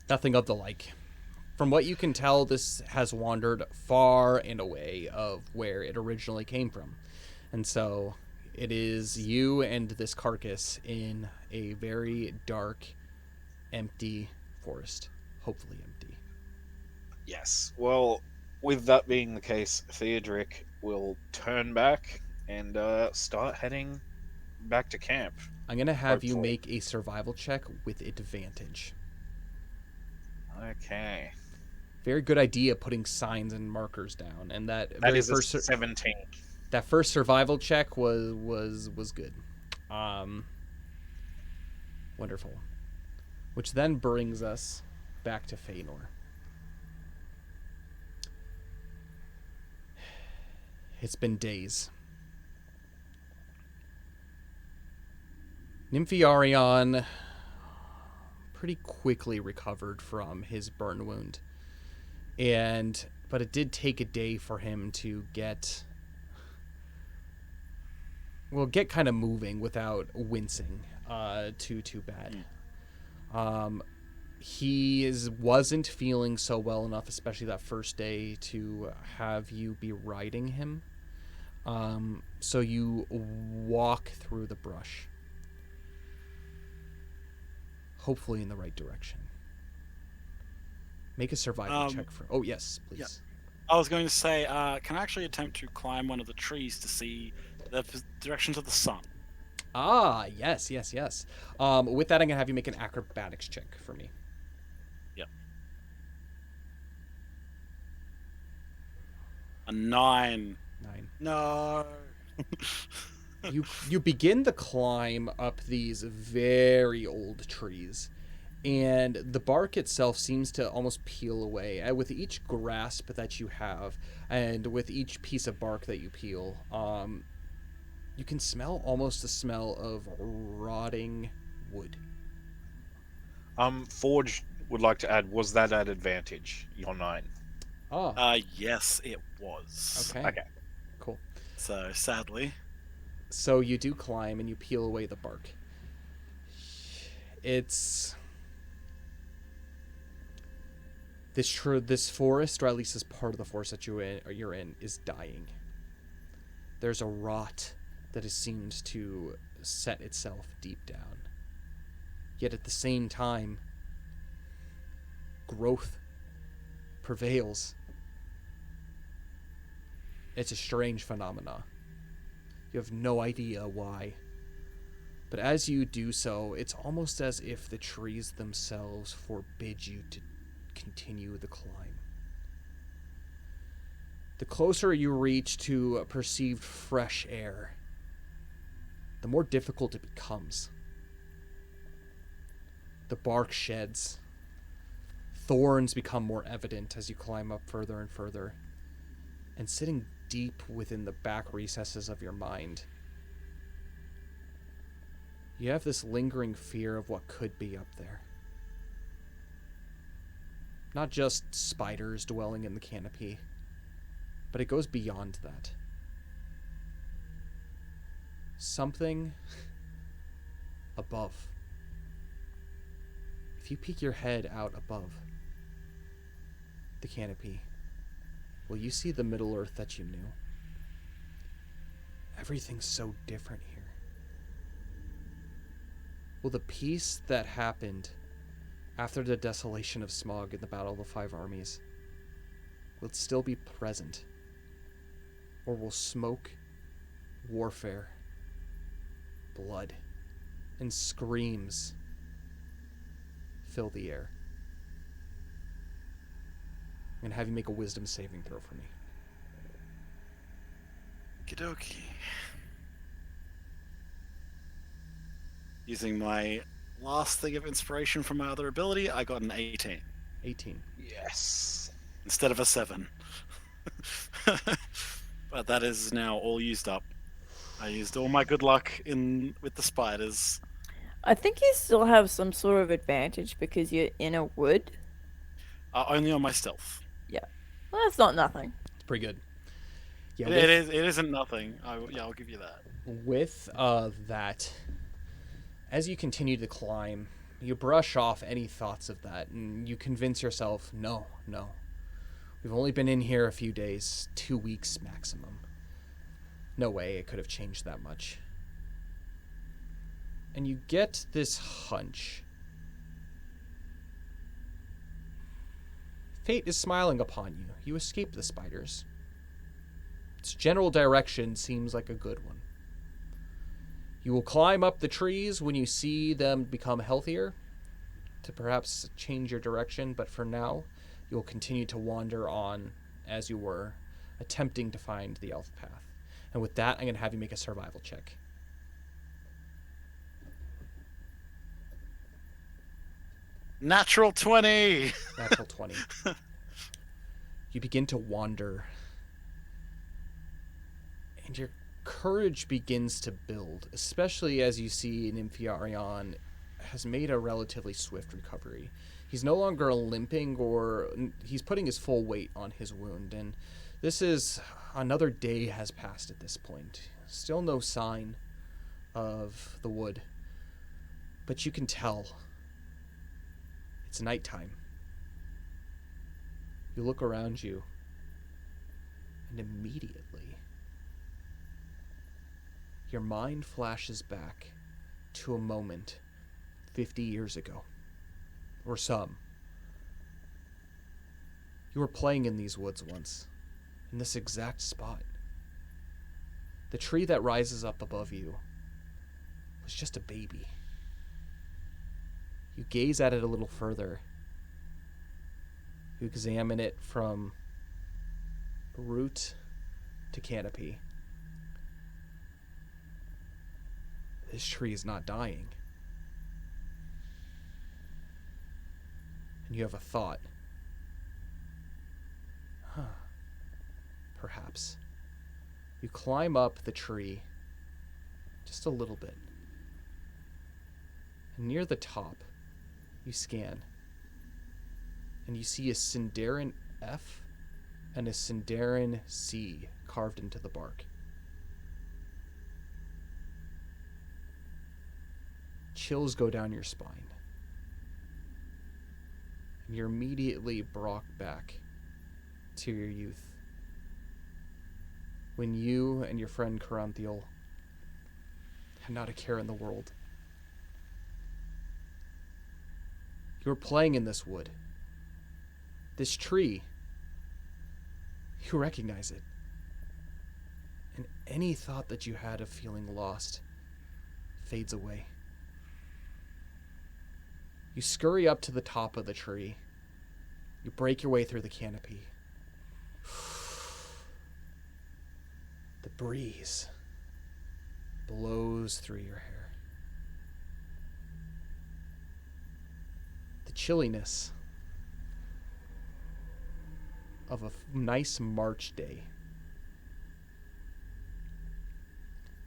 Nothing of the like. From what you can tell, this has wandered far and away of where it originally came from. And so it is you and this carcass in a very dark, empty forest. Hopefully empty. Yes. Well, with that being the case, Theodoric will turn back and start heading back to camp. I'm going to have you Hopefully. make a survival check with advantage. Okay. Very good idea putting signs and markers down. And that That very is a first 17. that first survival check was good. Wonderful. Which then brings us back to Feanor. It's been days. Nymphiarion pretty quickly recovered from his burn wound. But it did take a day for him to get kind of moving without wincing too bad. He wasn't feeling so well enough, especially that first day, to have you be riding him. So you walk through the brush, hopefully in the right direction. Make a survival check for. Oh yes, please. Yeah. I was going to say, can I actually attempt to climb one of the trees to see the direction to the sun? Ah, yes. With that, I'm gonna have you make an acrobatics check for me. Yep. A 9. 9. No. You begin the climb up these very old trees, and the bark itself seems to almost peel away with each grasp that you have, and with each piece of bark that you peel. You can smell almost the smell of rotting wood. Forge would like to add, was that at advantage? Your 9. Oh, Yes, it was. okay. Cool. So, sadly. So you do climb and you peel away the bark. It's this forest, or at least this part of the forest that you're in, is dying. There's a rot that has seemed to set itself deep down. Yet at the same time, growth prevails. It's a strange phenomena. You have no idea why. But as you do so, it's almost as if the trees themselves forbid you to continue the climb. The closer you reach to perceived fresh air, the more difficult it becomes. The bark sheds. Thorns become more evident as you climb up further and further. And sitting deep within the back recesses of your mind, you have this lingering fear of what could be up there. Not just spiders dwelling in the canopy, but it goes beyond that. Something above. If you peek your head out above the canopy, will you see the Middle Earth that you knew? Everything's so different here. Will the peace that happened after the desolation of Smaug in the Battle of the Five Armies, will it still be present? Or will smoke, warfare, blood, and screams fill the air? I'm going to have you make a wisdom saving throw for me. Kidoki. Using my last thing of inspiration from my other ability, I got an 18 18. Yes. instead of a 7. But that is now all used up. I used all my good luck with the spiders. I think you still have some sort of advantage because you're in a wood. Only on my stealth. Yeah. Well, that's not nothing. It's pretty good. Yeah, It isn't nothing. I'll give you that. with that, as you continue to climb, you brush off any thoughts of that, and you convince yourself, no. We've only been in here a few days, 2 weeks maximum. No way it could have changed that much. And you get this hunch. Fate is smiling upon you. You escape the spiders. Its general direction seems like a good one. You will climb up the trees when you see them become healthier to perhaps change your direction, but for now, you will continue to wander on as you were, attempting to find the elf path. And with that, I'm going to have you make a survival check. Natural 20. Natural 20. You begin to wander, and your courage begins to build, especially as you see Nympharion has made a relatively swift recovery. He's no longer limping, or he's putting his full weight on his wound, and this is another day has passed at this point. Still no sign of the wood, but you can tell it's nighttime. You look around you, and immediately your mind flashes back to a moment 50 years ago, or some. You were playing in these woods once, in this exact spot. The tree that rises up above you was just a baby. You gaze at it a little further. You examine it from root to canopy. This tree is not dying. And you have a thought. Perhaps. You climb up the tree just a little bit. And near the top, you scan. And you see a Sindarin F and a Sindarin C carved into the bark. Chills go down your spine. And you're immediately brought back to your youth, when you and your friend Caranthiel had not a care in the world. You were playing in this wood. This tree, you recognize it. And any thought that you had of feeling lost fades away. You scurry up to the top of the tree. You break your way through the canopy. The breeze blows through your hair. The chilliness of a nice March day.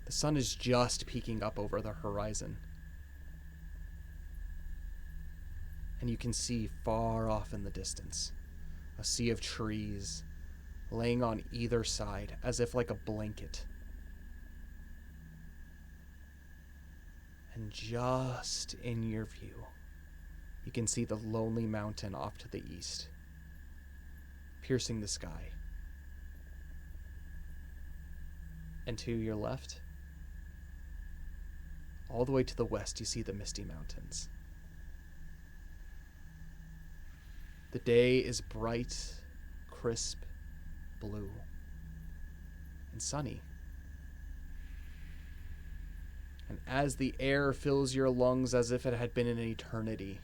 The sun is just peeking up over the horizon. And you can see far off in the distance a sea of trees laying on either side as if like a blanket. And just in your view, you can see the lonely mountain off to the east, piercing the sky. And to your left, all the way to the west, you see the Misty Mountains. The day is bright, crisp, blue, and sunny. And as the air fills your lungs as if it had been an eternity,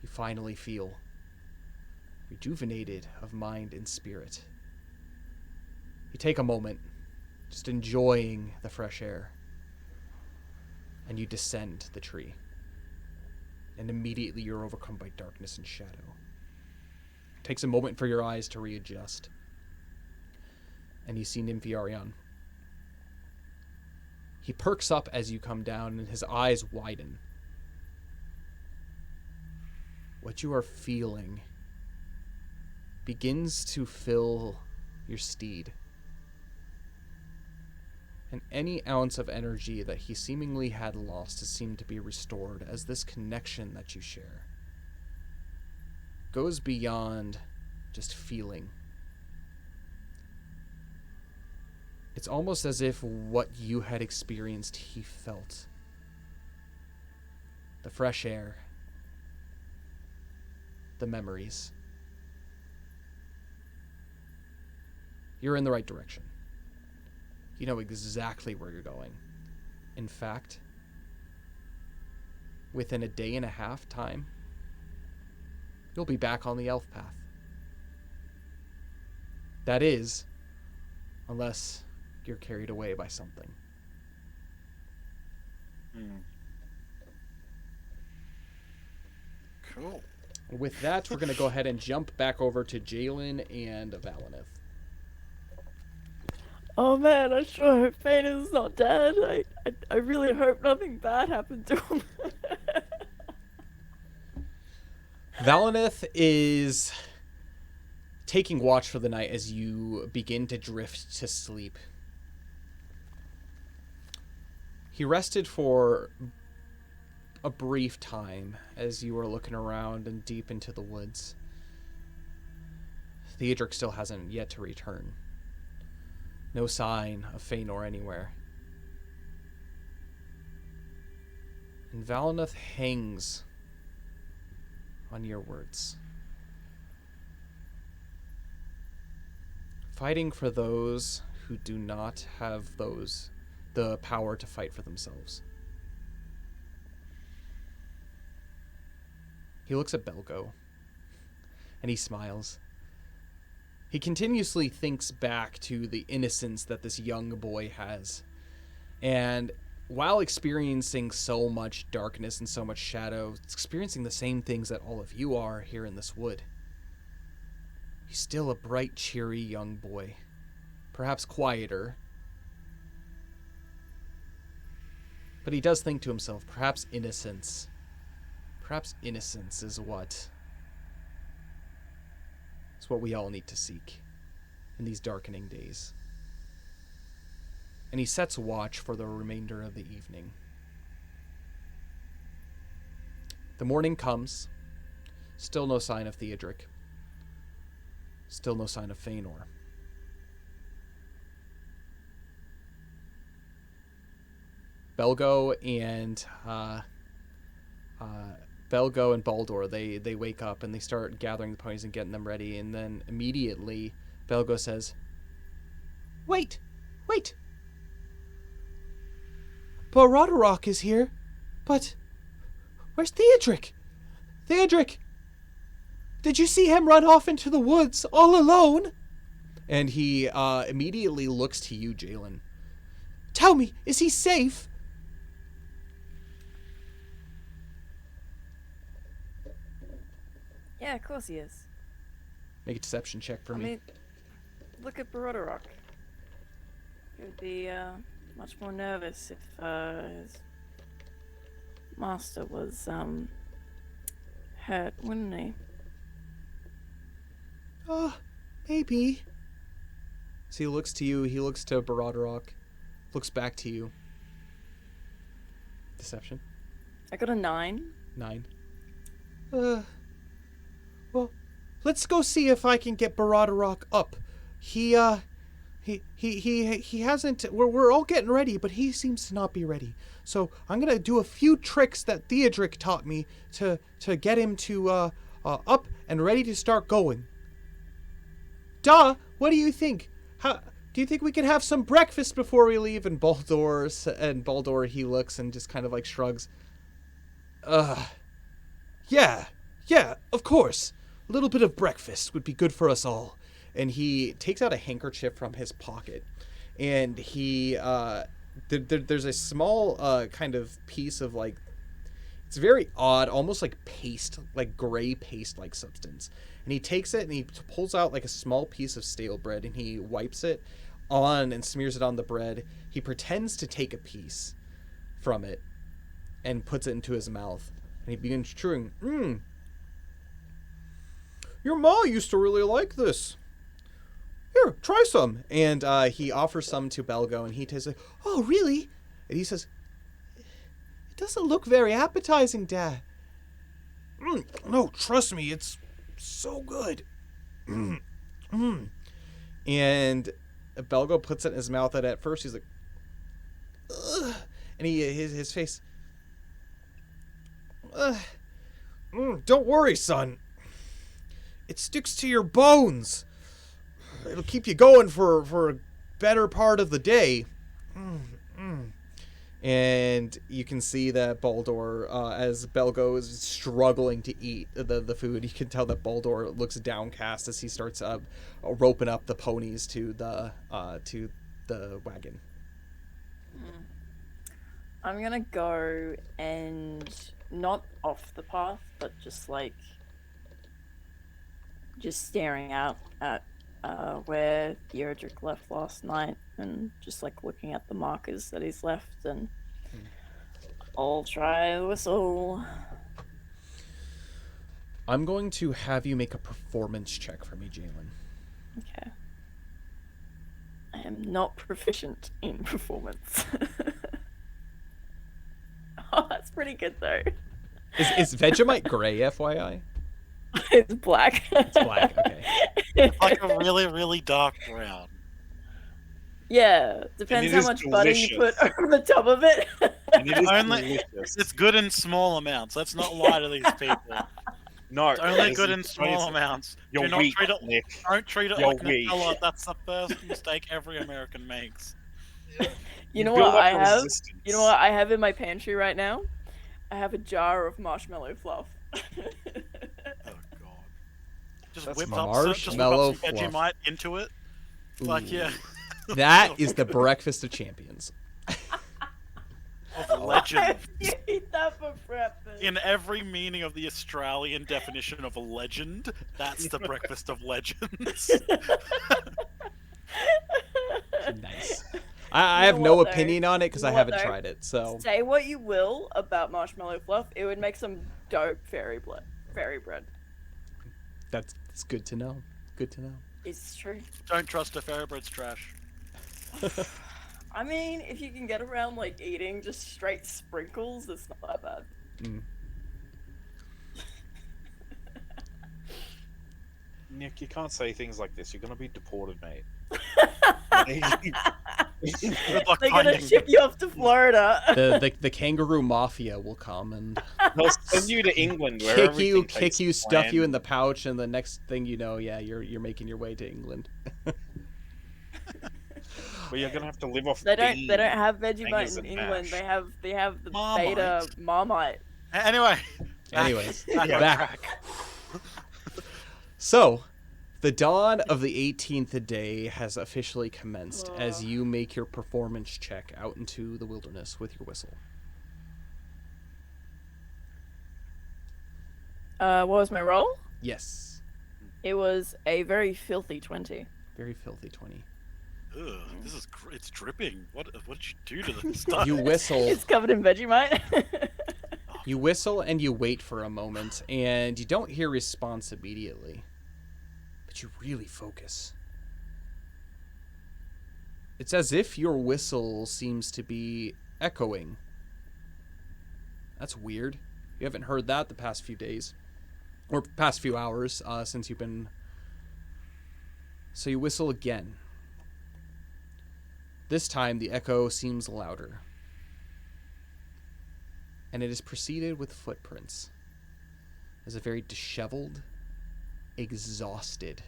you finally feel rejuvenated of mind and spirit. You take a moment, just enjoying the fresh air, and you descend the tree. And immediately you're overcome by darkness and shadow. It takes a moment for your eyes to readjust. And you see Nympharion. He perks up as you come down, and his eyes widen. What you are feeling begins to fill your steed. And any ounce of energy that he seemingly had lost has seemed to be restored, as this connection that you share goes beyond just feeling. It's almost as if what you had experienced, he felt. The fresh air, the memories. You're in the right direction. You know exactly where you're going. In fact, within a day and a half time, you'll be back on the elf path. That is, unless you're carried away by something. Cool. With that, we're going to go ahead and jump back over to Jalen and Valineth. Oh man, I sure hope Fane is not dead. I really hope nothing bad happened to him. Valineth is taking watch for the night as you begin to drift to sleep. He rested for a brief time as you were looking around and deep into the woods. Theodric still hasn't yet to return. No sign of Feanor anywhere. And Valineth hangs on your words. Fighting for those who do not have the power to fight for themselves. He looks at Belgo, and he smiles. He continuously thinks back to the innocence that this young boy has. And while experiencing so much darkness and so much shadow, experiencing the same things that all of you are here in this wood. He's still a bright, cheery young boy. Perhaps quieter. But he does think to himself, perhaps innocence is what we all need to seek in these darkening days. And he sets watch for the remainder of the evening. The morning comes. Still no sign of Theodric. Still no sign of Feanor. Belgo and Baldur, they wake up and they start gathering the ponies and getting them ready, and then immediately Belgo says, Wait! Baradorok is here, but where's Theodric? Theodric! Did you see him run off into the woods all alone? And he immediately looks to you, Jalen. Tell me, is he safe? Yeah, of course he is. Make a deception check for me. I mean, look at Baradorok. He would be much more nervous if his master was hurt, wouldn't he? Maybe. So he looks to you, he looks to Baradorok, looks back to you. Deception? I got a 9. 9. Well, let's go see if I can get Baradorok up. He hasn't, we're all getting ready, but he seems to not be ready. So I'm going to do a few tricks that Theodric taught me to get him to, up and ready to start going. Duh, what do you think? Do you think we can have some breakfast before we leave? And Baldur, he looks and just kind of like shrugs. Yeah, of course. A little bit of breakfast would be good for us all. And he takes out a handkerchief from his pocket, and he there's a small kind of piece of like, it's very odd, almost like paste, like gray paste like substance. And he takes it and he pulls out like a small piece of stale bread and he wipes it on and smears it on the bread. He pretends to take a piece from it and puts it into his mouth. And he begins chewing. Your ma used to really like this. Here, try some. And he offers some to Belgo, and he tastes like, oh, really? And he says, it doesn't look very appetizing, Dad. No, trust me, it's so good. And Belgo puts it in his mouth, and at first he's like, ugh. And his face, don't worry, son. It sticks to your bones. It'll keep you going for a better part of the day. And you can see that Baldur, as Belgo is struggling to eat the food, you can tell that Baldur looks downcast as he starts roping up the ponies to the wagon. I'm gonna go and not off the path, but just staring out at where Theodric left last night, and just looking at the markers that he's left, and I'll try the whistle. I'm going to have you make a performance check for me, Jalen. Okay. I am not proficient in performance. Oh, that's pretty good though. Is Vegemite gray, FYI? It's black. It's black, okay. Like a really, really dark brown. Yeah, depends it how is much butter you put delicious. over the top of it. And it is Only- delicious. It's good in small amounts. Let's not lie to these people. No, It's only it good in isn't. small amounts. You're Do not weak, treat it. Nick. Don't treat it You're like weak. Nutella. That's the first mistake every American makes. You know build what up I have? resistance. You know what I have in my pantry right now? I have a jar of marshmallow fluff. Oh god. Just That's whip marshmallow up some fluff. Vegemite into it. Like, yeah. That is the breakfast of champions. Of legend. You eat that for breakfast. In every meaning of the Australian definition of a legend, that's the breakfast of legends. Nice. I have know no what, though? opinion on it because You I know haven't what, though? tried it. So Say what you will about marshmallow fluff, it would make some dope fairy bread. that's good to know. Good to know. It's true. Don't trust a fairy bread's trash. I mean, if you can get around eating just straight sprinkles, it's not that bad. Nick, you can't say things like this. You're gonna be deported, mate. Good luck They're gonna finding ship you off to Florida. The kangaroo mafia will come and They'll send you to England, where kick you, stuff you in the pouch, and the next thing you know, yeah, you're making your way to England. Well, you're gonna have to live off. They don't beans, have bangers Vegemite in and England. mash. They have the Marmite. beta Marmite. Anyway. Anyways, back on back. track. So, the dawn of the 18th day has officially commenced as you make your performance check out into the wilderness with your whistle. What was my roll? Yes. It was a very filthy 20. Very filthy 20. Ugh, this is it's dripping. What did you do to this stuff? You whistle. It's covered in Vegemite. You whistle and you wait for a moment, and you don't hear response immediately. But you really focus. It's as if your whistle seems to be echoing. That's weird. You haven't heard that the past few days. Or past few hours, since you've been... So you whistle again. This time, the echo seems louder. And it is preceded with footprints. As a very disheveled, exhausted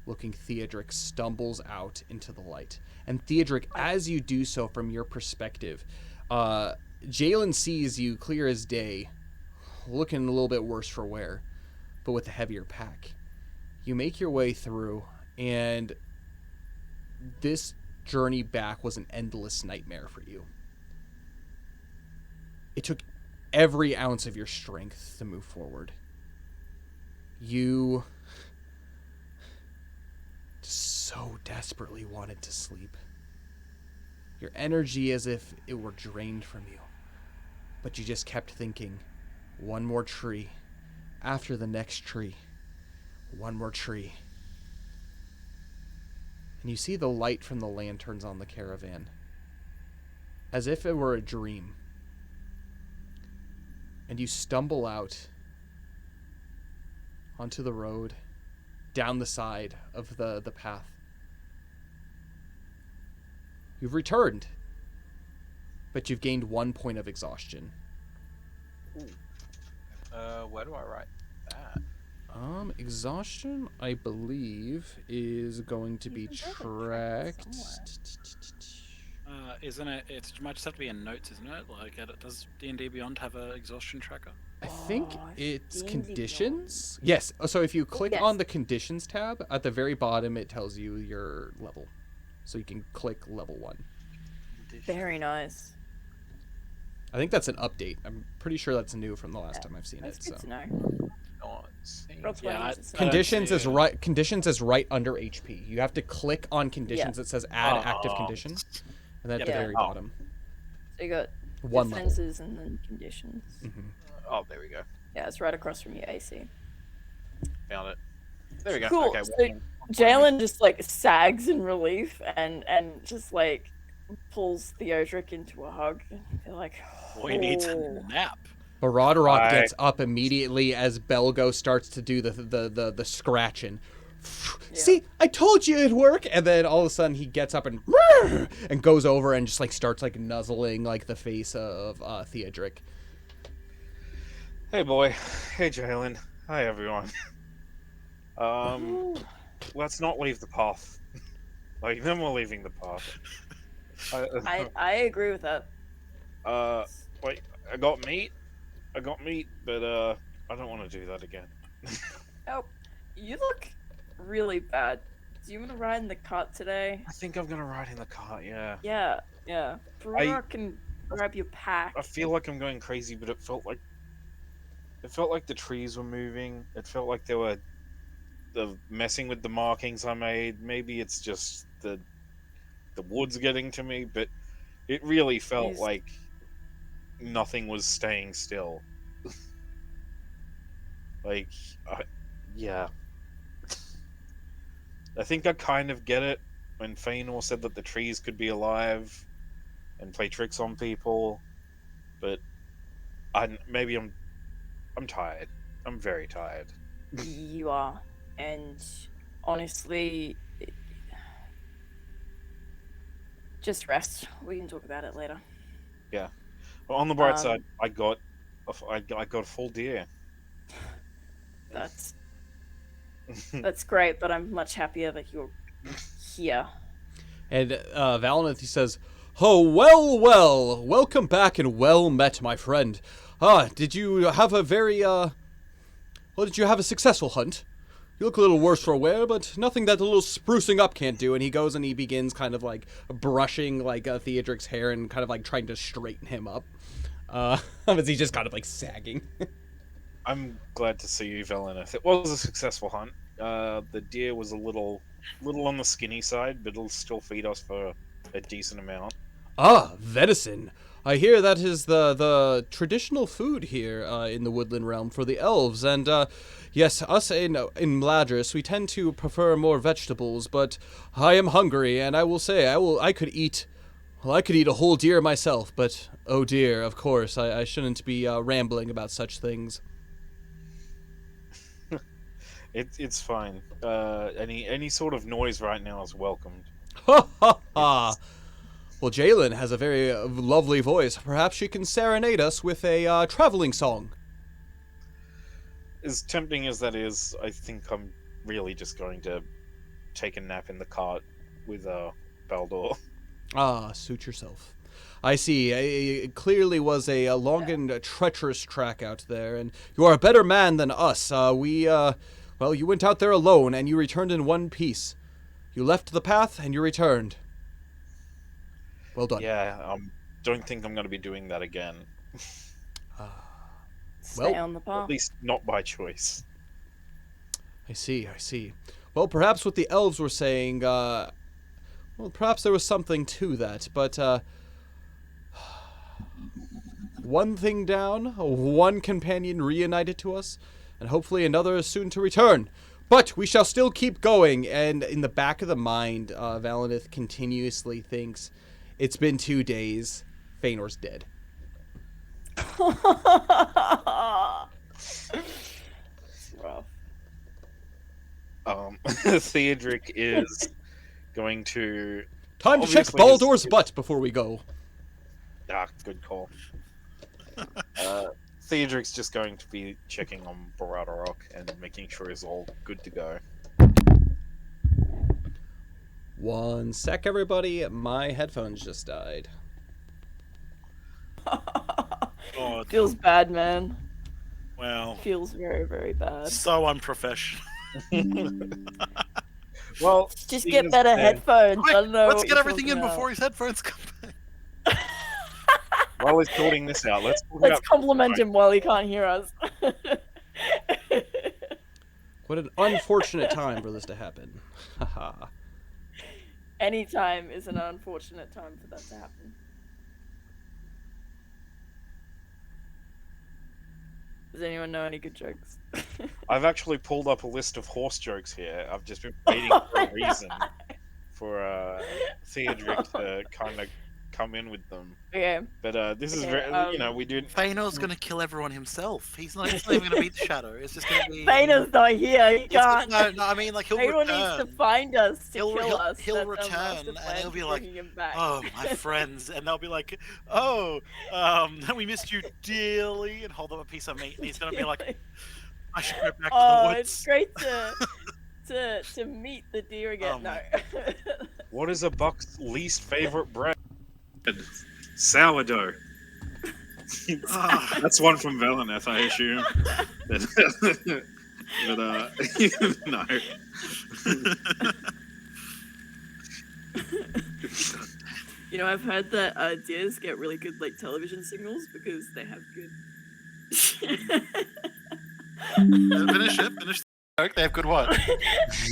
looking Theodric stumbles out into the light. And Theodric, as you do so from your perspective, Jalen sees you clear as day, looking a little bit worse for wear, but with a heavier pack. You make your way through, and this journey back was an endless nightmare for you. It took every ounce of your strength to move forward. You so desperately wanted to sleep. Your energy as if it were drained from you. But you just kept thinking, one more tree. After the next tree. One more tree. And you see the light from the lanterns on the caravan. As if it were a dream. And you stumble out onto the road, down the side of the path. You've returned, but you've gained 1 point of exhaustion. Where do I write that? Exhaustion, I believe, is going to be tracked. Isn't it? It might just have to be in notes, isn't it? Like, does D&D Beyond have an exhaustion tracker? I think it's D&D conditions. Yes. So if you click Yes. on the conditions tab at the very bottom, it tells you your level. So you can click level 1. Very nice. I think that's an update. I'm pretty sure that's new from the last time I've seen That's it. good So to know. Not seeing. Roll 20 Yeah, is the same. conditions see is it. right. Conditions is right under HP. You have to click on conditions. It says add active Oh. condition, and then at Yeah. the very Oh. bottom, So you got one level. defenses and then conditions. Oh, there we go. Yeah, it's right across from your AC. Found it. There we go. Cool. Okay. So Jalen just like sags in relief and just like pulls Theodric into a hug. They're like, Boy needs a "Oh." nap. Baradorok I- gets up immediately as Belgo starts to do the scratching. See, I told you it'd work. And then all of a sudden he gets up and goes over and just like starts like nuzzling like the face of Theodric. Hey, boy. Hey, Jalen. Hi, everyone. Let's not leave the path. Like, then we're leaving the path. I agree with that. Like, I got meat, but, I don't want to do that again. Oh, you look really bad. Do you want to ride in the cart today? I think I'm gonna ride in the cart, yeah. Yeah. Baradorok can grab your pack. I feel like I'm going crazy, but it felt like the trees were moving. It felt like they were messing with the markings I made. Maybe it's just the woods getting to me, but it really felt He's- like nothing was staying still. Like, yeah. I think I kind of get it when Feanor said that the trees could be alive and play tricks on people, but I'm tired. I'm very tired. You are. And honestly, just rest. We can talk about it later. But on the bright Um, side, I got a full deer. That's great, but I'm much happier that you're here. And Valinith, he says, "Oh, well, welcome back and well met, my friend. Did you have a did you have a successful hunt? You look a little worse for wear, but nothing that a little sprucing up can't do." And he goes and he begins kind of like brushing like Theodric's hair and kind of like trying to straighten him up. As he's just kind of like sagging. I'm glad to see you, Valinith. It was a successful hunt. The deer was a little on the skinny side, but it'll still feed us for a decent amount. Venison. I hear that is the traditional food here in the woodland realm for the elves, and yes, us in Mladris, we tend to prefer more vegetables, but I am hungry, and I will say I could eat a whole deer myself, but oh dear, of course, I shouldn't be rambling about such things. It's fine. Any sort of noise right now is welcomed. Ha ha ha! Well, Jalen has a very lovely voice. Perhaps she can serenade us with a traveling song. As tempting as that is, I think I'm really just going to take a nap in the cart with Baldor. Suit yourself. I see. It clearly was a long and treacherous track out there, and you are a better man than us. Well, you went out there alone, and you returned in one piece. You left the path, and you returned. Well done. Yeah, don't think I'm going to be doing that again. Stay Well, on the path. At least not by choice. I see. Well, perhaps what the elves were saying, Well, perhaps there was something to that, but, one thing down, one companion reunited to us, and hopefully another is soon to return. But we shall still keep going, and in the back of the mind, Valinith continuously thinks, it's been 2 days, Feanor's dead. It's rough. Theodric is going to... Time to check Obviously, his- Baldur's butt before we go. Ah, good call. Theodric's just going to be checking on Barada and making sure he's all good to go. 1 sec, everybody. My headphones just died. Oh, Feels bad, man. well, Feels very, very bad. so unprofessional. Well, Just seeing get as better they're- headphones. I Quick, don't know. let's what get you're everything in talking before about. his headphones come back. While he's sorting this out, let's talk Let's about... compliment him while he can't hear us. What an unfortunate time for this to happen. Haha. Any time is an unfortunate time for that to happen. Does anyone know any good jokes? I've actually pulled up a list of horse jokes here. I've just been waiting for a reason for Theodric to kind of come in with them. Okay. But this is Okay, very, you know, we do... Feanor's gonna kill everyone himself. He's not even gonna beat the Shadow. It's just gonna be. Feanor's not here. He It's- can't. No, I mean like he'll Feanor return. needs to find us to He'll- kill he'll- us. he'll That's our master return, and plan he'll be for like, bringing him back. Oh, my friends, and they'll be like, "Oh, we missed you dearly," and hold up a piece of meat, and he's gonna be like, "I should go back Oh, to the it's woods." great to meet the deer again. Oh No. my What is a buck's least favorite bread? Sourdough. Ah, That's one from Valineth, I assume. No. You know, I've heard that deers get really good like television signals because they have good. finish the joke. They have good what?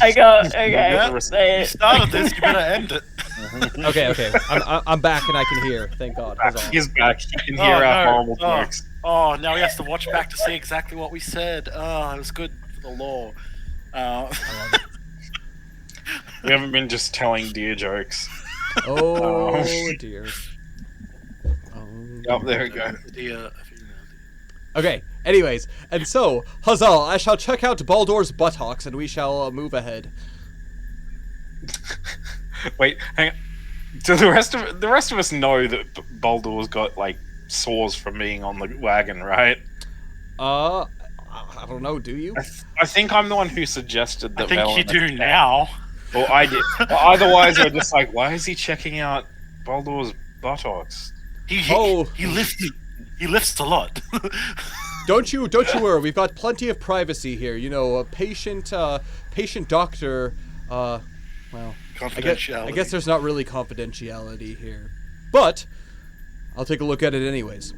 I got okay. Yeah, they- You started this. You better end it. Okay. I'm back and I can hear. Thank God. Hold on. He's back. He can Oh, hear our no. horrible Oh. jokes. Oh, now he has to watch back to see exactly what we said. Oh, it was good for the lore. We haven't been just telling deer jokes. Oh dear. Oh, there we go. Okay, anyways, and so, Hazal, I shall check out Baldur's buttocks and we shall move ahead. Wait, hang on. Do the rest of us know that Baldur's got like sores from being on the wagon, right? I don't know, do you? I think I'm the one who suggested that. I think you Valineth- do now. Well, I did. Well, otherwise, we're just like, why is he checking out Baldur's buttocks? He lifts a lot. Don't you worry, we've got plenty of privacy here. You know, a patient doctor, well, I guess there's not really confidentiality here. But, I'll take a look at it anyways.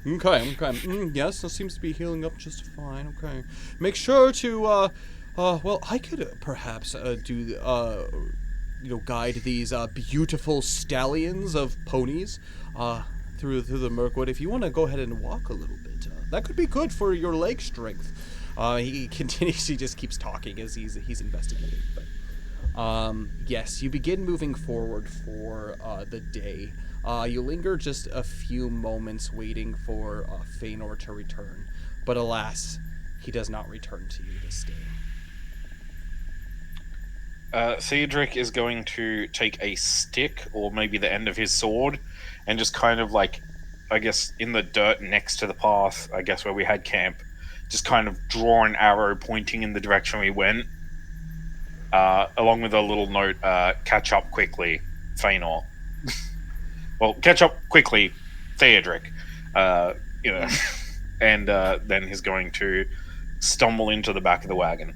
Okay. Yes, that seems to be healing up just fine. Okay. Make sure to, well, I could perhaps guide these beautiful stallions of ponies through the Mirkwood. If you want to go ahead and walk a little bit, that could be good for your leg strength. He continues. He just keeps talking as he's investigating. But yes, you begin moving forward for the day. You linger just a few moments waiting for Feanor to return, but alas, he does not return to you this day. Theodric is going to take a stick, or maybe the end of his sword, and just kind of like, I guess, in the dirt next to the path, I guess where we had camp, just kind of draw an arrow pointing in the direction we went, along with a little note, catch up quickly, Feanor. Well, catch up quickly, Theodric. And then he's going to stumble into the back of the wagon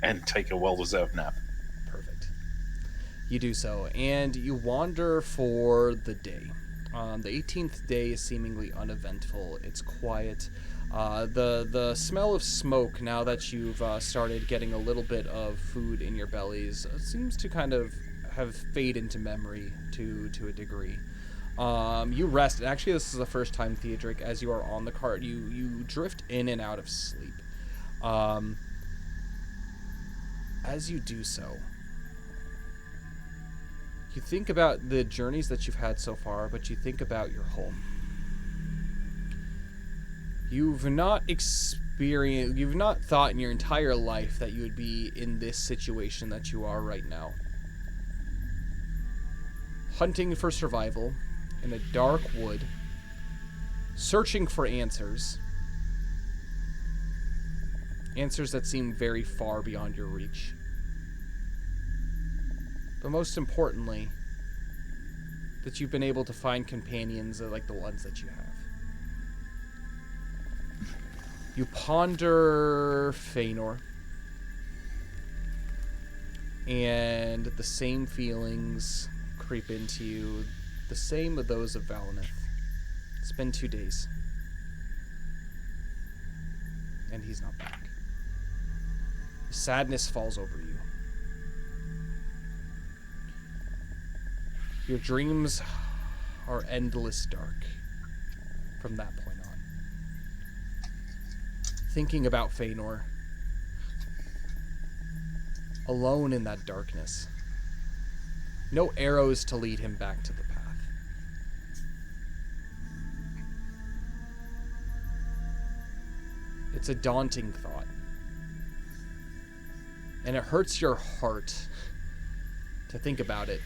and take a well-deserved nap. Perfect. You do so, and you wander for the day. The 18th day is seemingly uneventful. It's quiet. The smell of smoke, now that you've started getting a little bit of food in your bellies, seems to kind of have fade into memory to a degree. You rest, and actually this is the first time, Theodric, as you are on the cart, you drift in and out of sleep. As you do so, you think about the journeys that you've had so far, but you think about your home. You've not thought in your entire life that you would be in this situation that you are right now. Hunting for survival in a dark wood, searching for answers. Answers that seem very far beyond your reach. But most importantly, that you've been able to find companions like the ones that you have. You ponder Feanor, and the same feelings creep into you, the same with those of Valineth. It's been 2 days, and he's not back. Sadness falls over you. Your dreams are endless dark from that point on. Thinking about Feanor, alone in that darkness. No arrows to lead him back to the path. It's a daunting thought. And it hurts your heart to think about it.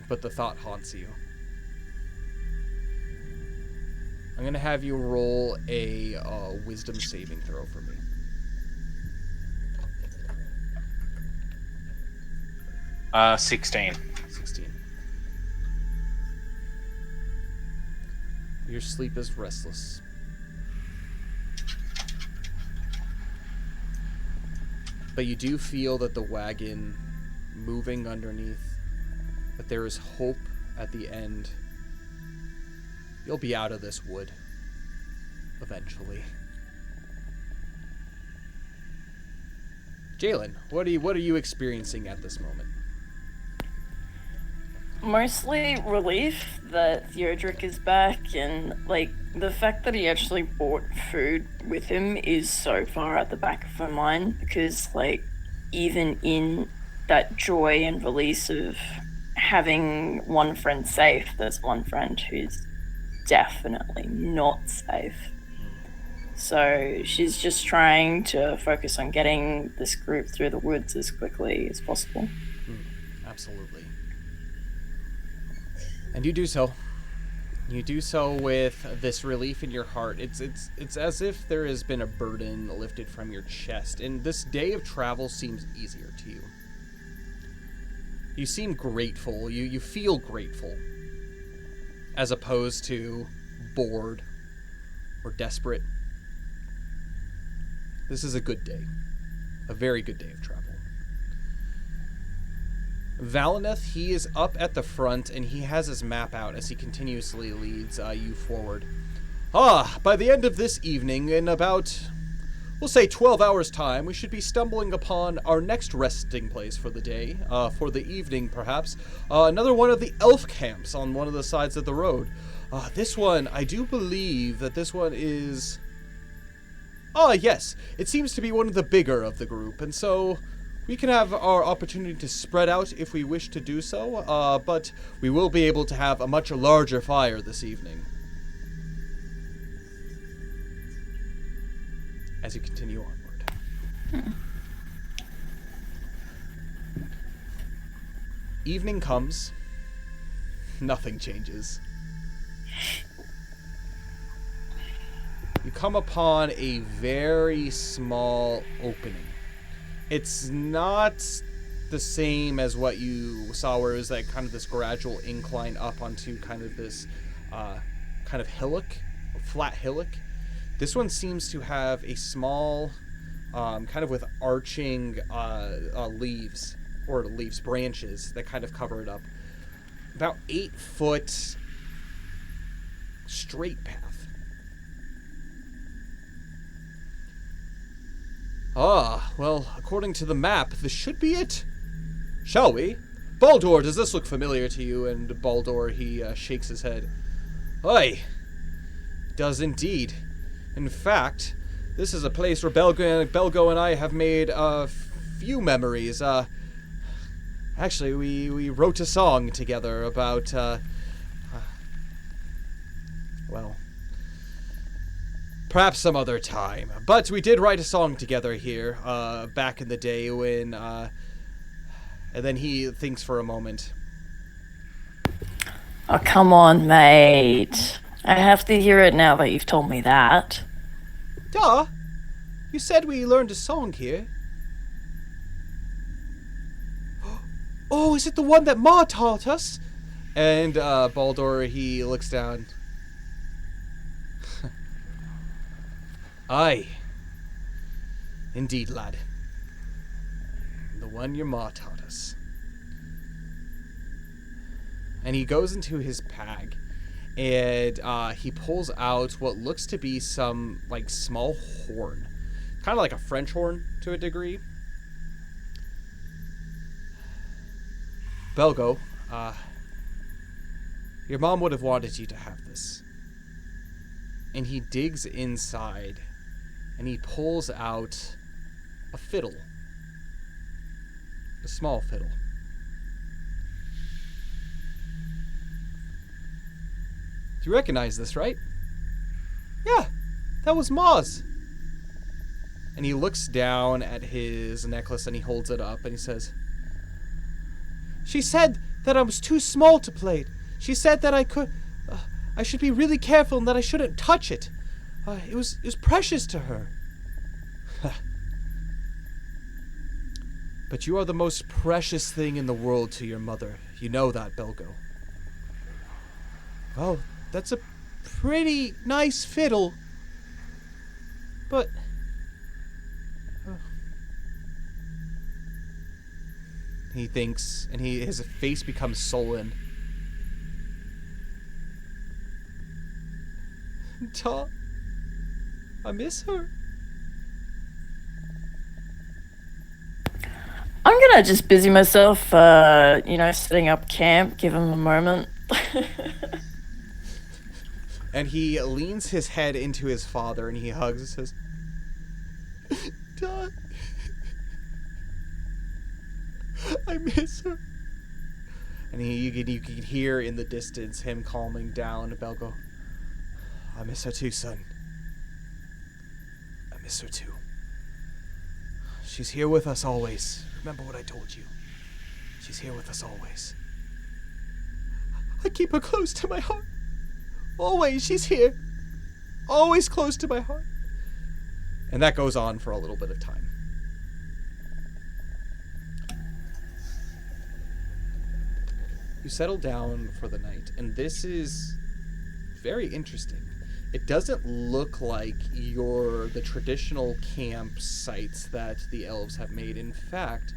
But the thought haunts you. I'm going to have you roll a wisdom saving throw for me. Uh, 16. 16. Your sleep is restless. But you do feel that the wagon moving underneath, that there is hope at the end. You'll be out of this wood eventually. Jalen, what are you experiencing at this moment? Mostly relief that Theodric is back, and like the fact that he actually brought food with him is so far at the back of my mind, because like even in that joy and release of having one friend safe, there's one friend who's definitely not safe. So she's just trying to focus on getting this group through the woods as quickly as possible. Absolutely. And you do so. You do so with this relief in your heart. It's as if there has been a burden lifted from your chest, and this day of travel seems easier to you. You seem grateful. You feel grateful, as opposed to bored or desperate. This is a good day. A very good day of travel. Valineth, he is up at the front, and he has his map out as he continuously leads you forward. By the end of this evening, in about, we'll say 12 hours' time, we should be stumbling upon our next resting place for the day, for the evening perhaps. Another one of the elf camps on one of the sides of the road. This one, I do believe that this one is... yes, it seems to be one of the bigger of the group, and so we can have our opportunity to spread out if we wish to do so, but we will be able to have a much larger fire this evening. As you continue onward. Evening comes. Nothing changes. You come upon a very small opening. It's not the same as what you saw, where it was like kind of this gradual incline up onto kind of this kind of hillock, flat hillock. This one seems to have a small, kind of with arching leaves, branches that kind of cover it up. About 8 foot straight path Ah, well, according to the map, this should be it. Shall we? Baldur, does this look familiar to you? And Baldur, he shakes his head. Aye, it does indeed. In fact, this is a place where Belgo and I have made a few memories. Actually, we wrote a song together about, well, perhaps some other time. But we did write a song together here, back in the day when, and then he thinks for a moment. Oh, come on, mate. I have to hear it now that you've told me that. Duh! You said we learned a song here. Oh, is it the one that Ma taught us? And Baldur, he looks down. Aye. Indeed, lad. The one your ma taught us. And he goes into his bag, and he pulls out what looks to be some, like, small horn. Kind of like a French horn, to a degree. Belgo, your mom would have wanted you to have this. And he digs inside, and he pulls out a fiddle. A small fiddle. Do you recognize this, right? Yeah, that was Ma's. And he looks down at his necklace and he holds it up and he says, "She said that I was too small to play it. She said that I should be really careful and that I shouldn't touch it. It was precious to her." But you are the most precious thing in the world to your mother. You know that, Belgo. Well, that's a pretty nice fiddle. But... He thinks, and his face becomes sullen. Ta, I miss her. I'm gonna just busy myself, setting up camp, give him a moment. And he leans his head into his father and he hugs and says, "Dad, I miss her." And you can hear in the distance him calming down. Belgo, "I miss her too, son. I miss her too. She's here with us always. Remember what I told you. She's here with us always. I keep her close to my heart. Always, she's here. Always close to my heart." And that goes on for a little bit of time. You settle down for the night, and this is very interesting. It doesn't look like the traditional campsites that the elves have made. In fact,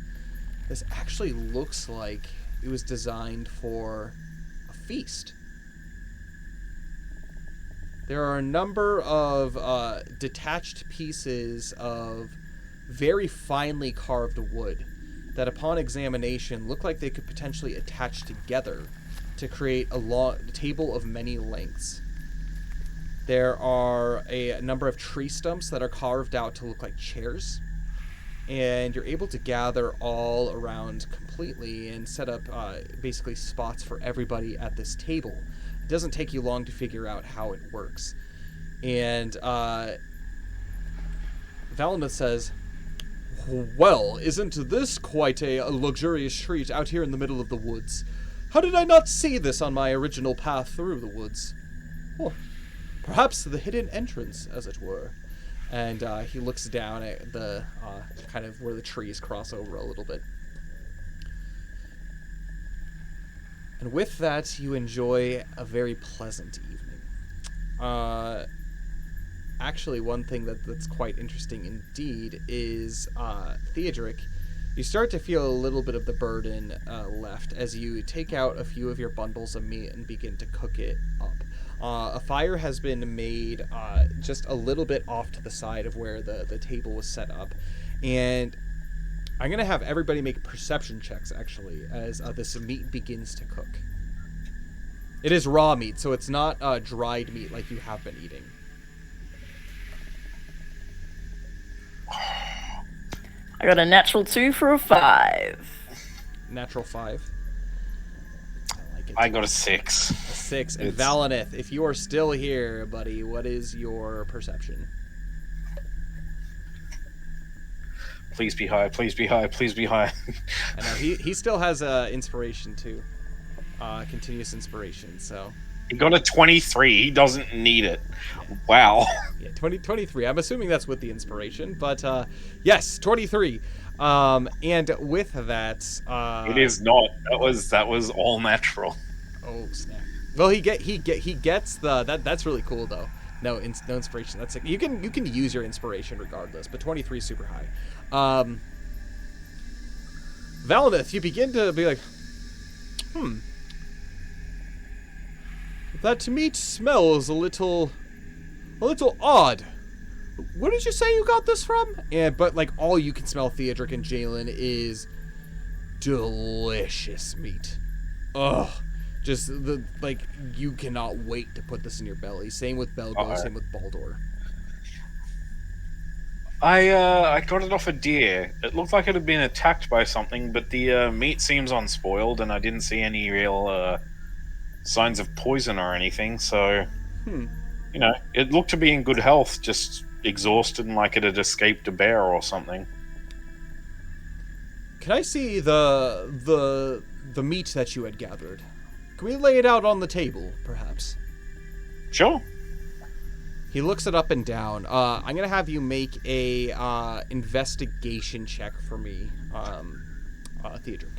this actually looks like it was designed for a feast. There are a number of detached pieces of very finely carved wood that upon examination look like they could potentially attach together to create a table of many lengths. There are a number of tree stumps that are carved out to look like chairs, and you're able to gather all around completely and set up basically spots for everybody at this table. It doesn't take you long to figure out how it works. And Valamuth says, "Well, isn't this quite a luxurious treat out here in the middle of the woods? How did I not see this on my original path through the woods? Oh, perhaps the hidden entrance, as it were." And he looks down at the kind of where the trees cross over a little bit. And with that, you enjoy a very pleasant evening. Actually, one thing that's quite interesting indeed is Theodoric. You start to feel a little bit of the burden left as you take out a few of your bundles of meat and begin to cook it up. A fire has been made just a little bit off to the side of where the table was set up, And I'm going to have everybody make perception checks, actually, as this meat begins to cook. It is raw meat, so it's not dried meat like you have been eating. I got a natural 2 for a 5. Natural 5. I like it. I got a 6. A 6. And It's- Valineth, if you are still here, buddy, what is your perception? Please be high, please be high, please be high. I know he still has inspiration too, continuous inspiration. So He got a 23. He doesn't need it. Wow. yeah, 23. I'm assuming that's with the inspiration, but yes, 23. And with that, It is not. That was all natural. Oh snap! Well, he gets the that's really cool though. No inspiration. That's you can use your inspiration regardless, but 23 is super high. Valineth, you begin to be like, that meat smells a little odd. Where did you say you got this from? But like all you can smell, Theodric and Jalen, is delicious meat. Ugh. Just you cannot wait to put this in your belly. Same with Belgo, same with Baldur. I got it off a deer. It looked like it had been attacked by something, but the meat seems unspoiled, and I didn't see any real signs of poison or anything. So, you know, it looked to be in good health, just exhausted and like it had escaped a bear or something. Can I see the meat that you had gathered? Can we lay it out on the table, perhaps? Sure. He looks it up and down. I'm gonna have you make a investigation check for me, Theodric.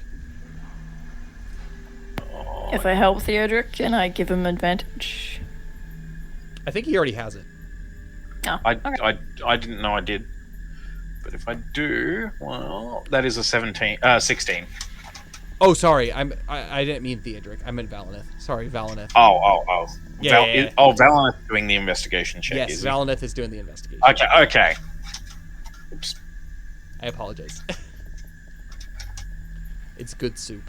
If I help Theodric, can I give him advantage? I think he already has it. Oh, I didn't know I did. But if I do, well, that is a 16. Oh, sorry. I didn't mean Theodric. I meant Valineth. Sorry, Valineth. Oh. Yeah. Valineth doing the investigation check. Yes, is he? Valineth is doing the investigation. Okay. Oops. I apologize. It's good soup.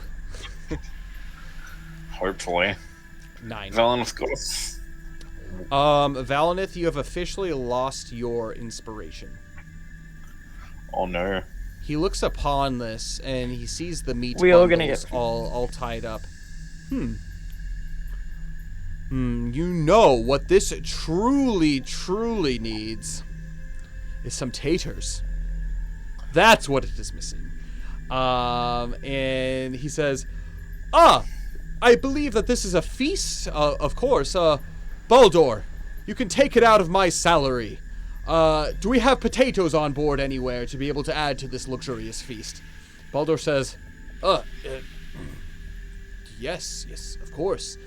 Hopefully. 9. Valineth got a... Valineth, you have officially lost your inspiration. Oh no. He looks upon this and he sees the meat We all gonna bundles get- all tied up. You know what this truly needs is some taters. That's what it is missing. And he says, I believe that this is a feast, of course. Baldur, you can take it out of my salary. Do we have potatoes on board anywhere to be able to add to this luxurious feast? Baldur says, yes, of course.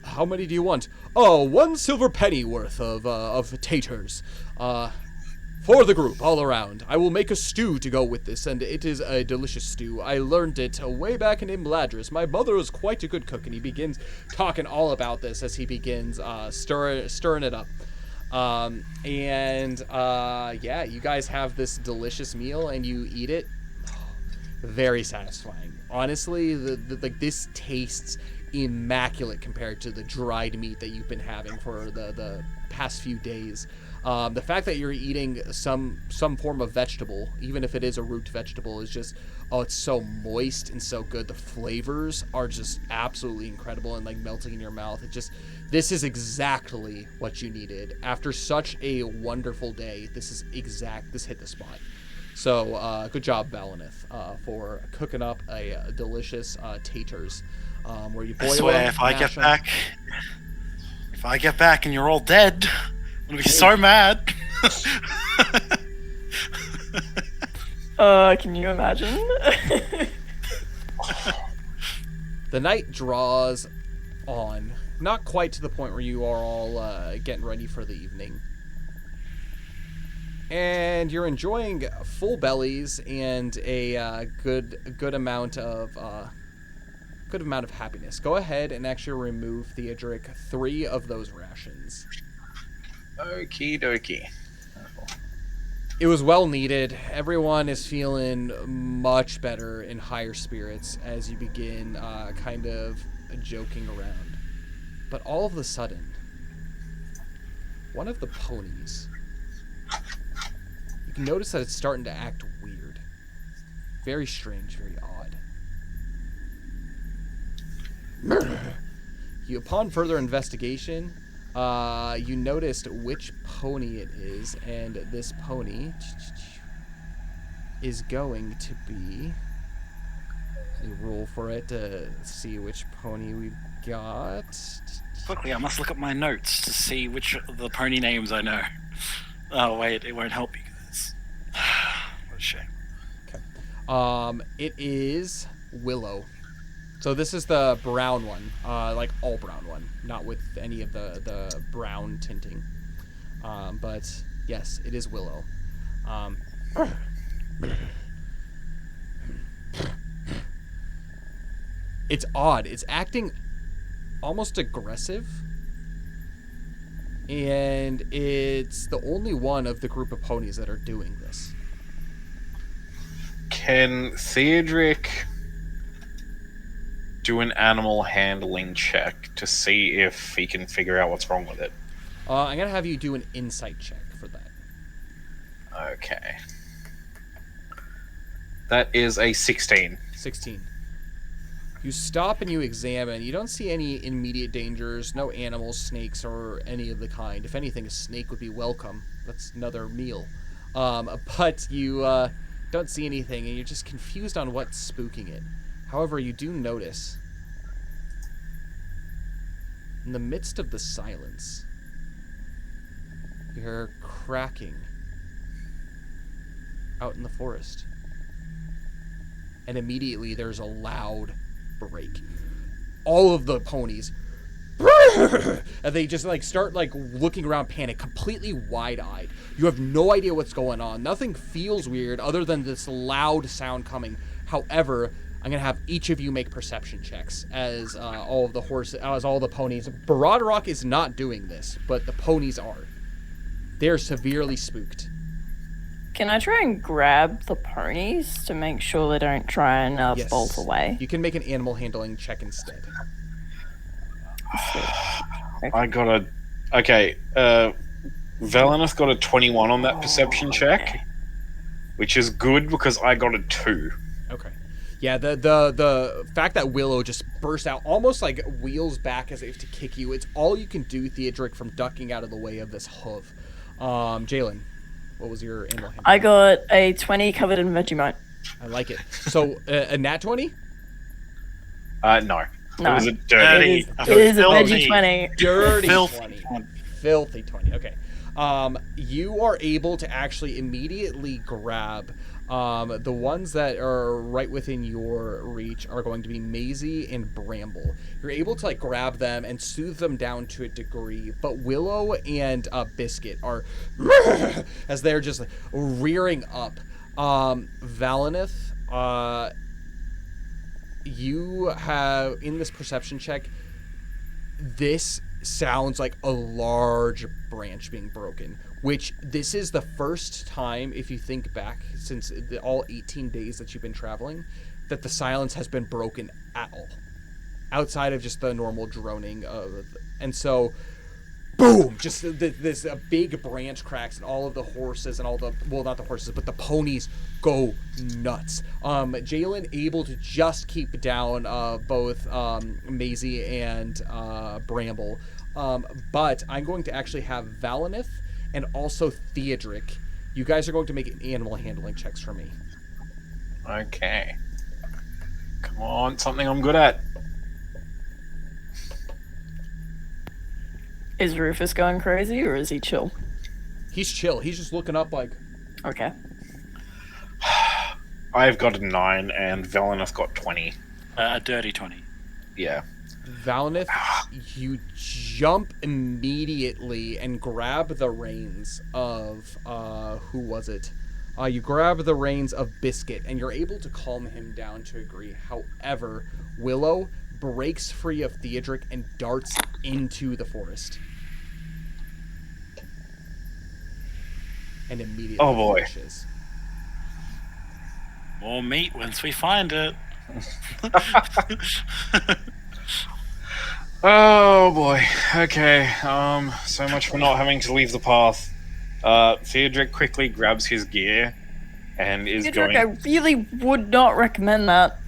How many do you want? Oh, 1 silver penny worth of taters. For the group, all around. I will make a stew to go with this, and it is a delicious stew. I learned it way back in Imladris. My mother was quite a good cook, and he begins talking all about this as he begins stirring it up. Yeah, you guys have this delicious meal, and you eat it. Very satisfying. Honestly, this tastes immaculate compared to the dried meat that you've been having for the past few days. The fact that you're eating some form of vegetable, even if it is a root vegetable, is just, it's so moist and so good. The flavors are just absolutely incredible and like melting in your mouth. This is exactly what you needed. After such a wonderful day, this hit the spot. So, good job, Valineth, for cooking up a delicious taters, where you boil I swear, them, if I mash get 'em. back and you're all dead, I'm gonna be so mad. Can you imagine? The night draws on, not quite to the point where you are all getting ready for the evening. And you're enjoying full bellies and a good amount of happiness. Go ahead and actually remove, Theodric, 3 of those rations. Okie dokie. It was well needed. Everyone is feeling much better in higher spirits as you begin kind of joking around. But all of a sudden, one of the ponies, you can notice that it's starting to act weird. Very strange, very odd. Upon further investigation, you noticed which pony it is, and this pony is going to be... Let me roll for it to see which pony we've got. Quickly, I must look at my notes to see which of the pony names I know. Oh, wait, it won't help you guys. What a shame. Okay. It is Willow. So this is the brown one, like all brown one, not with any of the brown tinting. But yes, it is Willow. It's odd. It's acting almost aggressive. And it's the only one of the group of ponies that are doing this. Can Theodric do an animal handling check to see if he can figure out what's wrong with it? I'm going to have you do an insight check for that. Okay. That is a 16. 16. You stop and you examine. You don't see any immediate dangers, no animals, snakes, or any of the kind. If anything, a snake would be welcome. That's another meal. But you don't see anything, and you're just confused on what's spooking it. However, you do notice, in the midst of the silence, you hear cracking out in the forest. And immediately there's a loud break. All of the ponies, and they just like start like looking around, panic, completely wide-eyed. You have no idea what's going on. Nothing feels weird other than this loud sound coming. However, I'm gonna have each of you make perception checks as all of the ponies. Baradrock is not doing this, but the ponies are. They're severely spooked. Can I try and grab the ponies to make sure they don't try and Yes. bolt away? You can make an animal handling check instead. I got a... Okay, Valeneth got a 21 on that perception check, which is good because I got a 2. Okay. Yeah, the fact that Willow just burst out, almost like wheels back as if to kick you, it's all you can do, Theodric, from ducking out of the way of this hoof. Jalen, what was your animal handling? I got a 20 covered in Vegemite. I like it. So, a nat 20? No. No. It was a dirty... It is a Filthy. veggie 20. Dirty Filthy 20. 20. Filthy 20. Okay. You are able to actually immediately grab the ones that are right within your reach are going to be Maisie and Bramble. You're able to like grab them and soothe them down to a degree, but Willow and Biscuit are as they're just like, rearing up. Valeneth, you have in this perception check, this sounds like a large branch being broken, which this is the first time, if you think back, since all 18 days that you've been traveling, that the silence has been broken at all, outside of just the normal droning and so boom, just this big branch cracks, and all of the horses and all the, well, not the horses, but the ponies go nuts. Jalen able to just keep down both Maisie and Bramble, but I'm going to actually have Valeneth and also Theodric. You guys are going to make animal handling checks for me. Okay. Come on, something I'm good at. Is Rufus going crazy or is he chill? He's chill. He's just looking up like... Okay. I've got a 9 and Valeneth got 20. A dirty 20. Yeah. Valeneth, you jump immediately and grab the reins of, who was it? You grab the reins of Biscuit, and you're able to calm him down to a degree. However, Willow breaks free of Theodric and darts into the forest. and immediately Oh, boy. vanishes. More meat once we find it. Oh boy. Okay. So much for not having to leave the path. Theodric quickly grabs his gear and is Cedric, going. I really would not recommend that.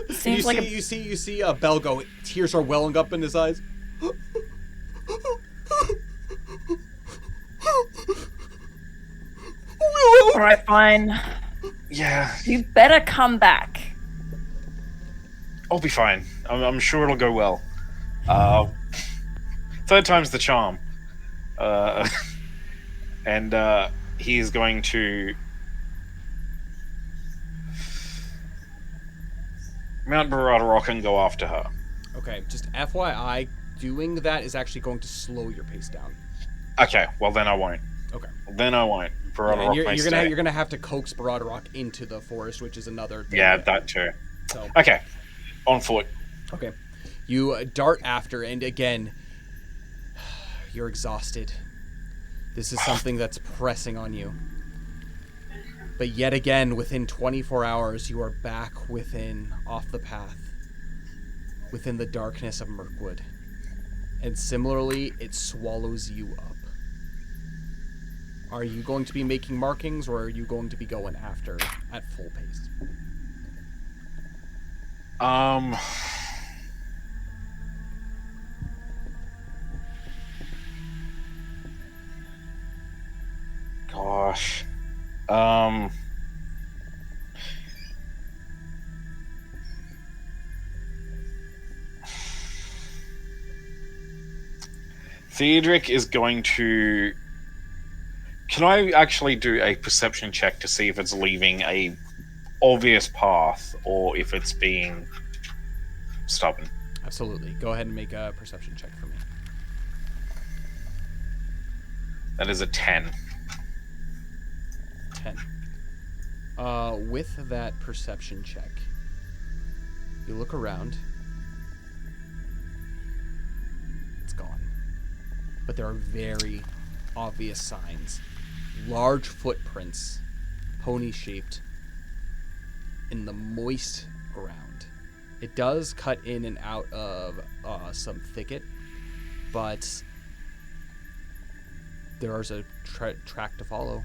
It seems like you see Belgo. Tears are welling up in his eyes. Alright, fine. Yeah, You better come back. I'll be fine. I'm sure it'll go well. Third time's the charm. And he's going to mount Barada Rock and go after her. Okay, just FYI, doing that is actually going to slow your pace down. Okay, well then I won't. Okay. Then I won't. Barada Yeah, Rock and may you're stay. gonna have to coax Barada Rock into the forest, which is another thing. Yeah, that too. So Okay, on foot. okay, you dart after, and again, you're exhausted. This is something that's pressing on you. But yet again, within 24 hours, you are back off the path, within the darkness of Mirkwood. And similarly, it swallows you up. Are you going to be making markings, or are you going to be going after at full pace? Gosh. Theodric is going to... Can I actually do a perception check to see if it's leaving a obvious path or if it's being stubborn? Absolutely. Go ahead and make a perception check for me. That is a 10. 10. With that perception check, you look around. It's gone. But there are very obvious signs. Large footprints, pony-shaped, in the moist ground. It does cut in and out of some thicket, but there is a track to follow.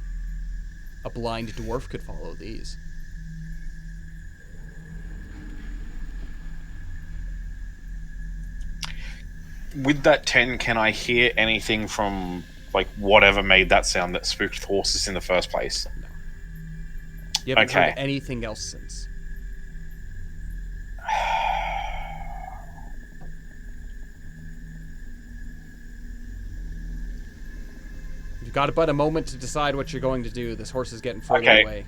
A blind dwarf could follow these. With that 10, can I hear anything from, like, whatever made that sound that spooked horses in the first place? No. You haven't Okay. heard anything else since. You've got about a moment to decide what you're going to do. This horse is getting further Okay. away.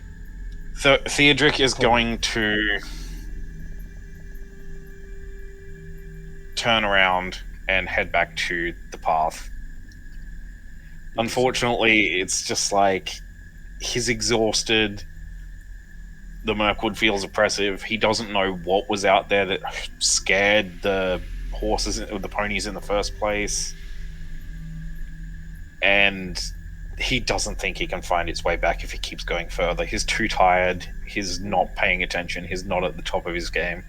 So Theodric is going to turn around and head back to the path. Unfortunately, it's just like he's exhausted. The Mirkwood feels oppressive. He doesn't know what was out there that scared the horses or the ponies in the first place. And he doesn't think he can find his way back if he keeps going further. He's too tired. He's not paying attention. He's not at the top of his game.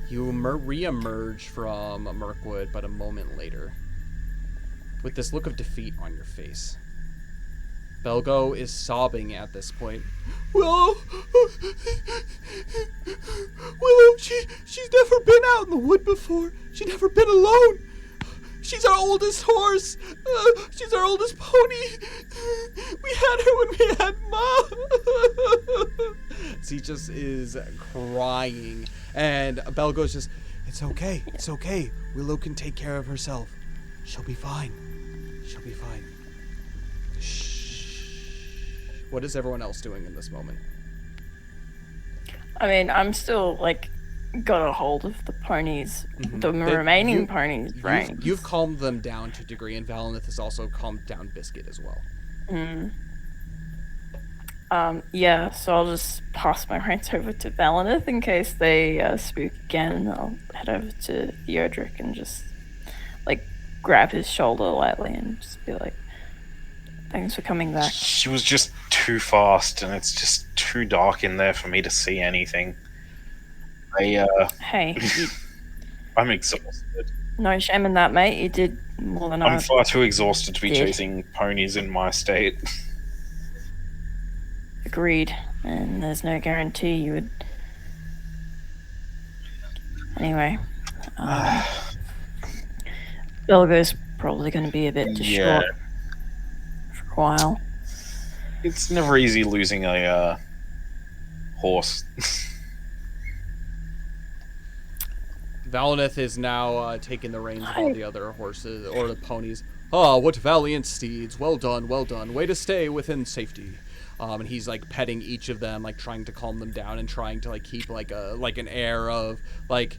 You re-emerge from Mirkwood, but a moment later, with this look of defeat on your face. Belgo is sobbing at this point. Willow, she's never been out in the wood before. She's never been alone. She's our oldest horse. She's our oldest pony. We had her when we had Mom. She just is crying. And Belgo's just, it's okay. It's okay. Willow can take care of herself. She'll be fine. She'll be fine. Shh. What is everyone else doing in this moment? I mean, I'm still, like, got a hold of the ponies, the remaining ponies' brains. You've calmed them down to a degree, and Valinith has also calmed down Biscuit as well. Yeah, so I'll just pass my reins over to Valinith in case they spook again, and I'll head over to Theodric and just, like, grab his shoulder lightly and just be like, "Thanks for coming back." She was just too fast, and it's just too dark in there for me to see anything. Hey, I'm exhausted. no shame in that, mate. You did more than I'm I far too exhausted to be did. chasing ponies in my state. Agreed. And there's no guarantee you would. Anyway, Belgo's probably going to be a bit distraught for a while. It's never easy losing a horse. Valineth is now taking the reins of all the other horses, or the ponies. Ah, what valiant steeds. Well done, well done. Way to stay within safety. And he's like petting each of them, like trying to calm them down and trying to like keep like an air of like,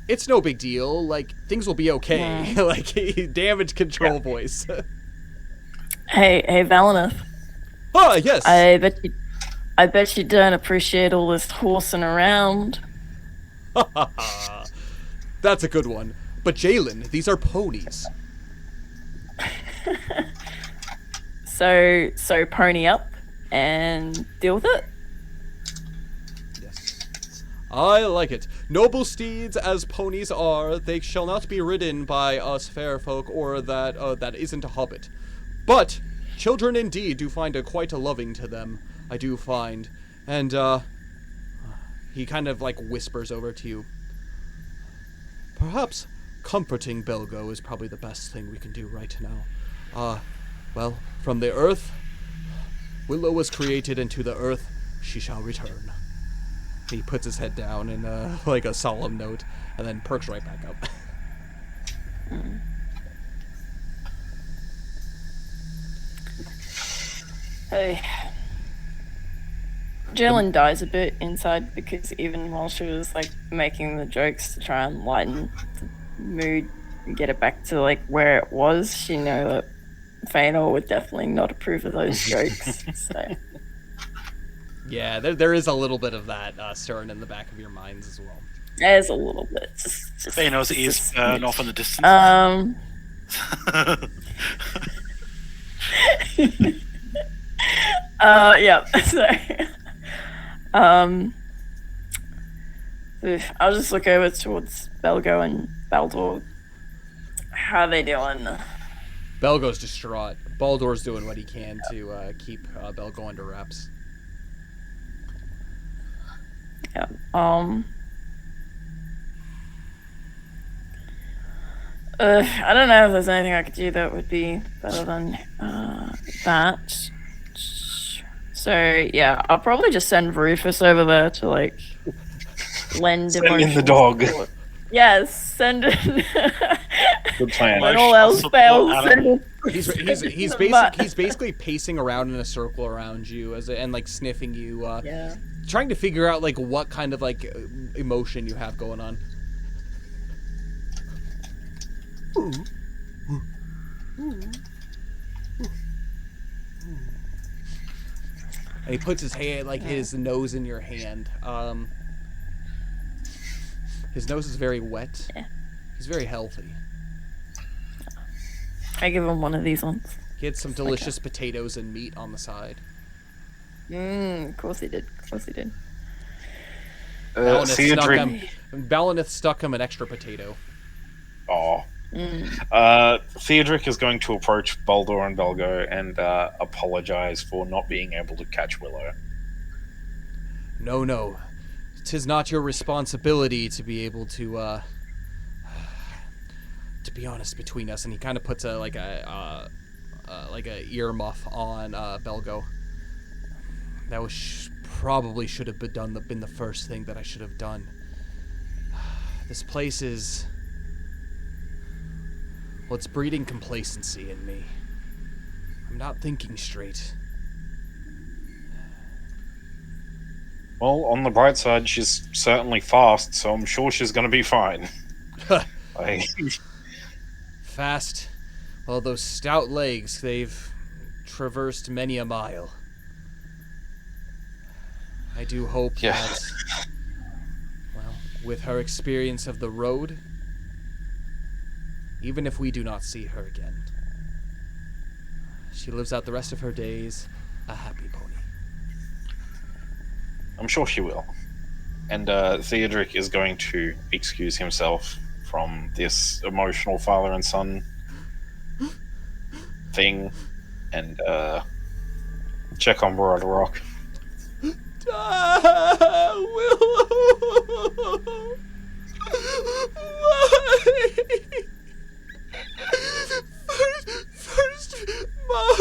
it's no big deal. Like, things will be okay. Like, damage control voice. Hey, Valineth. Ah, yes. I bet you don't appreciate all this horsing around. That's a good one. But Jalen, these are ponies. So pony up and deal with it. Yes. I like it. Noble steeds as ponies are, they shall not be ridden by us fair folk, or that isn't a hobbit. But children indeed do find quite a loving to them, I do find. And he kind of like whispers over to you. Perhaps comforting Belgo is probably the best thing we can do right now. Well, from the earth, Willow was created, and to the earth she shall return. He puts his head down in like a solemn note, and then perks right back up. Hey. Jalen dies a bit inside because even while she was like making the jokes to try and lighten the mood and get it back to like where it was, she knew that Feanor would definitely not approve of those jokes. So Yeah, there is a little bit of that stirring in the back of your minds as well. there's a little bit. Just Thanos' ears burn off in the distance. Yeah. So, I'll just look over towards Belgo and Baldor. How are they doing? Belgo's distraught. Baldor's doing what he can to keep Belgo under wraps. Yeah. I don't know if there's anything I could do that would be better than that. So yeah, I'll probably just send Rufus over there to like lend Send in the emotional dog. support. Yes, send in. Good plan. When all else fails, send in. He's basically pacing around in a circle around you and like sniffing you, trying to figure out like what kind of like emotion you have going on. And he puts his hand, like his nose in your hand. His nose is very wet. Yeah. He's very healthy. I give him one of these ones. He had some delicious potatoes and meat on the side. Of course he did. Of course he did. Balineth stuck him an extra potato. Aw. Theodric is going to approach Baldor and Belgo and apologize for not being able to catch Willow. No. 'Tis not your responsibility to be able to be honest between us. And he kind of puts a ear muff on Belgo. That was probably should have been the first thing that I should have done. This place is... well, it's breeding complacency in me. I'm not thinking straight. Well, on the bright side, she's certainly fast, so I'm sure she's going to be fine. Fast? Well, those stout legs, they've traversed many a mile. I do hope that, well, with her experience of the road, even if we do not see her again. She lives out the rest of her days a happy pony. I'm sure she will. And Theodoric is going to excuse himself from this emotional father and son thing and check on Brother Rock. Willow! Why? First Mom,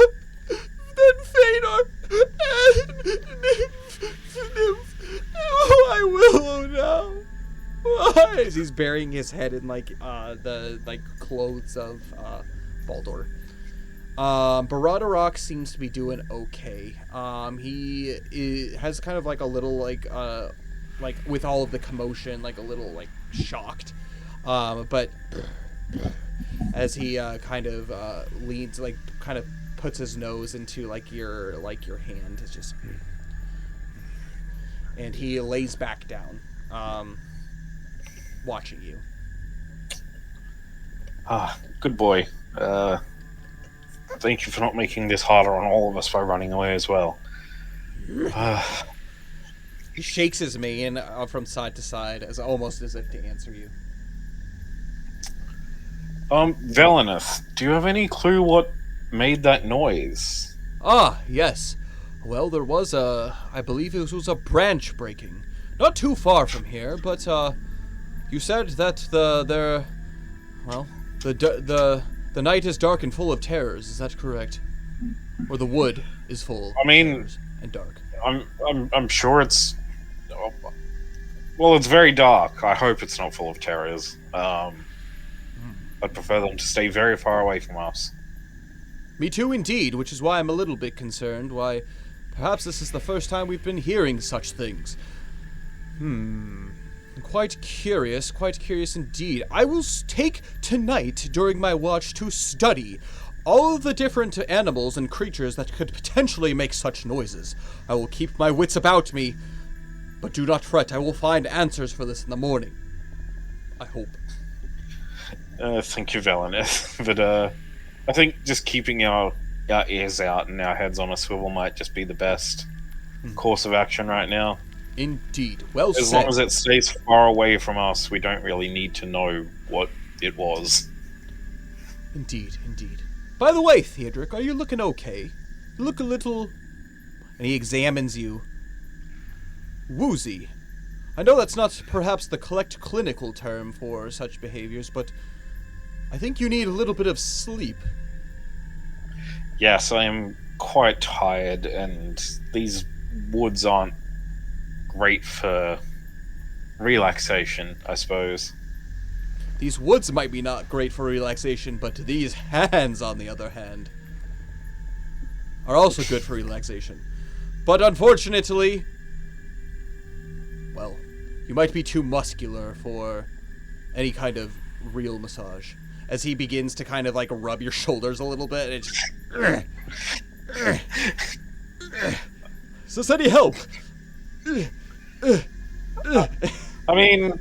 then Fëanor, and Nymph. Why Willow now? Why? As he's burying his head in the clothes of Baldur. Baradarok seems to be doing okay. He has kind of like a little like with all of the commotion, like a little like shocked. But as he kind of leans, like kind of puts his nose into your hand, it's just, and he lays back down, watching you. Ah, good boy. Thank you for not making this harder on all of us by running away as well. He shakes his mane from side to side, almost as if to answer you. Velenith, do you have any clue what made that noise? Ah, yes. Well, there was I believe it was a branch breaking. Not too far from here, but, you said that the night is dark and full of terrors, is that correct? Or the wood is full of terrors and dark. I'm sure it's... Well, it's very dark. I hope it's not full of terrors. I'd prefer them to stay very far away from us. Me too, indeed, which is why I'm a little bit concerned. Why, perhaps this is the first time we've been hearing such things. Quite curious indeed. I will take tonight during my watch to study all of the different animals and creatures that could potentially make such noises. I will keep my wits about me, but do not fret, I will find answers for this in the morning. I hope. Thank you, Velenith. But I think just keeping our ears out and our heads on a swivel might just be the best course of action right now. Indeed. Well said. As long as it stays far away from us, we don't really need to know what it was. Indeed. By the way, Theodoric, are you looking okay? You look a little... And he examines you. Woozy. I know that's not perhaps the correct clinical term for such behaviors, but I think you need a little bit of sleep. Yes, I am quite tired, and these woods aren't great for relaxation, I suppose. These woods might be not great for relaxation, but these hands, on the other hand, are also good for relaxation. But unfortunately, well, you might be too muscular for any kind of real massage. As he begins to kind of like rub your shoulders a little bit, and it's just... Is this any help? I mean,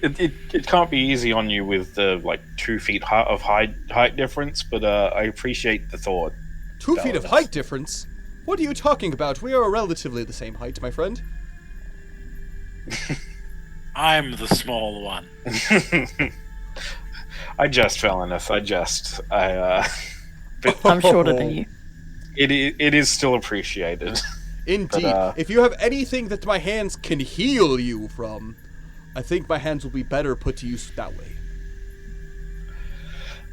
it can't be easy on you with the 2 feet of height difference, but I appreciate the thought. 2 feet of height difference? What are you talking about? We are relatively the same height, my friend. I'm the small one. I jest, Velenith. I'm shorter than you. It is still appreciated. Indeed. But, if you have anything that my hands can heal you from, I think my hands will be better put to use that way.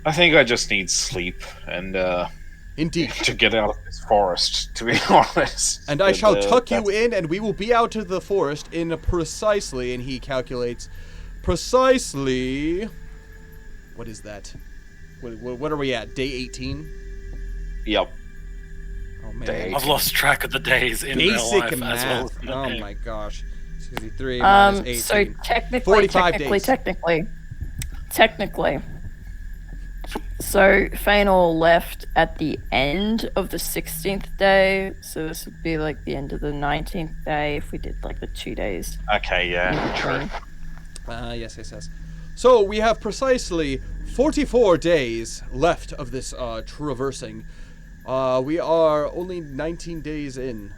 I think I just need sleep and Indeed. to get out of this forest, to be honest. And I shall tuck you in, and we will be out of the forest in precisely, and he calculates, precisely... What is that? What are we at? Day 18? Yep. Oh, man. Day I've lost track of the days in real life Basic as well math. as in the Oh game. my gosh. 63 minus 18. So 45 days. technically. So Fëanor left at the end of the 16th day, so this would be like the end of the 19th day if we did like the 2 days. Okay, yeah, in true. between. Yes. So we have precisely 44 days left of this traversing. We are only 19 days in.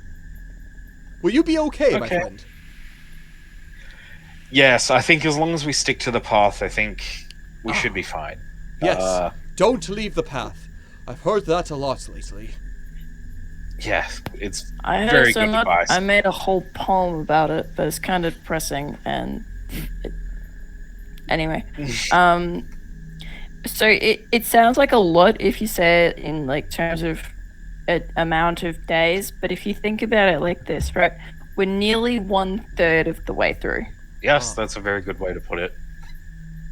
Will you be okay, my friend? Yes, I think as long as we stick to the path, I think we should be fine. Yes. Don't leave the path. I've heard that a lot lately. Yes, it's I heard very so good much. advice. I made a whole poem about it, but it's kind of depressing. And anyway, so it sounds like a lot if you say it in like terms of amount of days. But if you think about it like this, right? We're nearly 1/3 of the way through. Yes, that's a very good way to put it.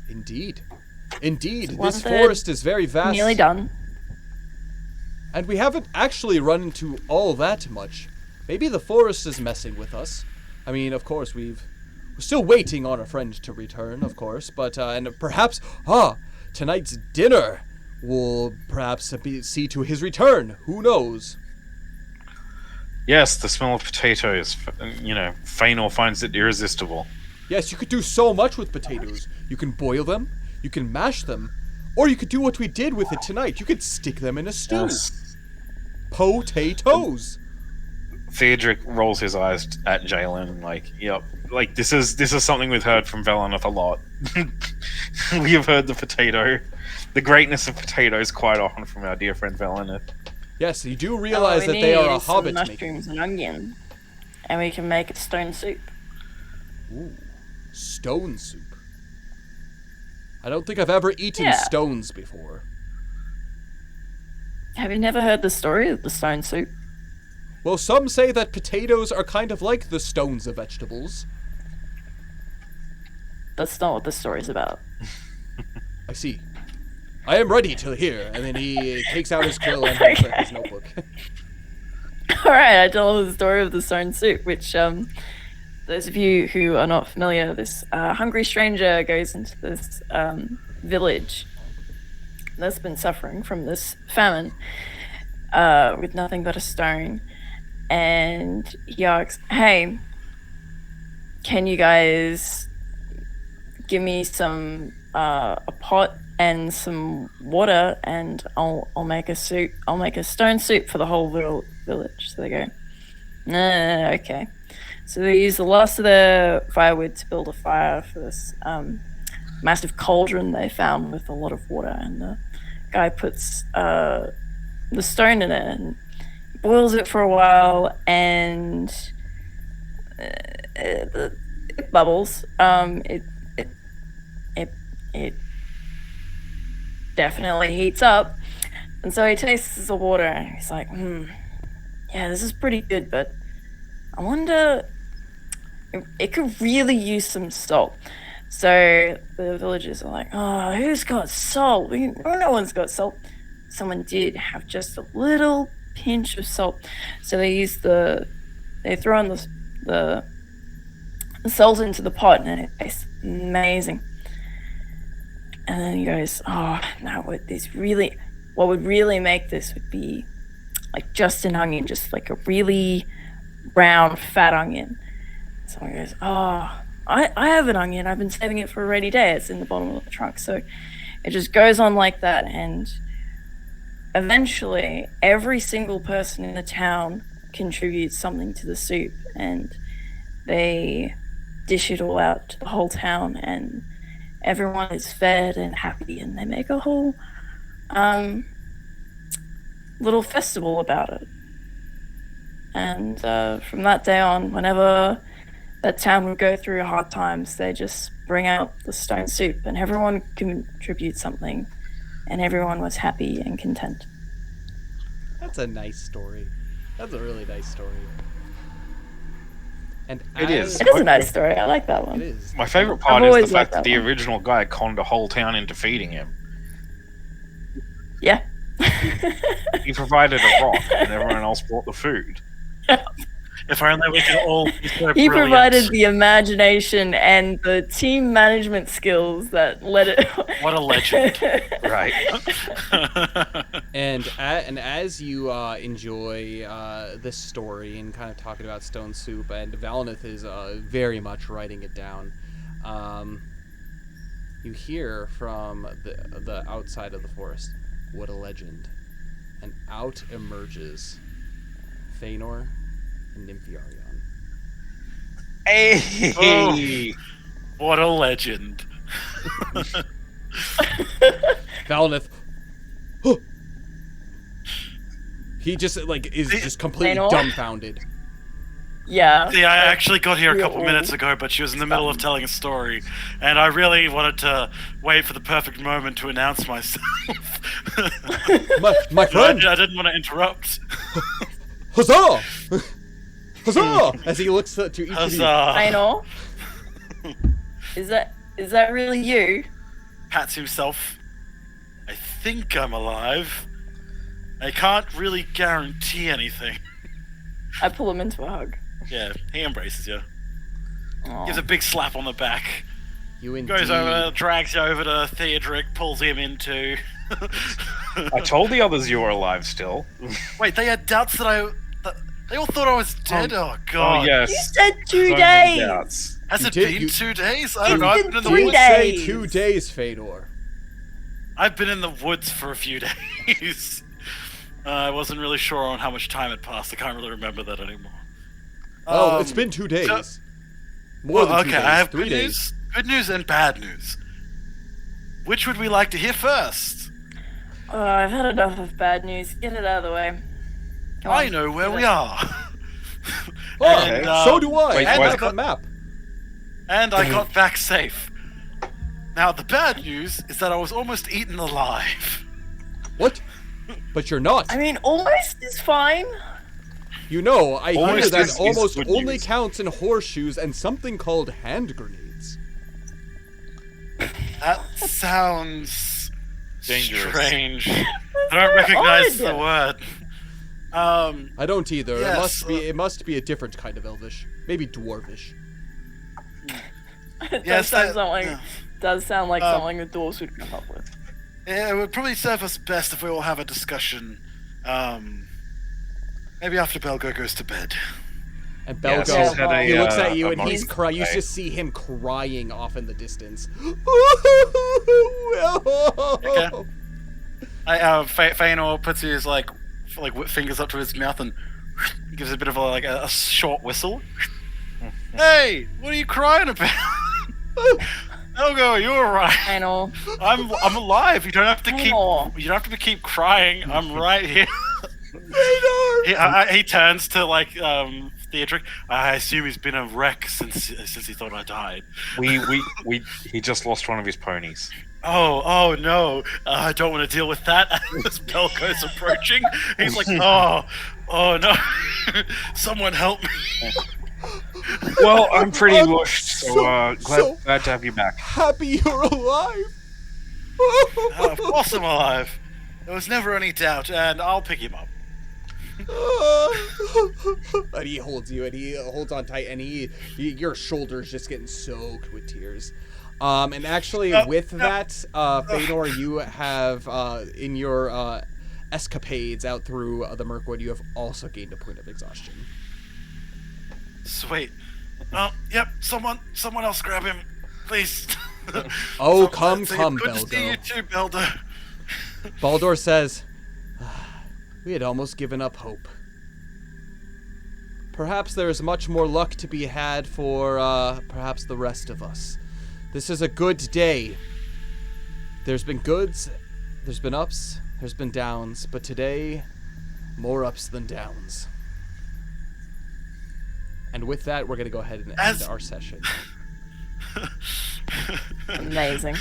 Indeed. Indeed. It's This 1/3, forest is very vast. Nearly done. And we haven't actually run into all that much. Maybe the forest is messing with us. I mean, of course, we're still waiting on a friend to return, of course, but and perhaps tonight's dinner will perhaps see to his return. Who knows? Yes, the smell of potatoes. Feanor finds it irresistible. Yes, you could do so much with potatoes. You can boil them, you can mash them, or you could do what we did with it tonight. You could stick them in a stew. Yes. Potatoes. Theodric rolls his eyes at Jalen, like, yep. Like, this is something we've heard from Valeneth a lot. We have heard the greatness of potatoes quite often from our dear friend Valeneth. Yes, you do realize that they are a hobbit making. Mushrooms and onion, and we can make a stone soup. Ooh, stone soup. I don't think I've ever eaten stones before. Have you never heard the story of the stone soup? Well, some say that potatoes are kind of like the stones of vegetables. That's not what the story's about. I see. I am ready to hear. And then he takes out his quill and holds up his notebook. Alright, I tell the story of the stone soup, which, those of you who are not familiar, this hungry stranger goes into this village that's been suffering from this famine with nothing but a stone. And he asks, hey, can you guys give me some a pot and some water, and I'll make a soup. I'll make a stone soup for the whole village. So they go, nah, okay. So they use the last of their firewood to build a fire for this massive cauldron they found with a lot of water, and the guy puts the stone in it and boils it for a while, and it bubbles. It definitely heats up, and so he tastes the water and he's like, yeah, this is pretty good, but I wonder, it could really use some salt. So the villagers are like, oh, who's got salt? No one's got salt. Someone did have just a little pinch of salt. So they throw in the salt into the pot, and it tastes amazing. And then he goes, oh, no, what would really make this would be like just an onion, just like a really round, fat onion. Someone goes, oh, I have an onion. I've been saving it for a rainy day. It's in the bottom of the trunk. So it just goes on like that. And eventually, every single person in the town contributes something to the soup. And they dish it all out to the whole town. And everyone is fed and happy. And they make a whole little festival about it. And from that day on, whenever that town would go through hard times, they just bring out the stone soup, and everyone contributes something, and everyone was happy and content. That's a nice story. That's a really nice story. And It is. It is a nice story. I like that one. It is. My favorite part I've is the always fact liked that that the one. original guy conned a whole town into feeding him. Yeah. He provided a rock, and everyone else brought the food. If only we could all be so He brilliant. provided the imagination and the team management skills that let it. What a legend. Right. And as you enjoy this story and kind of talking about stone soup, and Valeneth is very much writing it down, you hear from the outside of the forest, what a legend. And out emerges Feanor and Nympharion. Hey! What a legend. Valnith. He just is just completely Feanor? dumbfounded. Yeah. See, I actually got here a We're couple all minutes ago, but she was in the middle of telling a story, and I really wanted to wait for the perfect moment to announce myself. My friend! I didn't want to interrupt. Huzzah! Huzzah! As he looks to each of you. Huzzah! Feanor? Is that really you? Pats himself. I think I'm alive. I can't really guarantee anything. I pull him into a hug. Yeah, he embraces you. Aw. Gives a big slap on the back. You indeed. Goes over, drags you over to Theodric, pulls him into. I told the others you were alive still. Wait, they had doubts that they all thought I was dead. Oh god. Oh, yes. You said 2 So many days! doubts. Has You it did- been you- 2 days? I don't know. I've been in the Three You woods. say days. 2 days, Feanor. I've been in the woods for a few days. I wasn't really sure on how much time had passed. I can't really remember that anymore. Oh, it's been 2 days. so- More than 2 okay, days. I have 3 good days. news, good news, and bad news. Which would we like to hear first? I've had enough of bad news. Get it out of the way. Come I on, know where get we it. are. Oh, And, so do I. wait, I what? have a map. And I got back safe. Now, the bad news is that I was almost eaten alive. What? But you're not. I mean, almost is fine. You know, I hear Almost that is almost good only news. counts in horseshoes and something called hand grenades. That sounds Dangerous. strange. I don't recognize the odd. word. I don't either. Yes, It must be a different kind of elvish. Maybe dwarvish. It Yes, does sound like Um, something the dwarves would come up with. Yeah, it would probably serve us best if we all have a discussion. Maybe after Belgo goes to bed. And Yes, Belgo, he's had a, he looks at a you and he's monster crying. You day. just see him crying off in the distance. Okay. Feanor puts his fingers up to his mouth and he gives a bit of a short whistle. Hey, what are you crying about? Belgo, you're alright. Feanor. I'm alive. You don't have to keep. Feanor. You don't have to keep crying. I'm right here. He turns to Theodric. I assume he's been a wreck since he thought I died. He just lost one of his ponies. Oh no! I don't want to deal with that. As Belgo's approaching, he's like, oh no! Someone help me! Well, I'm pretty I'm lushed, so so glad to have you back. happy you're alive. Of course I'm alive. There was never any doubt, and I'll pick him up. And he holds you, and he holds on tight, and your shoulders just getting soaked with tears. And actually, with that, Feanor, you have in your escapades out through the Mirkwood, you have also gained a point of exhaustion. Sweet. Oh, yep. Someone else grab him, please. Oh, Someone come, good to see you Belgo. too, Beldo. Baldur says, we had almost given up hope. Perhaps there is much more luck to be had for perhaps the rest of us. This is a good day. There's been goods, there's been ups, there's been downs, but today, more ups than downs. And with that, we're going to go ahead and end our session. Amazing.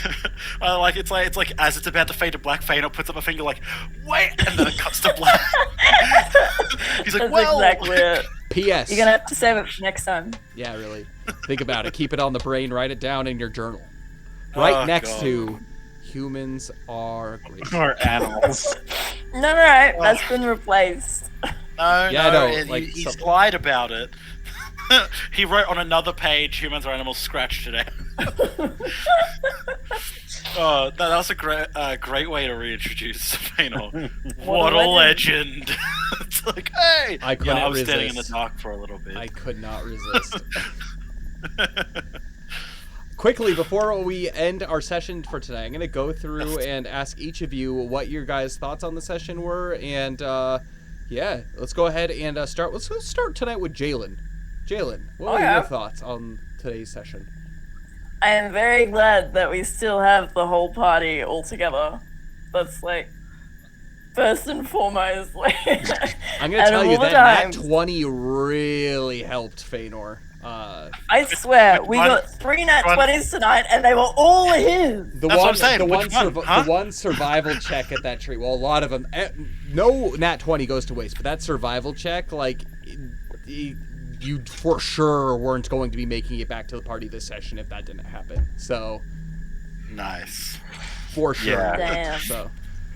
It's like as it's about to fade to black, Feanor puts up a finger like, wait, and then it cuts to black. He's like, That's well, exactly it. P.S. You're gonna have to save it for next time. Yeah, really. Think about it. Keep it on the brain. Write it down in your journal. Right Oh, next God. to humans are great. Or animals. No, that's been replaced. No, Yeah, no, no, and like he's some- lied about it. He wrote on another page, humans or animals, scratched it out. Oh, that was a great way to reintroduce Feanor. What a legend! It's like, hey! I couldn't I was standing in the resist. dark for a little bit. I could not resist. quickly, before we end our session for tonight, I'm going to go through and ask each of you what your guys' thoughts on the session were. And, yeah, let's go ahead and start. Let's start tonight with Jalen. Jalen, what were your thoughts on today's session? I am very glad that we still have the whole party all together. That's, like, first and foremost. Like, I'm going to tell you that Nat 20 really helped Feanor. I swear, we got 3 Nat 20s tonight, and they were all his. The one survival check at that tree. Well, a lot of them. No Nat 20 goes to waste, but that survival check, like, you for sure weren't going to be making it back to the party this session if that didn't happen. So, Nice. for sure. Yeah. Damn. So,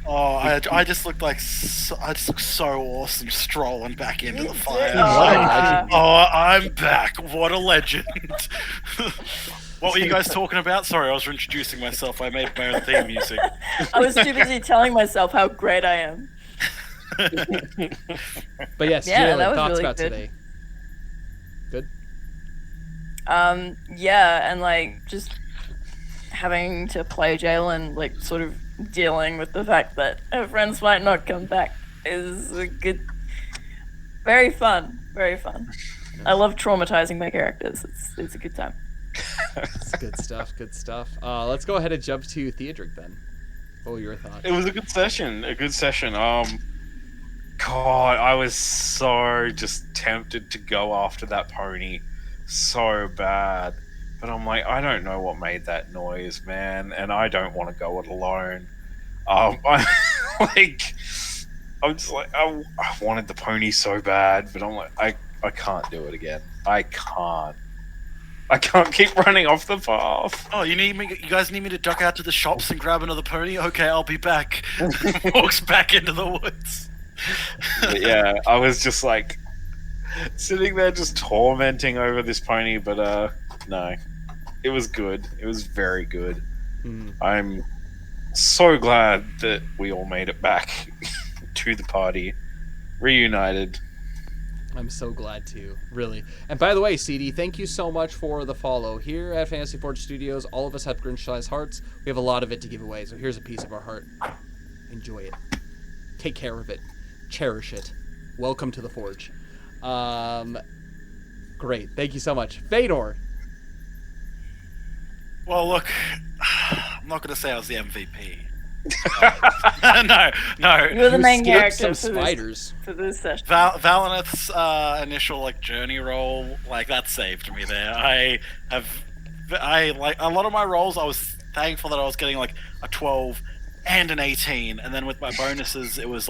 Oh, I just looked like I just looked so awesome strolling back into the fire. Oh, I'm back. What a legend. What were you guys talking about? Sorry, I was introducing myself. I made my own theme music. I was too busy telling myself how great I am. but yes, Yeah, Jalen, that was thoughts really about good. today? Good. Yeah, and like just having to play Jalen, like sort of dealing with the fact that her friends might not come back is a good, very fun, very fun. I love traumatizing my characters. It's a good time. That's good stuff. Good stuff. Let's go ahead and jump to Theodric then. What were your thoughts? It was a good session. God, I was so just tempted to go after that pony so bad. But I'm like, I don't know what made that noise, man, and I don't want to go it alone. I'm just like, I wanted the pony so bad, but I'm like, I can't do it again. I can't keep running off the path. Oh, you guys need me to duck out to the shops and grab another pony? Okay, I'll be back. Walks back into the woods. But yeah, I was just like sitting there just tormenting over this pony, but no. It was good. It was very good. I'm so glad that we all made it back to the party, reunited. I'm so glad too, really. And by the way, CD, thank you so much for the follow. Here at Fantasy Forge Studios, all of us have Grinch-sized hearts. We have a lot of it to give away, so here's a piece of our heart. Enjoy it. Take care of it. Cherish it. Welcome to the Forge. Great. Thank you so much. Fedor. Well, look, I'm not going to say I was the MVP. No. You're the main skipped character some spiders. for this session. Valineth's initial journey roll, that saved me there. I like a lot of my rolls. I was thankful that I was getting a 12 and an 18, and then with my bonuses, it was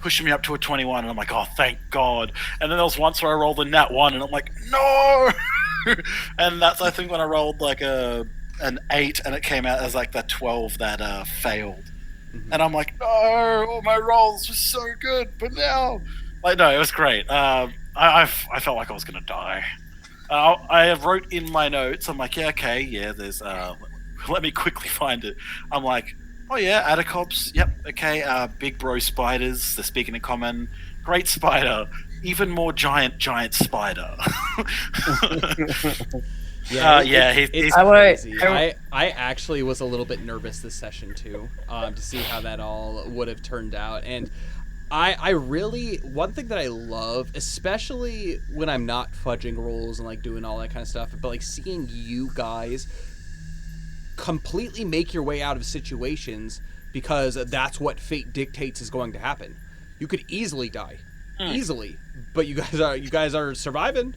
pushing me up to a 21, and I'm like, oh, thank God. And then there was once where I rolled a nat 1, and I'm like, no. And that's, I think, when I rolled an 8, and it came out as that 12 that failed. And I'm like, no, all my rolls were so good, but now, no, it was great. I felt like I was gonna die. I wrote in my notes. I'm like, yeah, okay, yeah. There's let me quickly find it. I'm like, oh yeah, Atacops. Yep, okay. Big bro spiders. They're speaking in common. Great spider. Even more giant spider. It's I crazy. I actually was a little bit nervous this session too, to see how that all would have turned out. And I really, one thing that I love, especially when I'm not fudging rolls and doing all that kind of stuff, but seeing you guys completely make your way out of situations because that's what fate dictates is going to happen. You could easily die, easily, but you guys are surviving.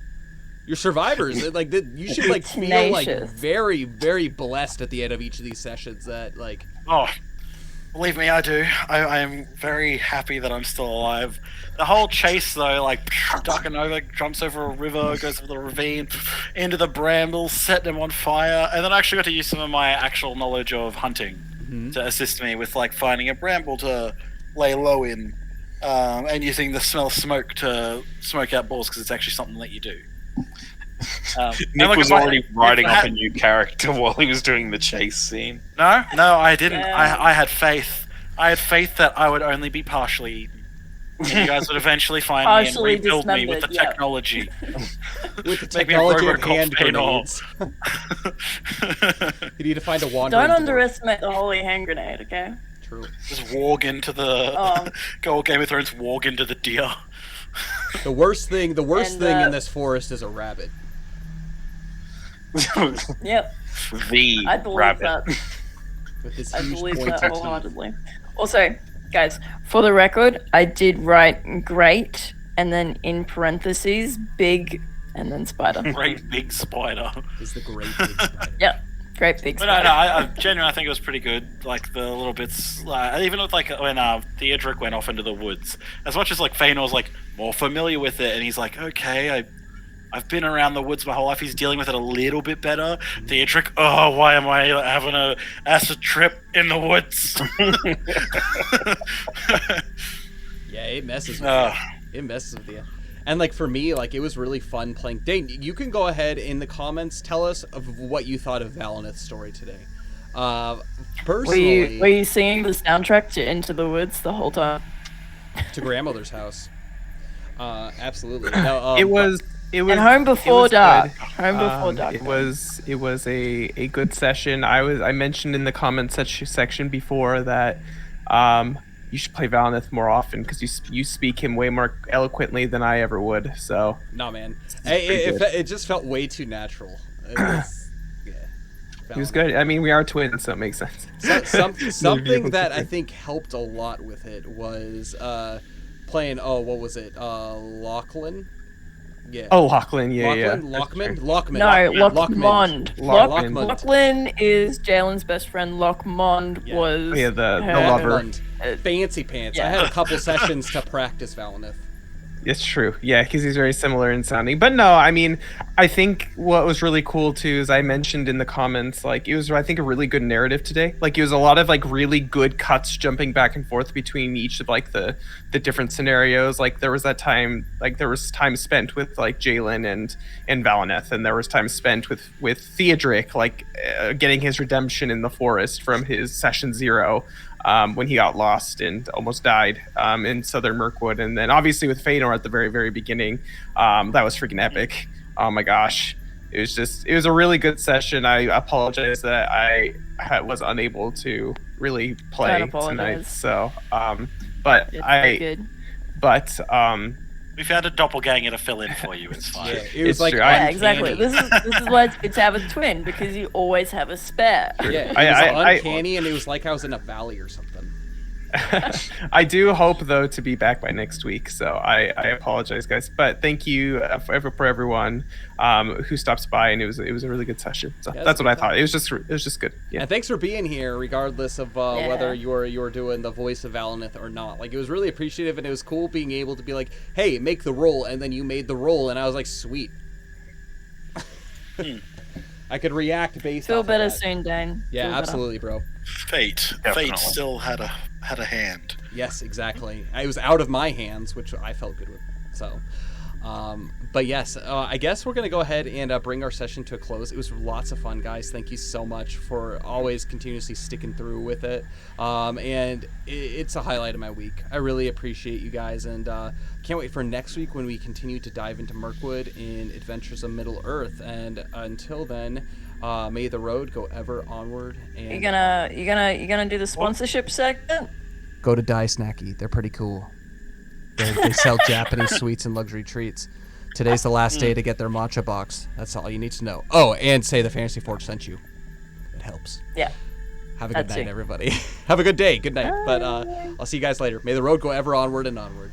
You're survivors. You should feel very, very blessed at the end of each of these sessions. That Oh, believe me, I do. I am very happy that I'm still alive. The whole chase though, ducking over, jumps over a river, goes over the ravine, into the brambles, set them on fire, and then I actually got to use some of my actual knowledge of hunting to assist me with finding a bramble to lay low in, and using the smell of smoke to smoke out balls because it's actually something that you do. Nick was already writing up a new character while he was doing the chase scene. No, I didn't. I had faith. I had faith that I would only be partially eaten. And you guys would eventually find me and Partially rebuild me with the dismembered, yeah. technology. With the Make me a technology of Robocop hand Feanor. grenades. You need to find a wandering Don't dwarf. underestimate the holy hand grenade, okay? True. Just warg into the Oh. go all Game of Thrones, warg into the deer. The worst thing And, in this forest is a rabbit. Yep, The I believe rabbit. that. With his I huge believe pointy that teeth. wholeheartedly. Also, guys, for the record, I did write great and then in parentheses, big, and then spider. Great big spider. Is the great big spider. Yep, great big But no, spider. I genuinely think it was pretty good. Like the little bits, even with like when Theodric went off into the woods. As much as like Feanor's like more familiar with it, and he's like, okay, I've been around the woods my whole life. He's dealing with it a little bit better. Theodric, oh, why am I having a acid trip in the woods? Yeah, it messes with you. It messes with you. And like for me, like it was really fun playing. Dain, you can go ahead in the comments, tell us of what you thought of Valineth's story today. Personally, Were you singing the soundtrack to Into the Woods the whole time? to grandmother's house. Absolutely. No, It was And Home Before was Dark. good. Home Before Dark. It was a good session. I mentioned in the comments section before that you should play Valineth more often because you speak him way more eloquently than I ever would. So no, man. pretty good. It just felt way too natural. It was, yeah. he was good. I mean, we are twins, so it makes sense. Something that I think helped a lot with it was playing. What was it? Lachlan. Yeah. Oh, Lachlan, yeah. Lockman. No, Lockmond. Lockmond. Lachlan is Jalen's best friend. Lockmond Yeah. was Yeah, the her- lover. Lockmond. Fancy pants. I Yeah. had a couple sessions to practice Valineth. It's true. Yeah, because he's very similar in sounding. But no, I mean, I think what was really cool too is I mentioned in the comments, like it was, I think, a really good narrative today. Like it was a lot of like really good cuts jumping back and forth between each of like the different scenarios. Like there was that time, like there was time spent with like Jalen and Valineth, and there was time spent with Theodric, like getting his redemption in the forest from his session 0. When he got lost and almost died in Southern Mirkwood. And then obviously with Feanor at the very, very beginning, that was freaking epic. Oh my gosh. It was a really good session. I apologize that I was unable to really play tonight. So, but It's pretty good. We found a doppelganger to fill in for you. It's fine. Yeah, it was It's like true. Yeah, uncanny. exactly. This is why it's good to have a twin, because you always have a spare. Yeah, it was I- uncanny, and it was like I was in a valley or something. I do hope though to be back by next week, so I apologize, guys. But thank you for everyone who stops by, and it was a really good session. So Yeah, that's it what I was thought. It was just good. Yeah. And thanks for being here, regardless of Yeah. whether you were doing the voice of Valineth or not. Like it was really appreciative, and it was cool being able to be like, "Hey, make the roll," and then you made the roll, and I was like, "Sweet." I could react based. Feel off better of that. soon, Dane. Yeah, Feel better. absolutely, bro. Fate Definitely. still had a hand. Yes, exactly. It was out of my hands, which I felt good with. So, but yes, I guess we're gonna go ahead and bring our session to a close. It was lots of fun, guys. Thank you so much for always continuously sticking through with it. And it's a highlight of my week. I really appreciate you guys, and can't wait for next week when we continue to dive into Mirkwood in Adventures of Middle Earth. And until then, may the road go ever onward. And You gonna do the sponsorship segment? go to Die Snacky. They're pretty cool. They sell Japanese sweets and luxury treats. Today's the last day to get their matcha box. That's all you need to know. Oh, and say the Fantasy Forge sent you. It helps. Yeah. Have a good That's night, it. everybody. Have a good day. Good night. But I'll see you guys later. May the road go ever onward and onward.